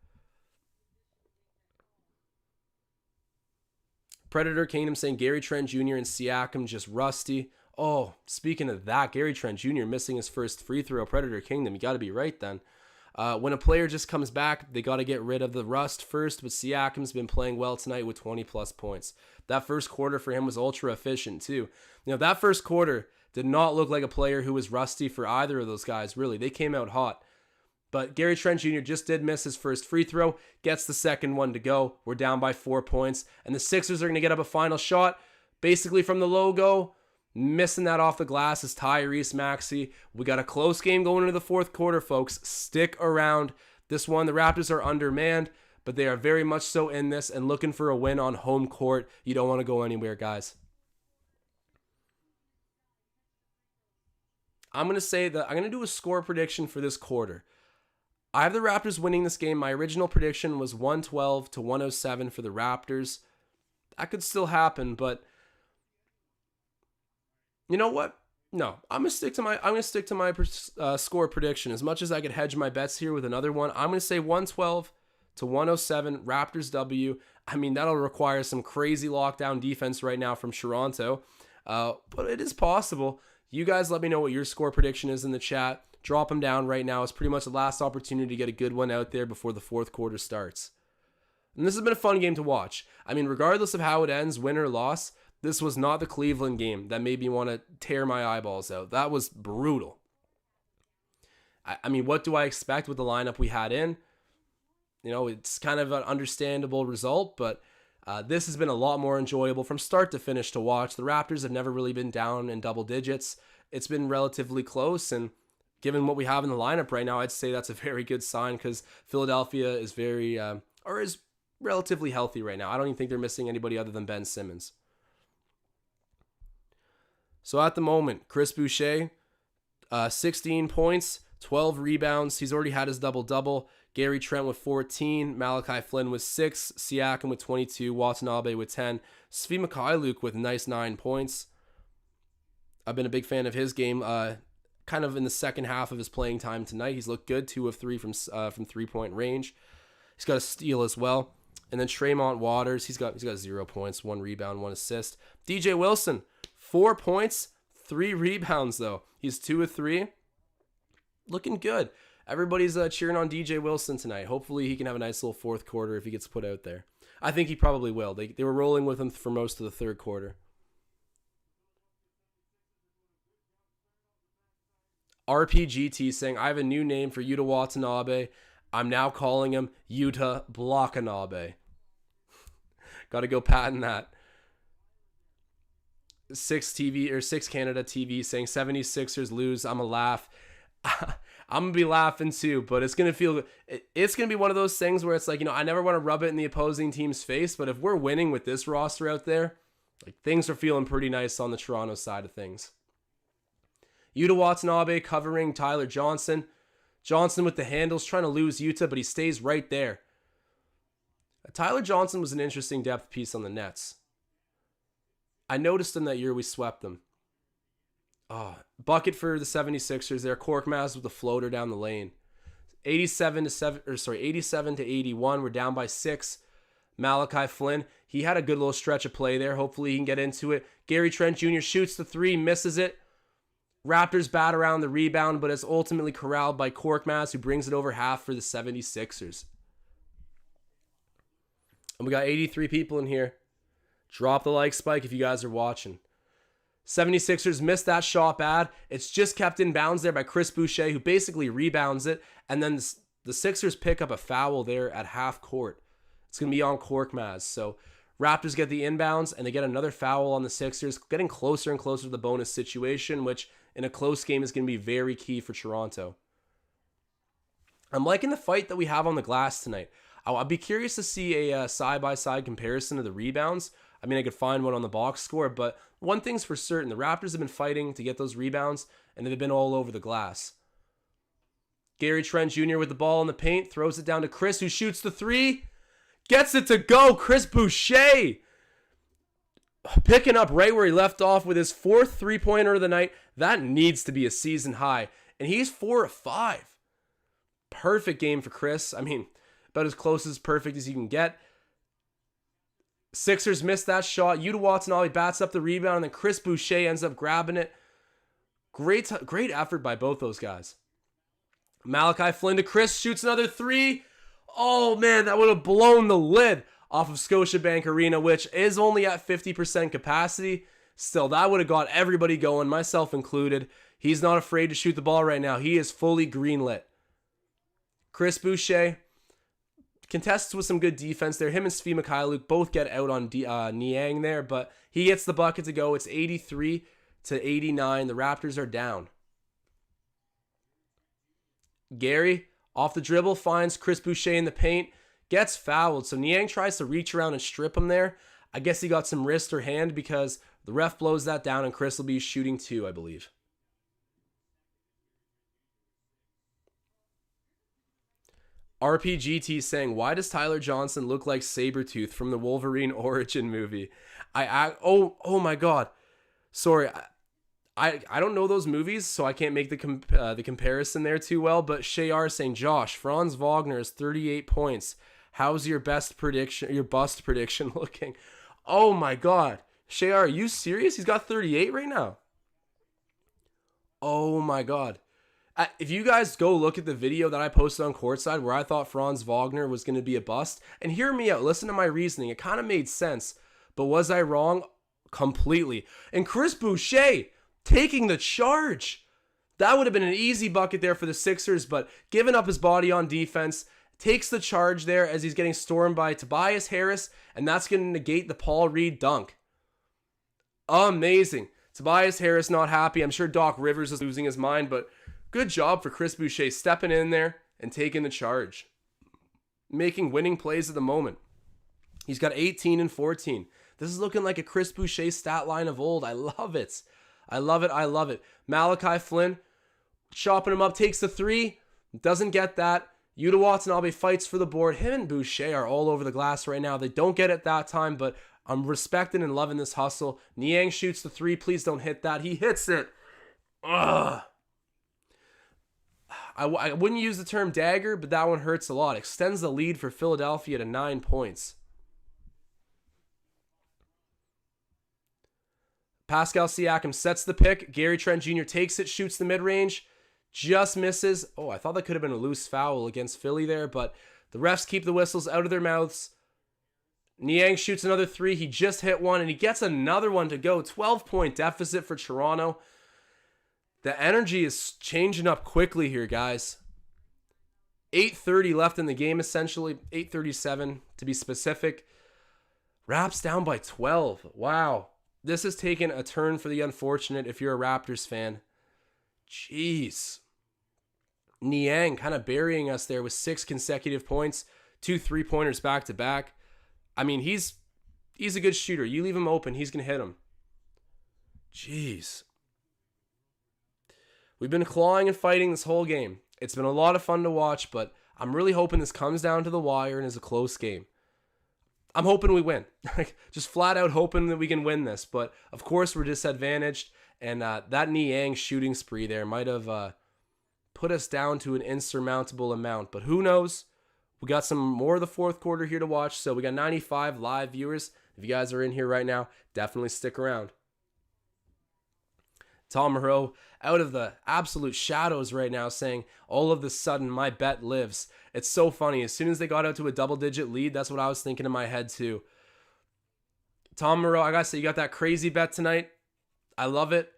Predator Kingdom saying Gary Trent Jr. and Siakam just rusty. Oh, speaking of that, Gary Trent Jr. missing his first free throw. Predator Kingdom, you got to be right then. When a player just comes back, they got to get rid of the rust first, but Siakam's been playing well tonight with 20-plus points. That first quarter for him was ultra efficient too. That first quarter did not look like a player who was rusty for either of those guys, really. They came out hot. But Gary Trent Jr. just did miss his first free throw, gets the second one to go. We're down by 4 points, and the Sixers are going to get up a final shot, basically from the logo. Missing that off the glass is Tyrese Maxey. We got a close game going into the fourth quarter, folks. Stick around. This one, the Raptors are undermanned, but they are very much so in this and looking for a win on home court. You don't want to go anywhere, guys. I'm going to do a score prediction for this quarter. I have the Raptors winning this game. My original prediction was 112-107 for the Raptors. That could still happen, but you know what? No, I'm gonna stick to my score prediction. As much as I could hedge my bets here with another one, I'm gonna say 112-107 Raptors W. I mean, that'll require some crazy lockdown defense right now from Toronto, but it is possible. You guys, let me know what your score prediction is in the chat. Drop them down right now. It's pretty much the last opportunity to get a good one out there before the fourth quarter starts. And this has been a fun game to watch. I mean, regardless of how it ends, win or loss, this was not the Cleveland game that made me want to tear my eyeballs out. That was brutal. I mean, what do I expect with the lineup we had in? It's kind of an understandable result, but this has been a lot more enjoyable from start to finish to watch. The Raptors have never really been down in double digits. It's been relatively close, and given what we have in the lineup right now, I'd say that's a very good sign because Philadelphia is is relatively healthy right now. I don't even think they're missing anybody other than Ben Simmons. So at the moment, Chris Boucher, 16 points, 12 rebounds. He's already had his double-double. Gary Trent with 14, Malachi Flynn with 6, Siakam with 22, Watanabe with 10, Svi Mikhailuk with nice 9 points. I've been a big fan of his game. Kind of in the second half of his playing time tonight, he's looked good, 2 of 3 from 3-point range. He's got a steal as well. And then Tremont Waters, he's got 0 points, 1 rebound, 1 assist. DJ Wilson, 4 points, 3 rebounds though. He's 2 of 3. Looking good. Everybody's cheering on DJ Wilson tonight. Hopefully he can have a nice little fourth quarter if he gets put out there. I think he probably will. They were rolling with him for most of the third quarter. RPGT saying, I have a new name for Yuta Watanabe. I'm now calling him Yuta Blockanabe. Got to go patent that. 6 Canada TV saying 76ers lose. I'm a laugh. I'm going to be laughing too, but it's going to be one of those things where it's like, I never want to rub it in the opposing team's face, but if we're winning with this roster out there, like things are feeling pretty nice on the Toronto side of things. Yuta Watanabe covering Tyler Johnson. Johnson with the handles, trying to lose Yuta, but he stays right there. Tyler Johnson was an interesting depth piece on the Nets. I noticed him that year we swept them. Bucket for the 76ers there. Korkmaz with the floater down the lane. 87 to 81. We're down by 6. Malachi Flynn, he had a good little stretch of play there. Hopefully he can get into it. Gary Trent Jr. shoots the 3, misses it. Raptors bat around the rebound, but it's ultimately corralled by Korkmaz, who brings it over half for the 76ers. And we got 83 people in here. Drop the like spike if you guys are watching. 76ers missed that shot bad. It's just kept in bounds there by Chris Boucher, who basically rebounds it. And then the Sixers pick up a foul there at half court. It's going to be on Korkmaz. So Raptors get the inbounds, and they get another foul on the Sixers, getting closer and closer to the bonus situation, which in a close game is going to be very key for Toronto. I'm liking the fight that we have on the glass tonight. I'll be curious to see a side-by-side comparison of the rebounds. I mean, I could find one on the box score, but one thing's for certain. The Raptors have been fighting to get those rebounds, and they've been all over the glass. Gary Trent Jr. with the ball in the paint, throws it down to Chris, who shoots the 3. Gets it to go. Chris Boucher picking up right where he left off with his 4th three-pointer of the night. That needs to be a season high. And he's 4 of 5. Perfect game for Chris. I mean, about as close as perfect as you can get. Sixers missed that shot. Yuta Watanabe bats up the rebound, and then Chris Boucher ends up grabbing it. Great effort by both those guys. Malachi Flynn to Chris, shoots another 3. Oh man, that would have blown the lid off of Scotiabank Arena, which is only at 50% capacity. Still, that would have got everybody going, myself included. He's not afraid to shoot the ball right now. He is fully greenlit. Chris Boucher contests with some good defense there. Him and Svi Mikhailuk both get out on Niang there, but he gets the bucket to go. It's 83 to 89. The Raptors are down. Gary, off the dribble, finds Chris Boucher in the paint, gets fouled. So Niang tries to reach around and strip him there. I guess he got some wrist or hand because the ref blows that down, and Chris will be shooting 2, I believe. RPGT saying, why does Tyler Johnson look like Sabretooth from the Wolverine origin movie? Oh my God. Sorry. I don't know those movies, so I can't make the comparison there too well, but Shayar saying, Josh, Franz Wagner is 38 points. How's your bust prediction looking? Oh my God. Shayar, are you serious? He's got 38 right now. Oh my God. If you guys go look at the video that I posted on Courtside where I thought Franz Wagner was going to be a bust, and hear me out, listen to my reasoning. It kind of made sense, but was I wrong? Completely. And Chris Boucher taking the charge. That would have been an easy bucket there for the Sixers, but giving up his body on defense, takes the charge there as he's getting stormed by Tobias Harris, and that's going to negate the Paul Reed dunk. Amazing. Tobias Harris not happy. I'm sure Doc Rivers is losing his mind, but good job for Chris Boucher stepping in there and taking the charge. Making winning plays at the moment. He's got 18 and 14. This is looking like a Chris Boucher stat line of old. I love it. I love it. I love it. Malachi Flynn chopping him up, takes the 3. Doesn't get that. Yuta Watanabe fights for the board. Him and Boucher are all over the glass right now. They don't get it that time, but I'm respecting and loving this hustle. Niang shoots the 3. Please don't hit that. He hits it. Ugh. I wouldn't use the term dagger, but that one hurts a lot. Extends the lead for Philadelphia to 9 points. Pascal Siakam sets the pick. Gary Trent Jr. takes it, shoots the mid-range. Just misses. Oh, I thought that could have been a loose foul against Philly there, but the refs keep the whistles out of their mouths. Niang shoots another 3. He just hit one, and he gets another one to go. 12-point deficit for Toronto. The energy is changing up quickly here, guys. 8:30 left in the game, essentially. 8:37 to be specific. Raps down by 12. Wow. This has taken a turn for the unfortunate if you're a Raptors fan. Jeez. Niang kind of burying us there with 6 consecutive points, 2 3-pointers back to back. I mean, he's a good shooter. You leave him open, he's going to hit him. Jeez. We've been clawing and fighting this whole game. It's been a lot of fun to watch, but I'm really hoping this comes down to the wire and is a close game. I'm hoping we win. Just flat out hoping that we can win this. But, of course, we're disadvantaged. And that Niang shooting spree there might have put us down to an insurmountable amount. But who knows? We got some more of the fourth quarter here to watch. So we got 95 live viewers. If you guys are in here right now, definitely stick around. Tom Moreau out of the absolute shadows right now saying, all of a sudden, my bet lives. It's so funny. As soon as they got out to a double-digit lead, that's what I was thinking in my head too. Tom Moreau, I gotta say, you got that crazy bet tonight. I love it.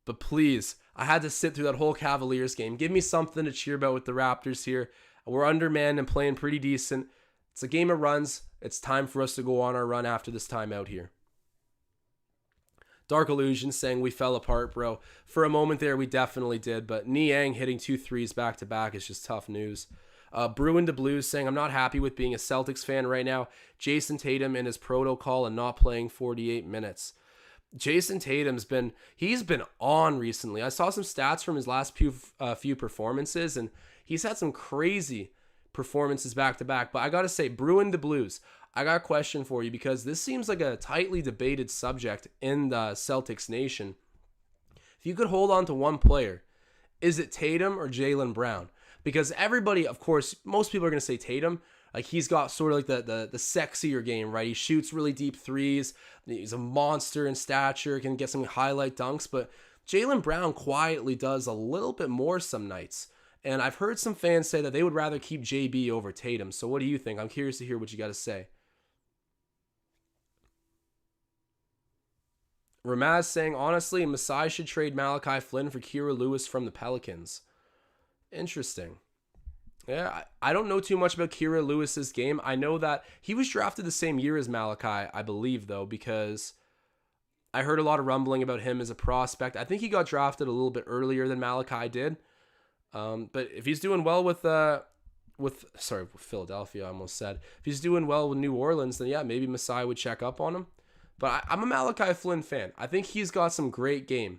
But please, I had to sit through that whole Cavaliers game. Give me something to cheer about with the Raptors here. We're undermanned and playing pretty decent. It's a game of runs. It's time for us to go on our run after this timeout here. Dark Illusion saying we fell apart, bro. For a moment there, we definitely did. But Niang hitting 2 threes back-to-back is just tough news. Bruin to Blues saying, I'm not happy with being a Celtics fan right now. Jason Tatum in his protocol and not playing 48 minutes. Jason Tatum's been on recently. I saw some stats from his last few performances, and he's had some crazy performances back-to-back. But I got to say, Bruin to Blues, I got a question for you because this seems like a tightly debated subject in the Celtics nation. If you could hold on to one player, is it Tatum or Jaylen Brown? Because everybody, of course, most people are going to say Tatum. Like, he's got sort of like the sexier game, right? He shoots really deep threes. He's a monster in stature, can get some highlight dunks. But Jaylen Brown quietly does a little bit more some nights. And I've heard some fans say that they would rather keep JB over Tatum. So what do you think? I'm curious to hear what you got to say. Ramaz saying, honestly, Masai should trade Malachi Flynn for Kira Lewis from the Pelicans. Interesting. Yeah, I don't know too much about Kira Lewis's game. I know that he was drafted the same year as Malachi, I believe, though, because I heard a lot of rumbling about him as a prospect. I think he got drafted a little bit earlier than Malachi did. But if he's doing well with Philadelphia, I almost said. If he's doing well with New Orleans, then yeah, maybe Masai would check up on him. But I'm a Malachi Flynn fan. I think he's got some great game.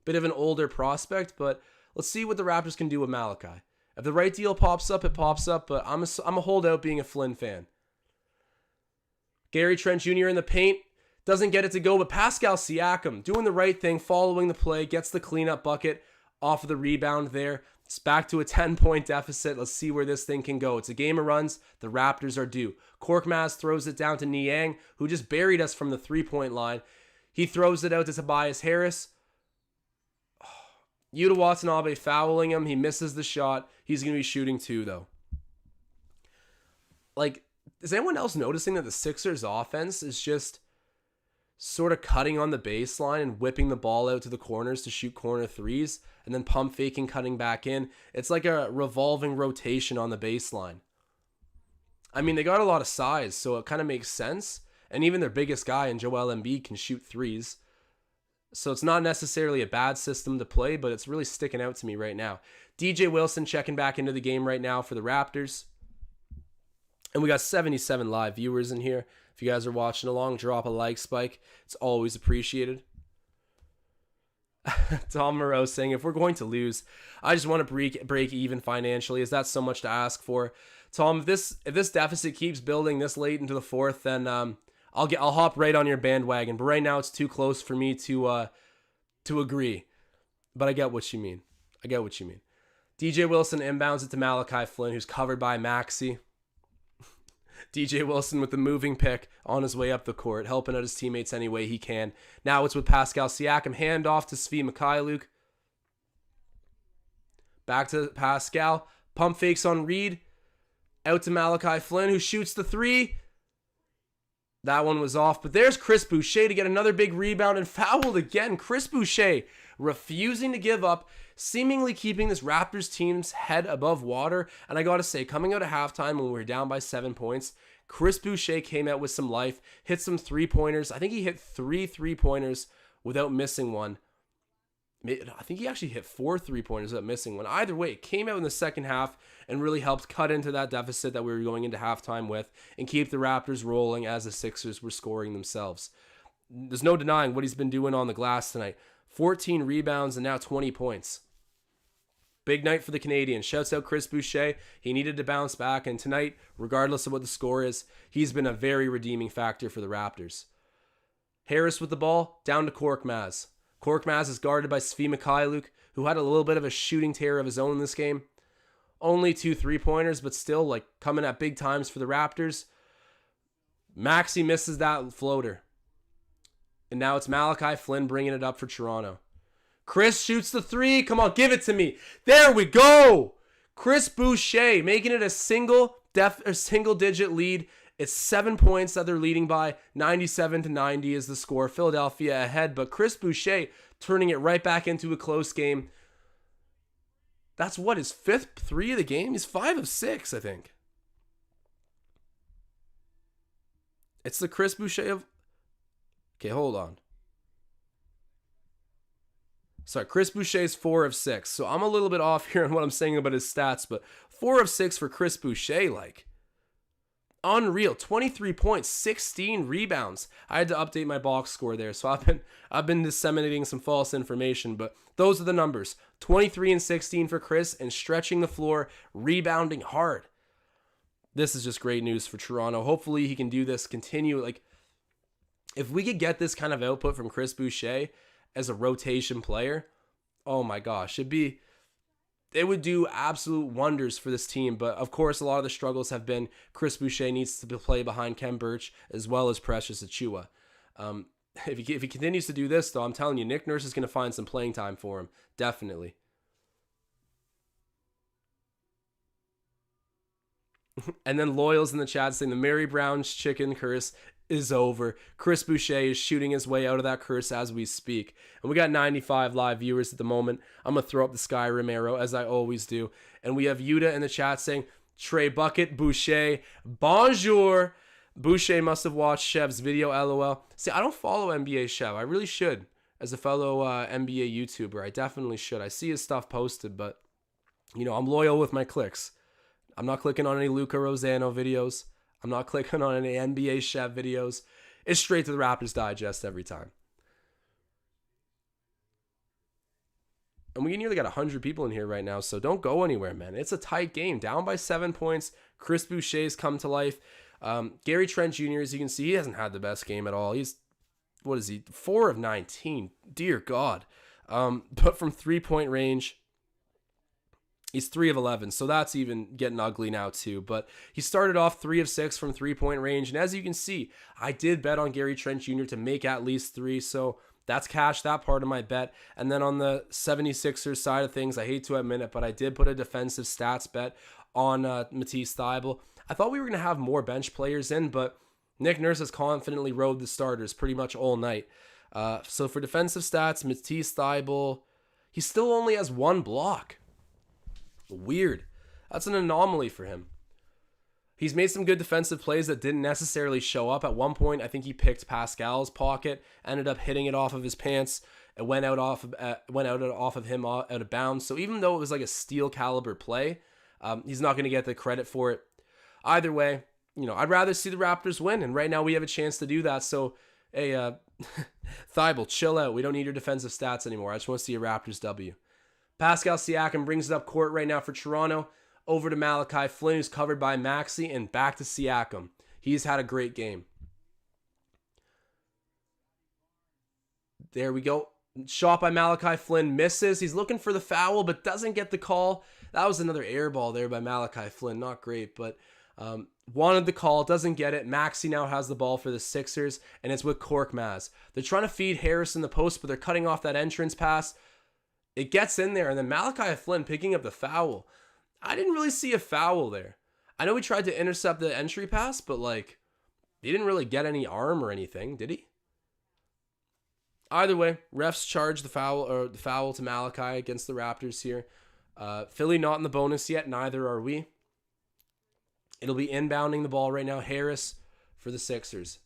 Bit of an older prospect, but let's see what the Raptors can do with Malachi. If the right deal pops up, it pops up, but I'm a holdout being a Flynn fan. Gary Trent Jr. in the paint. Doesn't get it to go, but Pascal Siakam doing the right thing, following the play, gets the cleanup bucket off of the rebound there. It's back to a 10-point deficit. Let's see where this thing can go. It's a game of runs. The Raptors are due. Korkmaz throws it down to Niang, who just buried us from the three-point line. He throws it out to Tobias Harris. Yuta Watanabe fouling him. He misses the shot. He's going to be shooting 2, though. Like, is anyone else noticing that the Sixers offense is just sort of cutting on the baseline and whipping the ball out to the corners to shoot corner threes and then pump faking, cutting back in? It's like a revolving rotation on the baseline. I mean, they got a lot of size, so it kind of makes sense. And even their biggest guy in Joel Embiid can shoot threes. So it's not necessarily a bad system to play, but it's really sticking out to me right now. DJ Wilson checking back into the game right now for the Raptors. And we got 77 live viewers in here. If you guys are watching along, drop a like spike. It's always appreciated. Tom Moreau saying, if we're going to lose, I just want to break even financially. Is that so much to ask for? Tom, if this deficit keeps building this late into the fourth, then I'll hop right on your bandwagon. But right now it's too close for me to agree. But I get what you mean. DJ Wilson inbounds it to Malachi Flynn, who's covered by Maxey. DJ Wilson with the moving pick on his way up the court, helping out his teammates any way he can. Now it's with Pascal Siakam. Hand off to Svi Mikhailuk. Back to Pascal. Pump fakes on Reed. Out to Malachi Flynn, who shoots the 3. That one was off. But there's Chris Boucher to get another big rebound and fouled again. Chris Boucher refusing to give up, seemingly keeping this Raptors team's head above water. And I got to say, coming out of halftime when we were down by 7 points, Chris Boucher came out with some life, hit some three-pointers. I think he hit 3 3-pointers without missing one. I think he actually hit 4 3-pointers without missing one. Either way, it came out in the second half and really helped cut into that deficit that we were going into halftime with and keep the Raptors rolling as the Sixers were scoring themselves. There's no denying what he's been doing on the glass tonight. 14 rebounds and now 20 points. Big night for the Canadians. Shouts out Chris Boucher. He needed to bounce back, and tonight, regardless of what the score is, he's been a very redeeming factor for the Raptors. Harris with the ball, down to Korkmaz. Korkmaz is guarded by Svi Mikhailuk, who had a little bit of a shooting tear of his own in this game. Only 2 3-pointers, but still like coming at big times for the Raptors. Maxey misses that floater. And now it's Malachi Flynn bringing it up for Toronto. Chris shoots the 3. Come on, give it to me. There we go. Chris Boucher making it a single-digit lead. It's 7 points that they're leading by. 97-90 is the score. Philadelphia ahead, but Chris Boucher turning it right back into a close game. That's what, his 5th 3 of the game? He's 5 of 6, I think. It's the Chris Boucher of... Okay, hold on. Sorry, Chris Boucher's 4 of 6. So I'm a little bit off here on what I'm saying about his stats, but 4 of 6 for Chris Boucher, like... Unreal. 23 points, 16 rebounds. I had to update my box score there, so I've been disseminating some false information, but those are the numbers. 23 and 16 for Chris, and stretching the floor, rebounding hard. This is just great news for Toronto. Hopefully he can do this, continue. Like, if we could get this kind of output from Chris Boucher as a rotation player, oh my gosh, it would do absolute wonders for this team. But of course, a lot of the struggles have been Chris Boucher needs to play behind Kem Birch as well as Precious Achiuwa. If he continues to do this, though, I'm telling you, Nick Nurse is going to find some playing time for him. Definitely. And then Loyal's in the chat saying the Mary Brown's chicken curse is over. Chris Boucher is shooting his way out of that curse as we speak. And we got 95 live viewers at the moment. I'm going to throw up the Sky Romero as I always do. And we have Yuta in the chat saying, Trey Bucket, Boucher, bonjour. Boucher must have watched Chev's video, LOL. See, I don't follow NBA Chev. I really should. As a fellow NBA YouTuber, I definitely should. I see his stuff posted, but, I'm loyal with my clicks. I'm not clicking on any Luca Rosano videos. I'm not clicking on any NBA Chef videos. It's straight to the Raptors Digest every time. And we nearly got 100 people in here right now, so don't go anywhere, man. It's a tight game. Down by 7 points. Chris Boucher's come to life. Gary Trent Jr., as you can see, he hasn't had the best game at all. He's, 4 of 19. Dear God. But from 3-point range, he's 3 of 11, so that's even getting ugly now too. But he started off 3 of 6 from 3-point range, and as you can see, I did bet on Gary Trent Jr. to make at least 3, so that's cashed that part of my bet. And then on the 76ers side of things, I hate to admit it, but I did put a defensive stats bet on Matisse Thybulle. I thought we were going to have more bench players in, but Nick Nurse has confidently rode the starters pretty much all night. So for defensive stats, Matisse Thybulle, he still only has 1 block. Weird. That's an anomaly for him. He's made some good defensive plays that didn't necessarily show up. At one point, I think he picked Pascal's pocket, ended up hitting it off of his pants. It went out off of him out of bounds. So even though it was like a steal caliber play, he's not going to get the credit for it. Either way, I'd rather see the Raptors win, and right now we have a chance to do that. So, hey, Thybulle, chill out. We don't need your defensive stats anymore. I just want to see a Raptors W. Pascal Siakam brings it up court right now for Toronto. Over to Malachi Flynn, who's covered by Maxey, and back to Siakam. He's had a great game. There we go. Shot by Malachi Flynn, misses. He's looking for the foul, but doesn't get the call. That was another air ball there by Malachi Flynn. Not great, but wanted the call, doesn't get it. Maxey now has the ball for the Sixers, and it's with Korkmaz. They're trying to feed Harris in the post, but they're cutting off that entrance pass. It gets in there, and then Malachi Flynn picking up the foul. I didn't really see a foul there. I know he tried to intercept the entry pass, but he didn't really get any arm or anything, did he? Either way, refs charge the foul to Malachi against the Raptors here. Philly not in the bonus yet, neither are we. It'll be inbounding the ball right now. Harris for the Sixers.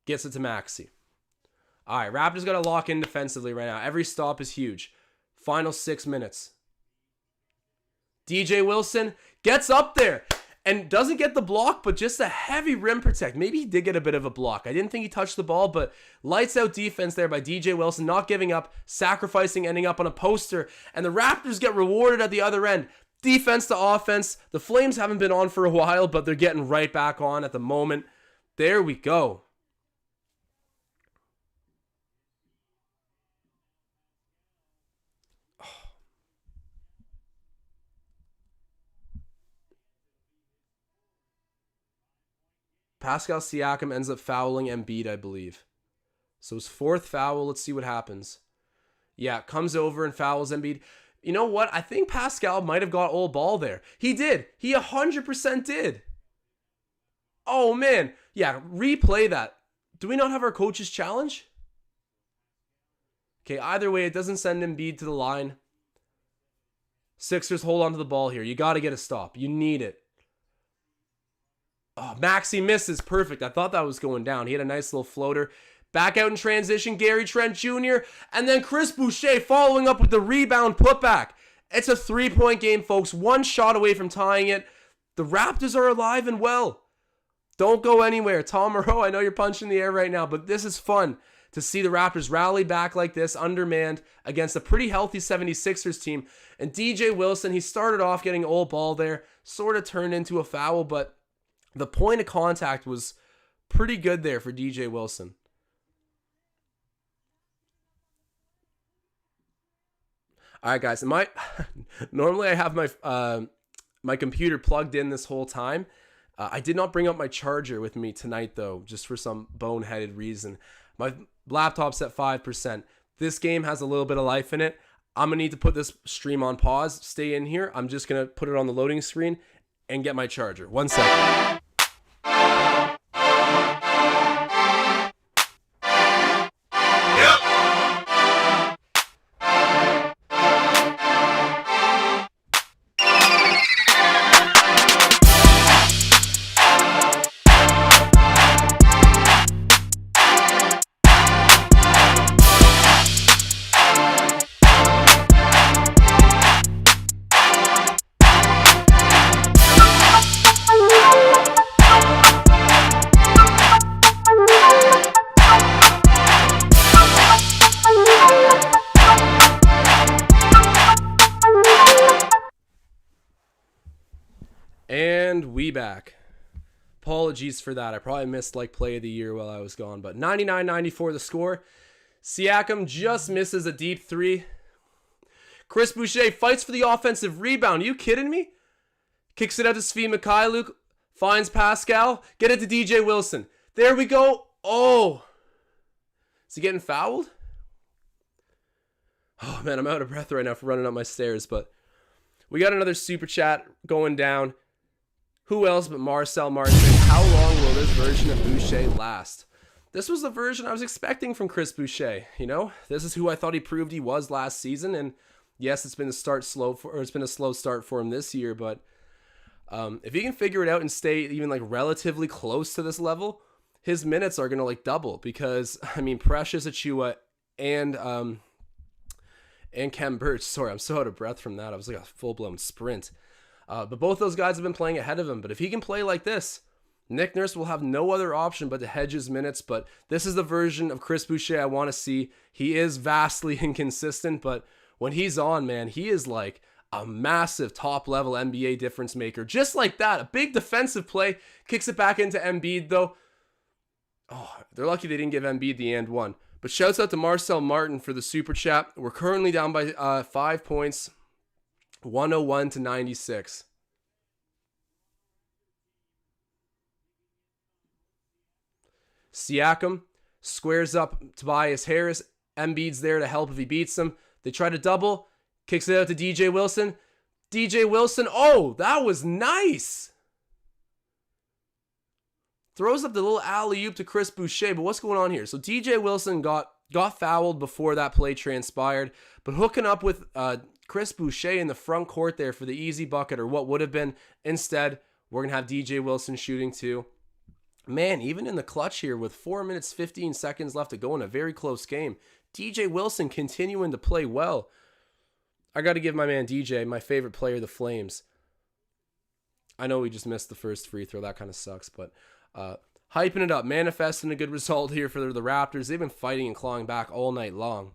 Gets it to Maxey. All right, Raptors got to lock in defensively right now. Every stop is huge. Final 6 minutes. DJ Wilson gets up there and doesn't get the block, but just a heavy rim protect. Maybe he did get a bit of a block. I didn't think he touched the ball, but lights out defense there by DJ Wilson, not giving up, sacrificing, ending up on a poster, and the Raptors get rewarded at the other end. Defense to offense. The Flames haven't been on for a while, but they're getting right back on at the moment. There we go. Pascal Siakam ends up fouling Embiid, I believe. So his 4th foul. Let's see what happens. Yeah, comes over and fouls Embiid. You know what? I think Pascal might have got old ball there. He did. He 100% did. Oh, man. Yeah, replay that. Do we not have our coach's challenge? Okay, either way, it doesn't send Embiid to the line. Sixers hold on to the ball here. You got to get a stop. You need it. Oh, Maxey misses. Perfect. I thought that was going down. He had a nice little floater. Back out in transition, Gary Trent Jr. And then Chris Boucher following up with the rebound putback. It's a 3-point game, folks. 1 shot away from tying it. The Raptors are alive and well. Don't go anywhere. Tom Moreau, I know you're punching the air right now, but this is fun to see the Raptors rally back like this, undermanned, against a pretty healthy 76ers team. And DJ Wilson, he started off getting old ball there, sort of turned into a foul, but the point of contact was pretty good there for DJ Wilson. All right, guys. Normally I have my computer plugged in this whole time. I did not bring up my charger with me tonight, though, just for some boneheaded reason. My laptop's at 5%. This game has a little bit of life in it. I'm going to need to put this stream on pause. Stay in here. I'm just going to put it on the loading screen and get my charger. 1 second. And we back. Apologies for that. I probably missed like play of the year while I was gone, but 99-94 the score. Siakam just misses a deep 3. Chris Boucher fights for the offensive rebound. Are you kidding me? Kicks it out to Svi Mikhailuk. Finds Pascal. Get it to DJ Wilson. There we go. Oh. Is he getting fouled? Oh man, I'm out of breath right now for running up my stairs, but we got another super chat going down. Who else but Marcel Martin? How long will this version of Boucher last? This was the version I was expecting from Chris Boucher. You know, this is who I thought he proved he was last season. And yes, it's been a slow start for him this year. But if he can figure it out and stay even like relatively close to this level, his minutes are gonna like double. Because I mean, Precious Achiuwa and Khem Birch. Sorry, I'm so out of breath from that. I was like a full-blown sprint. But both those guys have been playing ahead of him. But if he can play like this, Nick Nurse will have no other option but to hedge his minutes. But this is the version of Chris Boucher I want to see. He is vastly inconsistent, but when he's on, man, he is like a massive top-level NBA difference maker. Just like that, a big defensive play. Kicks it back into Embiid, though. Oh, they're lucky they didn't give Embiid the and one. But shouts out to Marcel Martin for the super chat. We're currently down by 5 points. 101-96. Siakam squares up Tobias Harris. Embiid's there to help if he beats him. They try to double. Kicks it out to DJ Wilson. DJ Wilson. Oh, that was nice. Throws up the little alley-oop to Chris Boucher. But what's going on here? So DJ Wilson got fouled before that play transpired. But hooking up with Chris Boucher in the front court there for the easy bucket, or what would have been. Instead, we're going to have DJ Wilson shooting too. Man, even in the clutch here with 4 minutes 15 seconds left to go in a very close game, DJ Wilson continuing to play well. I got to give my man DJ, my favorite player, the Flames. I know we just missed the first free throw. That kind of sucks, but hyping it up, manifesting a good result here for the Raptors. They've been fighting and clawing back all night long.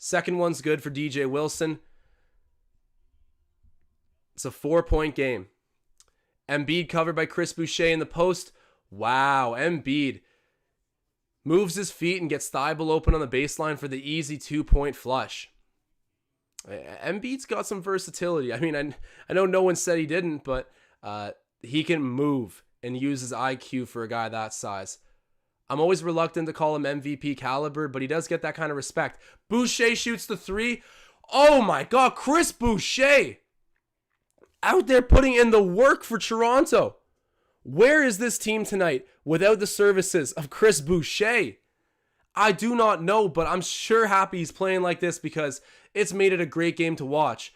Second one's good for DJ Wilson. It's a 4-point game. Embiid covered by Chris Boucher in the post. Wow, Embiid moves his feet and gets Thibault open on the baseline for the easy 2-point flush. Embiid's got some versatility. I mean, I know no one said he didn't, but he can move and use his IQ for a guy that size. I'm always reluctant to call him MVP caliber, but he does get that kind of respect. Boucher shoots the 3. Oh my God, Chris Boucher out there putting in the work for Toronto. Where is this team tonight without the services of Chris Boucher? I do not know, but I'm sure happy he's playing like this because it's made it a great game to watch.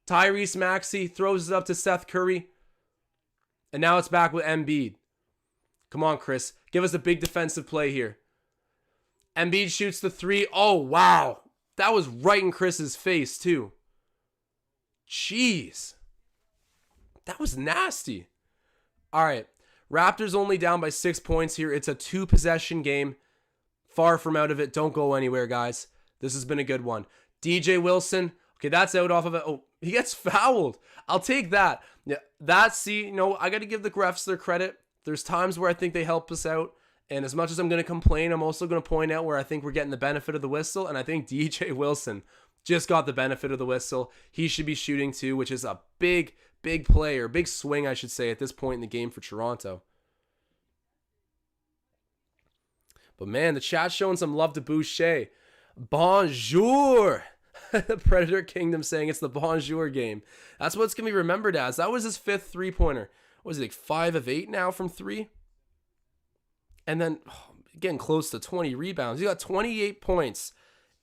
Tyrese Maxey throws it up to Seth Curry, and now it's back with Embiid. Come on, Chris. Give us a big defensive play here. Embiid shoots the 3. Oh, wow. That was right in Chris's face, too. Jeez. That was nasty. All right. Raptors only down by 6 points here. It's a 2-possession game. Far from out of it. Don't go anywhere, guys. This has been a good one. DJ Wilson. Okay, that's out off of it. Oh, he gets fouled. I'll take that. Yeah, I got to give the refs their credit. There's times where I think they help us out. And as much as I'm going to complain, I'm also going to point out where I think we're getting the benefit of the whistle. And I think DJ Wilson just got the benefit of the whistle. He should be shooting too, which is a big play, or big swing, I should say, at this point in the game for Toronto. But man, the chat's showing some love to Boucher. Bonjour. The Predator Kingdom saying it's the Bonjour game. That's what it's going to be remembered as. That was his 5th three-pointer. What was he, like 5 of 8 now from 3? And then getting close to 20 rebounds. He got 28 points,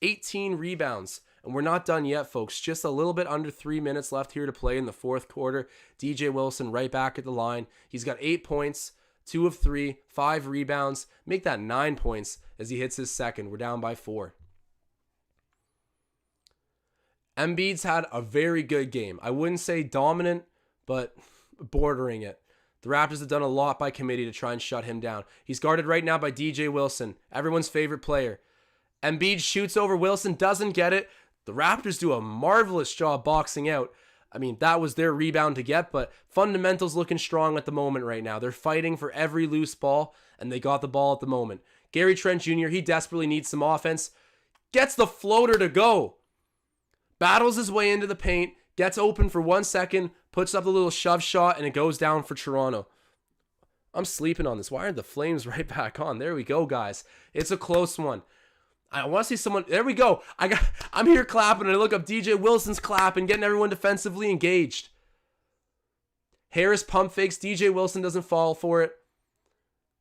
18 rebounds. And we're not done yet, folks. Just a little bit under 3 minutes left here to play in the fourth quarter. DJ Wilson right back at the line. He's got 8 points, 2 of 3, 5 rebounds. Make that 9 points as he hits his second. We're down by 4. Embiid's had a very good game. I wouldn't say dominant, but bordering it. The Raptors have done a lot by committee to try and shut him down. He's guarded right now by DJ Wilson, everyone's favorite player. Embiid shoots over Wilson, doesn't get it. The Raptors do a marvelous job boxing out. I mean, that was their rebound to get, but fundamentals looking strong at the moment right now. They're fighting for every loose ball, and they got the ball at the moment. Gary Trent Jr., he desperately needs some offense. Gets the floater to go. Battles his way into the paint, gets open for 1 second, puts up the little shove shot, and it goes down for Toronto. I'm sleeping on this. Why aren't the Flames right back on? There we go, guys. It's a close one. I want to see someone. There we go. I'm here clapping, and I look up DJ Wilson's clapping, getting everyone defensively engaged. Harris pump fakes. DJ Wilson doesn't fall for it.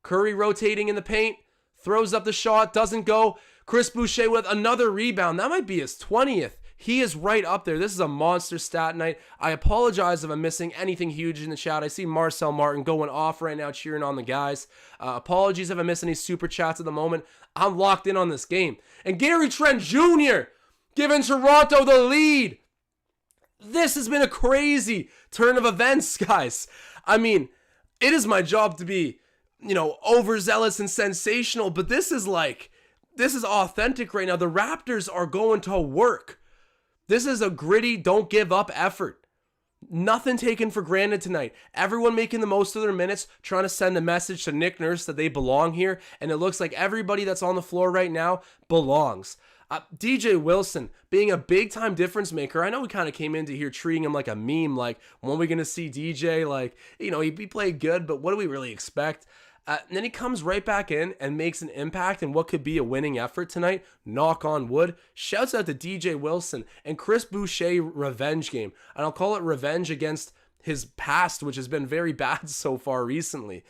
Curry rotating in the paint. Throws up the shot. Doesn't go. Chris Boucher with another rebound. That might be his 20th. He is right up there. This is a monster stat night. I apologize if I'm missing anything huge in the chat. I see Marcel Martin going off right now, cheering on the guys. Apologies if I miss any super chats at the moment. I'm locked in on this game. And Gary Trent Jr. giving Toronto the lead. This has been a crazy turn of events, guys. I mean, it is my job to be, overzealous and sensational, but this is authentic right now. The Raptors are going to work. This is a gritty, don't give up effort. Nothing taken for granted tonight. Everyone making the most of their minutes, trying to send a message to Nick Nurse that they belong here. And it looks like everybody that's on the floor right now belongs. DJ Wilson being a big-time difference maker. I know we kind of came into here treating him like a meme. Like, when are we going to see DJ? He played good, but what do we really expect? And then he comes right back in and makes an impact in what could be a winning effort tonight. Knock on wood. Shouts out to DJ Wilson and Chris Boucher revenge game. And I'll call it revenge against his past, which has been very bad so far recently.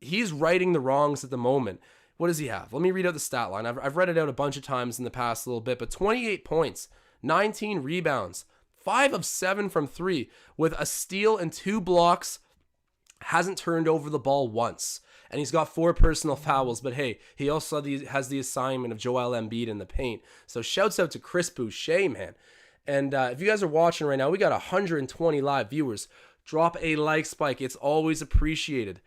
He's righting the wrongs at the moment. What does he have? Let me read out the stat line. I've read it out a bunch of times in the past little bit, but 28 points, 19 rebounds, 5 of 7 from 3 with a steal and 2 blocks. Hasn't turned over the ball once. And he's got 4 personal fouls. But hey, he also has the assignment of Joel Embiid in the paint. So shouts out to Chris Boucher, man. And if you guys are watching right now, we got 120 live viewers. Drop a like spike. It's always appreciated.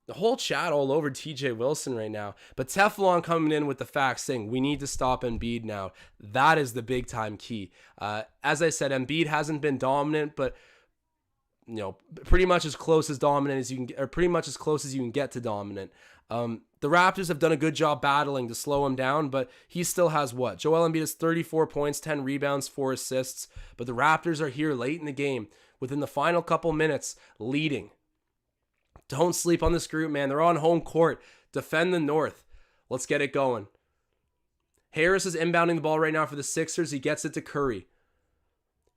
The whole chat all over TJ Wilson right now. But Teflon coming in with the facts saying we need to stop Embiid now. That is the big time key. As I said, Embiid hasn't been dominant, but pretty much as close as dominant as you can, or pretty much as close as you can get to dominant. The Raptors have done a good job battling to slow him down, but he still has what? Joel Embiid has 34 points, 10 rebounds, 4 assists. But the Raptors are here late in the game, within the final couple minutes, leading. Don't sleep on this group, man. They're on home court. Defend the North. Let's get it going. Harris is inbounding the ball right now for the Sixers. He gets it to Curry.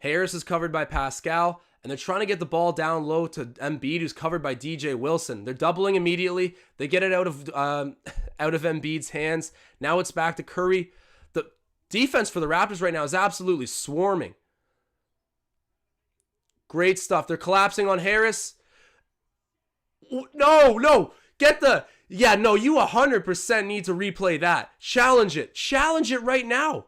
Harris is covered by Pascal, and they're trying to get the ball down low to Embiid, who's covered by DJ Wilson. They're doubling immediately. They get it out of Embiid's hands. Now it's back to Curry. The defense for the Raptors right now is absolutely swarming. Great stuff. They're collapsing on Harris. No. You 100% need to replay that. Challenge it right now.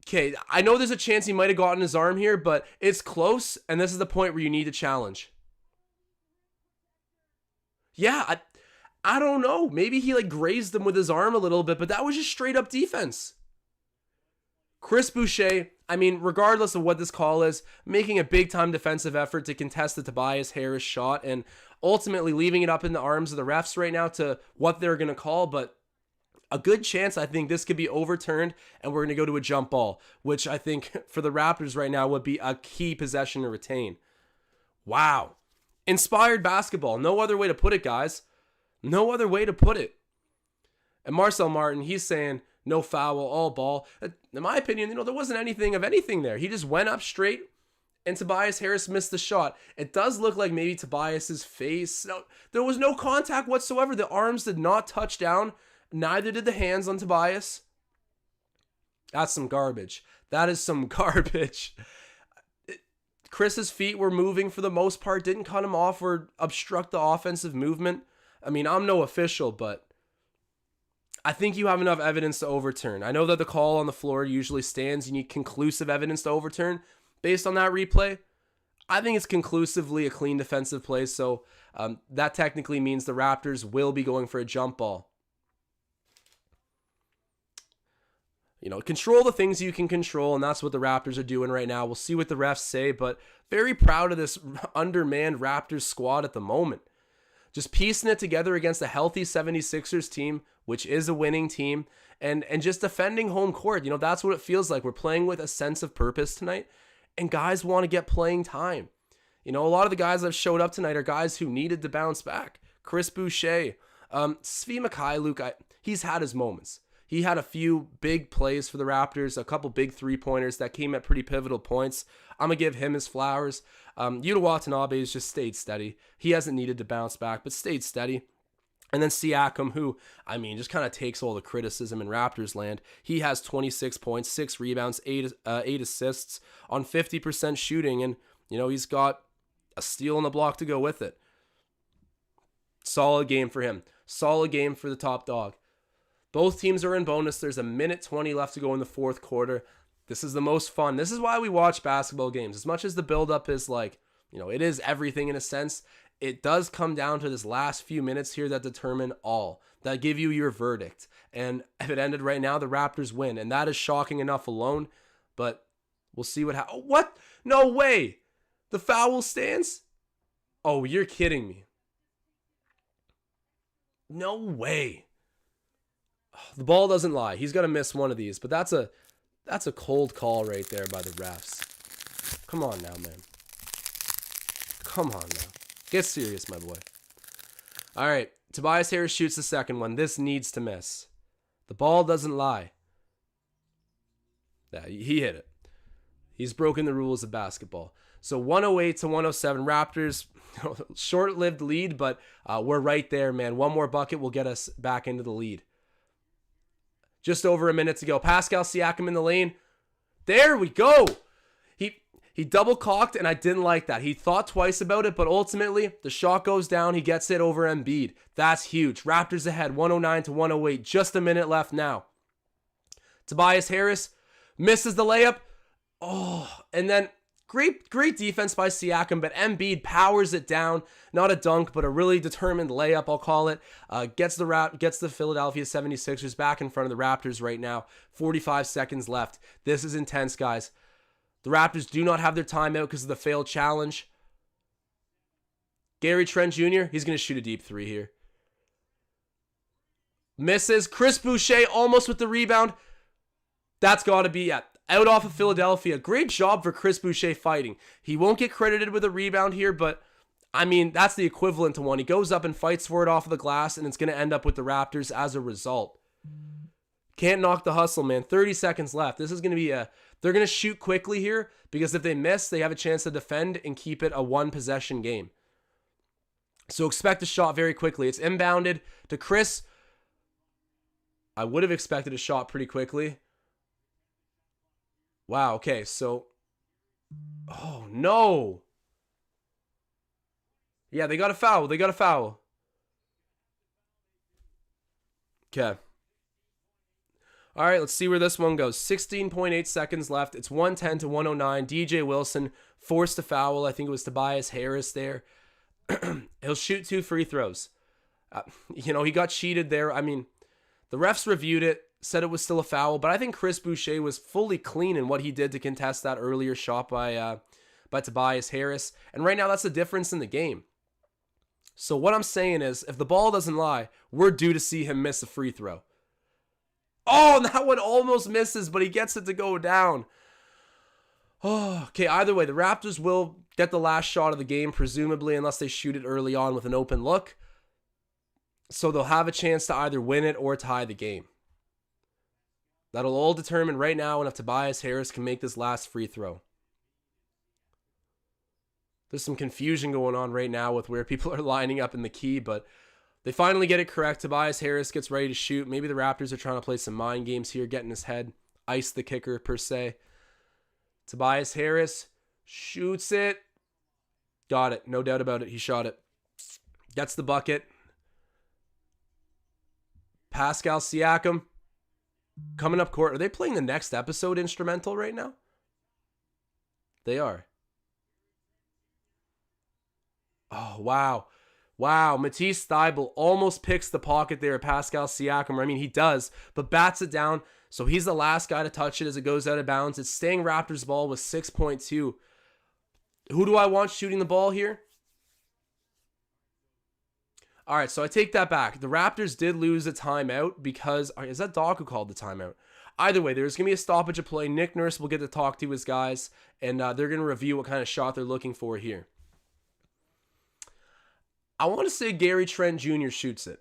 Okay, I know there's a chance he might have gotten his arm here, but it's close, and this is the point where you need to challenge. Yeah, I don't know. Maybe he grazed him with his arm a little bit, but that was just straight up defense. Chris Boucher, regardless of what this call is, making a big-time defensive effort to contest the Tobias Harris shot and ultimately leaving it up in the arms of the refs right now to what they're going to call, but a good chance I think this could be overturned and we're going to go to a jump ball, which I think for the Raptors right now would be a key possession to retain. Wow. Inspired basketball. No other way to put it, guys. No other way to put it. And Marcel Martin, he's saying, no foul, all ball. In my opinion, there wasn't anything there. He just went up straight, and Tobias Harris missed the shot. It does look like maybe Tobias's face. No, there was no contact whatsoever. The arms did not touch down. Neither did the hands on Tobias. That's some garbage. That is some garbage. Chris's feet were moving for the most part. Didn't cut him off or obstruct the offensive movement. I'm no official, but I think you have enough evidence to overturn. I know that the call on the floor usually stands. You need conclusive evidence to overturn. Based on that replay, I think it's conclusively a clean defensive play. So that technically means the Raptors will be going for a jump ball. Control the things you can control, and that's what the Raptors are doing right now. We'll see what the refs say, but very proud of this undermanned Raptors squad at the moment. Just piecing it together against a healthy 76ers team, which is a winning team, and just defending home court. That's what it feels like. We're playing with a sense of purpose tonight, and guys want to get playing time. A lot of the guys that have showed up tonight are guys who needed to bounce back. Chris Boucher, Svi Mikhailuk, he's had his moments. He had a few big plays for the Raptors, a couple big three-pointers that came at pretty pivotal points. I'm going to give him his flowers. Yuta Watanabe has just stayed steady. He hasn't needed to bounce back, but stayed steady. And then Siakam, who, just kind of takes all the criticism in Raptors land. He has 26 points, 6 rebounds, 8 assists on 50% shooting, and, he's got a steal and a block to go with it. Solid game for him. Solid game for the top dog. Both teams are in bonus. There's a minute 20 left to go in the fourth quarter. This is the most fun. This is why we watch basketball games. As much as the buildup is it is everything in a sense, it does come down to this last few minutes here that determine all, that give you your verdict. And if it ended right now, the Raptors win. And that is shocking enough alone, but we'll see what happens. What? No way. The foul stands? Oh, you're kidding me. No way. The ball doesn't lie. He's got to miss one of these, but that's a cold call right there by the refs. Come on now, man. Come on now. Get serious, my boy. All right. Tobias Harris shoots the second one. This needs to miss. The ball doesn't lie. Yeah, he hit it. He's broken the rules of basketball. So 108 to 107. Raptors, short-lived lead, but we're right there, man. One more bucket will get us back into the lead. Just over a minute to go. Pascal Siakam in the lane. There we go. He double cocked, and I didn't like that. He thought twice about it, but ultimately, the shot goes down. He gets it over Embiid. That's huge. Raptors ahead, 109 to 108. Just a minute left now. Tobias Harris misses the layup. Oh, and then great defense by Siakam, but Embiid powers it down. Not a dunk, but a really determined layup, I'll call it. Gets the Philadelphia 76ers back in front of the Raptors right now. 45 seconds left. This is intense, guys. The Raptors do not have their timeout because of the failed challenge. Gary Trent Jr., he's going to shoot a deep three here. Misses. Chris Boucher almost with the rebound. That's got to be out off of Philadelphia. Great job for Chris Boucher fighting. He won't get credited with a rebound here, but I mean, that's the equivalent to one. He goes up and fights for it off of the glass, and it's going to end up with the Raptors as a result. Can't knock the hustle, man. 30 seconds left. This is going to be they're going to shoot quickly here because if they miss, they have a chance to defend and keep it a one-possession game. So expect a shot very quickly. It's inbounded to Chris. I would have expected a shot pretty quickly. Wow, okay, so... Oh, no! Yeah, they got a foul. Okay. All right, let's see where this one goes. 16.8 seconds left. It's 110 to 109. DJ Wilson forced a foul. I think it was Tobias Harris there. He'll shoot 2 free throws. He got cheated there. I mean, the refs reviewed it, said it was still a foul, but I think Chris Boucher was fully clean in what he did to contest that earlier shot by Tobias Harris. And right now, that's the difference in the game. So what I'm saying is, if the ball doesn't lie, we're due to see him miss a free throw. Oh, and that one almost misses, but he gets it to go down. Oh, okay, either way, the Raptors will get the last shot of the game, presumably, unless they shoot it early on with an open look. So they'll have a chance to either win it or tie the game. That'll all determine right now and if Tobias Harris can make this last free throw. There's some confusion going on right now with where people are lining up in the key, but they finally get it correct. Tobias Harris gets ready to shoot. Maybe the Raptors are trying to play some mind games here, get in his head, ice the kicker per se. Tobias Harris shoots it. Got it. No doubt about it. He shot it. Gets the bucket. Pascal Siakam coming up court. Are they playing the next episode instrumental right now? They are. Oh, wow. Wow, Matisse Thybulle almost picks the pocket there at Pascal Siakam. I mean, he does, but bats it down. So he's the last guy to touch it as it goes out of bounds. It's staying Raptors ball with 6.2. Who do I want shooting the ball here? All right, so I take that back. The Raptors did lose a timeout because... Is that Doc who called the timeout? Either way, there's going to be a stoppage of play. Nick Nurse will get to talk to his guys, and they're going to review what kind of shot they're looking for here. I want to say Gary Trent Jr. shoots it.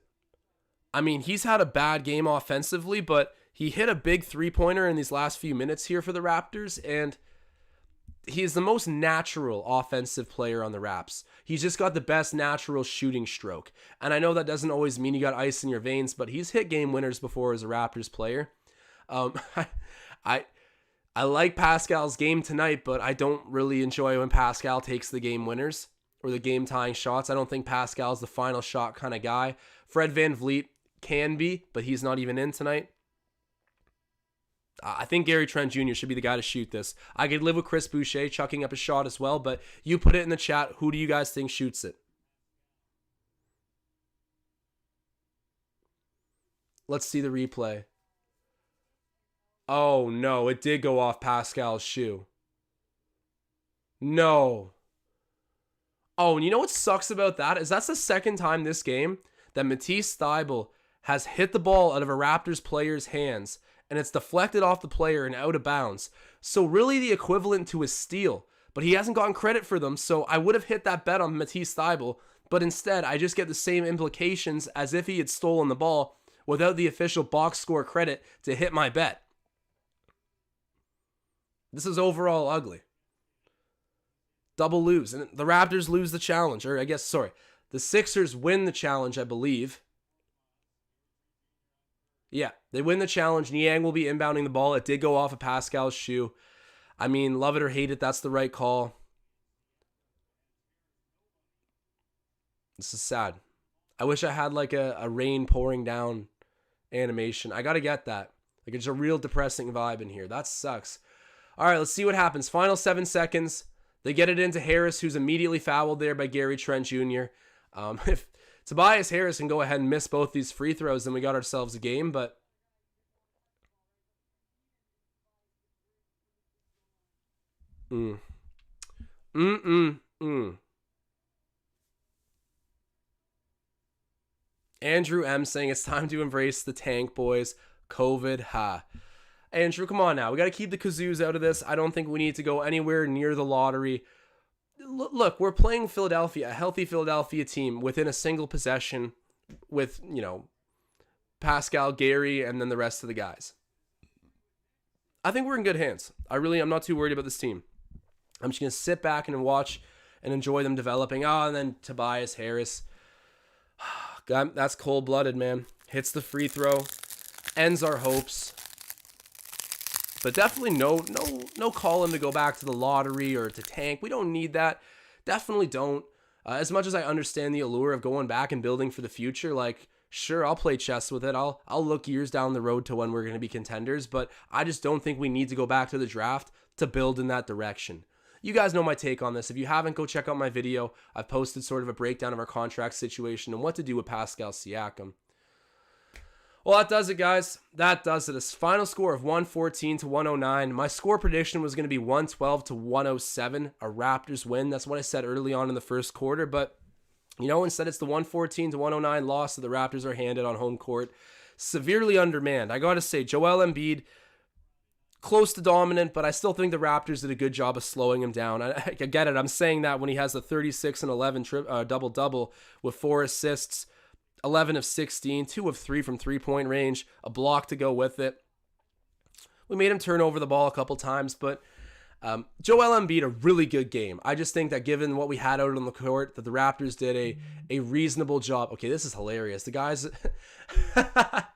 I mean, he's had a bad game offensively, but he hit a big three-pointer in these last few minutes here for the Raptors, and he's the most natural offensive player on the Raps. He's just got the best natural shooting stroke. And I know that doesn't always mean you got ice in your veins, but he's hit game winners before as a Raptors player. I like Pascal's game tonight, but I don't really enjoy when Pascal takes the game winners or the game-tying shots. I don't think Pascal's the final shot kind of guy. Fred VanVleet can be, but he's not even in tonight. I think Gary Trent Jr. should be the guy to shoot this. I could live with Chris Boucher chucking up a shot as well, but you put it in the chat. Who do you guys think shoots it? Let's see the replay. Oh, no. It did go off Pascal's shoe. No. Oh, and you know what sucks about that is that's the second time this game that Matisse Thybulle has hit the ball out of a Raptors player's hands, and it's deflected off the player and out of bounds. So really the equivalent to a steal, but he hasn't gotten credit for them, so I would have hit that bet on Matisse Thybulle, but instead I just get the same implications as if he had stolen the ball without the official box score credit to hit my bet. This is overall ugly. Double lose, and the Raptors lose the challenge, or the Sixers win the challenge, I believe. Yeah, they win the challenge. Niang will be inbounding the ball. It did go off of Pascal's shoe. I mean, love it or hate it, that's the right call. This is sad. I wish I had like a rain pouring down animation. I got to get that. Like, it's a real depressing vibe in here. That sucks. All right, let's see what happens. Final 7 seconds. They get it into Harris, who's immediately fouled there by Gary Trent Jr. If Tobias Harris can go ahead and miss both these free throws, then we got ourselves a game, but Andrew M saying it's time to embrace the tank, boys. COVID, ha. Andrew, come on now. We got to keep the Kazoos out of this. I don't think we need to go anywhere near the lottery. Look, we're playing Philadelphia, a healthy Philadelphia team within a single possession with, Pascal, Gary, and then the rest of the guys. I think we're in good hands. I'm not too worried about this team. I'm just going to sit back and watch and enjoy them developing. And then Tobias Harris. God, that's cold-blooded, man. Hits the free throw. Ends our hopes. But definitely no calling to go back to the lottery or to tank. We don't need that. Definitely don't. As much as I understand the allure of going back and building for the future, like, sure, I'll play chess with it. I'll look years down the road to when we're going to be contenders, but I just don't think we need to go back to the draft to build in that direction. You guys know my take on this. If you haven't, go check out my video. I've posted sort of a breakdown of our contract situation and what to do with Pascal Siakam. Well, that does it, guys. That does it. A final score of 114 to 109. My score prediction was going to be 112 to 107, a Raptors win. That's what I said early on in the first quarter, but instead it's the 114 to 109 loss that the Raptors are handed on home court. Severely undermanned. I got to say, Joel Embiid, close to dominant, but I still think the Raptors did a good job of slowing him down. I get it. I'm saying that when he has a 36 and 11 double-double with 4 assists, 11 of 16, 2 of 3 from three-point range, a block to go with it. We made him turn over the ball a couple times, but Joel Embiid, a really good game. I just think that given what we had out on the court, that the Raptors did a reasonable job. Okay, this is hilarious. The guys,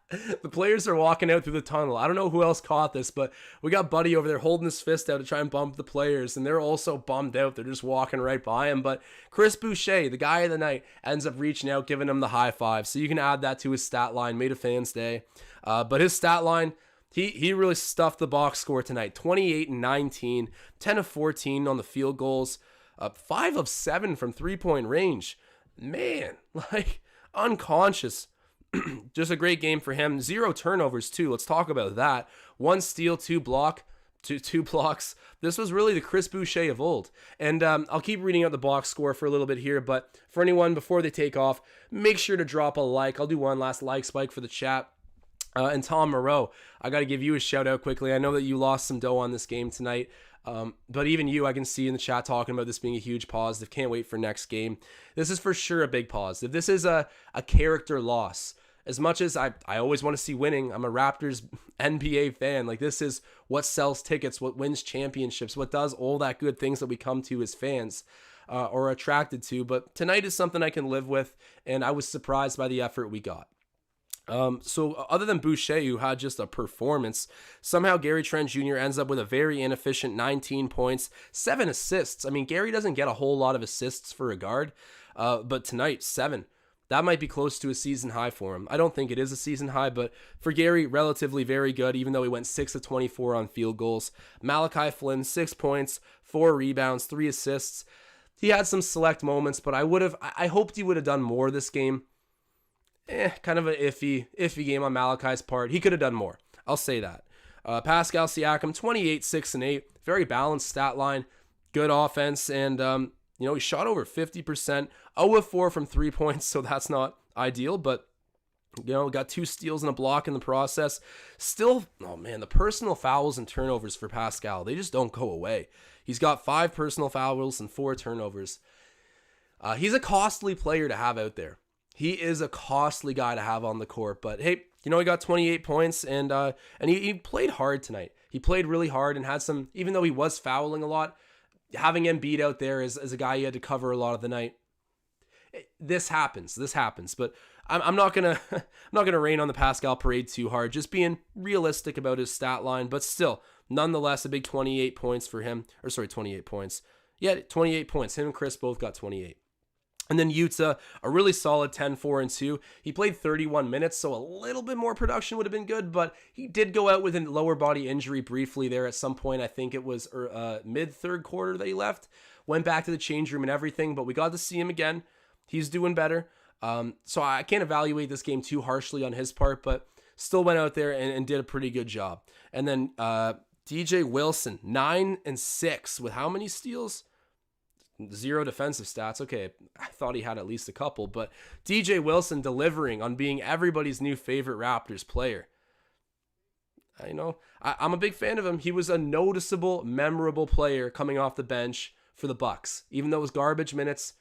the players are walking out through the tunnel. I don't know who else caught this, but we got Buddy over there holding his fist out to try and bump the players, and they're also bummed out. They're just walking right by him. But Chris Boucher, the guy of the night, ends up reaching out, giving him the high five. So you can add that to his stat line. Made a fan's day. But his stat line, He really stuffed the box score tonight. 28 and 19, 10 of 14 on the field goals, 5 of 7 from three-point range. Man, unconscious. Just a great game for him. 0 turnovers too. Let's talk about that. 1 steal, 2 blocks. This was really the Chris Boucher of old. And I'll keep reading out the box score for a little bit here, but for anyone before they take off, make sure to drop a like. I'll do one last like spike for the chat. And Tom Moreau, I got to give you a shout out quickly. I know that you lost some dough on this game tonight, but even you, I can see in the chat talking about this being a huge positive. Can't wait for next game. This is for sure a big positive. This is a character loss. As much as I always want to see winning, I'm a Raptors NBA fan. Like, this is what sells tickets, what wins championships, what does all that good things that we come to as fans or are attracted to. But tonight is something I can live with, and I was surprised by the effort we got. So other than Boucher, who had just a performance, somehow Gary Trent Jr. ends up with a very inefficient 19 points, 7 assists. I mean, Gary doesn't get a whole lot of assists for a guard, but tonight, 7. That might be close to a season high for him. I don't think it is a season high, but for Gary, relatively very good, even though he went 6 of 24 on field goals. Malachi Flynn, 6 points, 4 rebounds, 3 assists. He had some select moments, but I hoped he would have done more this game. Kind of an iffy game on Malachi's part. He could have done more. I'll say that. Pascal Siakam, 28, 6, and 8. Very balanced stat line. Good offense. And, he shot over 50%. 0 of 4 from 3 points, so that's not ideal. But, got 2 steals and a block in the process. Still, the personal fouls and turnovers for Pascal, they just don't go away. He's got 5 personal fouls and 4 turnovers. He's a costly player to have out there. He is a costly guy to have on the court, but hey, he got 28 points and he played hard tonight. He played really hard and had some, even though he was fouling a lot, having Embiid out there as a guy he had to cover a lot of the night. This happens, but I'm not gonna rain on the Pascal parade too hard. Just being realistic about his stat line, but still nonetheless, a big 28 points for him. Or sorry, 28 points. Yeah, 28 points. Him and Chris both got 28. And then Utah, a really solid 10-4-2. He played 31 minutes, so a little bit more production would have been good, but he did go out with a lower body injury briefly there at some point. I think it was mid-third quarter that he left. Went back to the change room and everything, but we got to see him again. He's doing better. So I can't evaluate this game too harshly on his part, but still went out there and did a pretty good job. And then DJ Wilson, 9 and 6 with how many steals? 0 defensive stats. Okay, I thought he had at least a couple, but DJ Wilson delivering on being everybody's new favorite Raptors player. I'm a big fan of him. He was a noticeable, memorable player coming off the bench for the Bucks. Even though it was garbage minutes,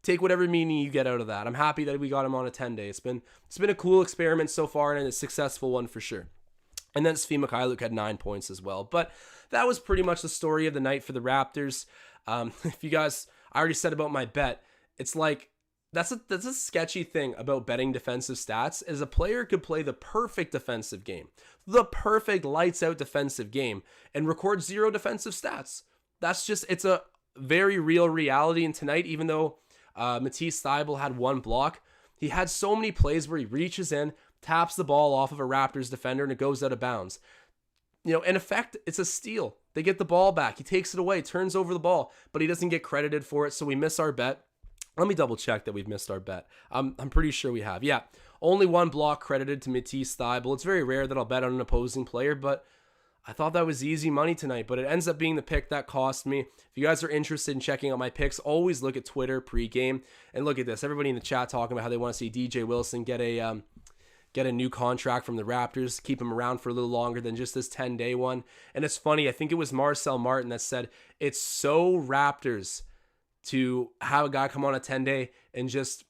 take whatever meaning you get out of that. I'm happy that we got him on a 10-day. It's been a cool experiment so far and a successful one for sure. And then Svi Mikhailuk had 9 points as well. But that was pretty much the story of the night for the Raptors. If you guys, I already said about my bet, it's like, that's a sketchy thing about betting defensive stats, is a player could play the perfect defensive game, the perfect lights out defensive game, and record 0 defensive stats. It's a very real reality. And tonight, even though Matisse Thybulle had 1 block, he had so many plays where he reaches in, taps the ball off of a Raptors defender, and it goes out of bounds. In effect, it's a steal. They get the ball back. He takes it away, turns over the ball, but he doesn't get credited for it, so we miss our bet. Let me double check that we've missed our bet. I'm pretty sure we have. Yeah, only 1 block credited to Matisse Thybulle. It's very rare that I'll bet on an opposing player, but I thought that was easy money tonight, but it ends up being the pick that cost me. If you guys are interested in checking out my picks, always look at Twitter pregame. And look at this. Everybody in the chat talking about how they want to see DJ Wilson get a new contract from the Raptors, keep him around for a little longer than just this 10-day one. And it's funny, I think it was Marcel Martin that said, it's so Raptors to have a guy come on a 10-day and just,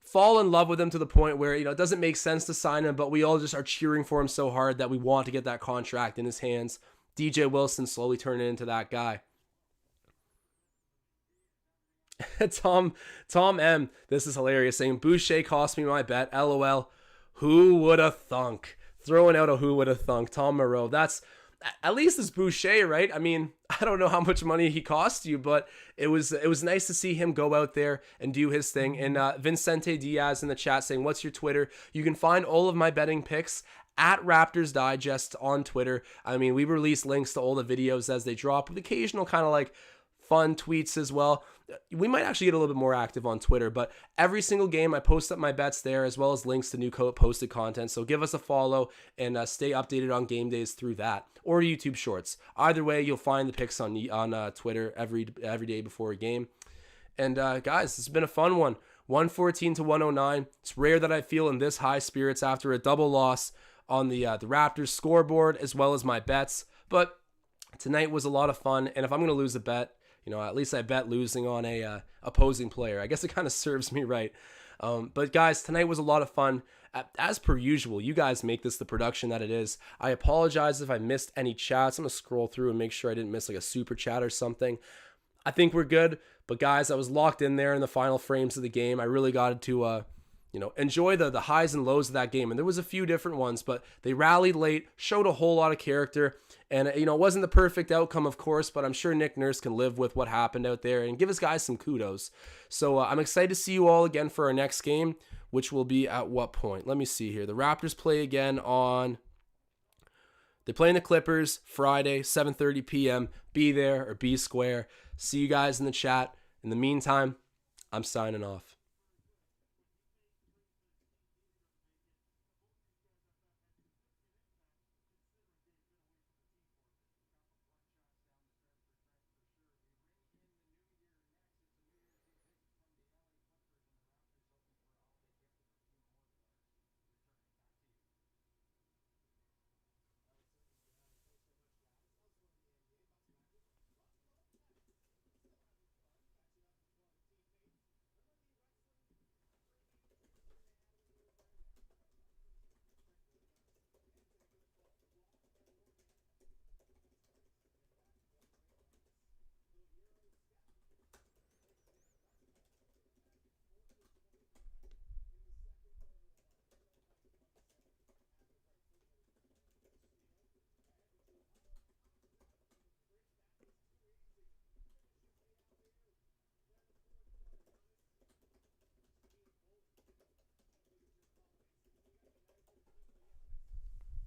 fall in love with him to the point where, it doesn't make sense to sign him, but we all just are cheering for him so hard that we want to get that contract in his hands. DJ Wilson slowly turning into that guy. Tom M, this is hilarious, saying, Boucher cost me my bet, LOL. Who would have thunk? Throwing out a who would have thunk. Tom Moreau. That's, at least it's Boucher, right? I mean, I don't know how much money he cost you, but it was nice to see him go out there and do his thing. And Vincente Diaz in the chat saying, what's your Twitter? You can find all of my betting picks at Raptors Digest on Twitter. I mean, we release links to all the videos as they drop with occasional kind of like fun tweets as well. We might actually get a little bit more active on Twitter, but every single game I post up my bets there, as well as links to new posted content. So give us a follow and stay updated on game days through that, or YouTube Shorts. Either way, you'll find the picks on Twitter every day before a game. And guys, it's been a fun one. 114 to 109. It's rare that I feel in this high spirits after a double loss on the Raptors scoreboard, as well as my bets. But tonight was a lot of fun, and if I'm going to lose a bet, at least I bet losing on a opposing player. I guess it kind of serves me right. But guys, tonight was a lot of fun. As per usual, you guys make this the production that it is. I apologize if I missed any chats. I'm going to scroll through and make sure I didn't miss like a super chat or something. I think we're good. But guys, I was locked in there in the final frames of the game. I really got to enjoy the highs and lows of that game. And there was a few different ones, but they rallied late, showed a whole lot of character. And, it wasn't the perfect outcome, of course, but I'm sure Nick Nurse can live with what happened out there and give his guys some kudos. So I'm excited to see you all again for our next game, which will be at what point? Let me see here. The Raptors play again they're playing the Clippers Friday, 7:30 p.m. Be there or be square. See you guys in the chat. In the meantime, I'm signing off.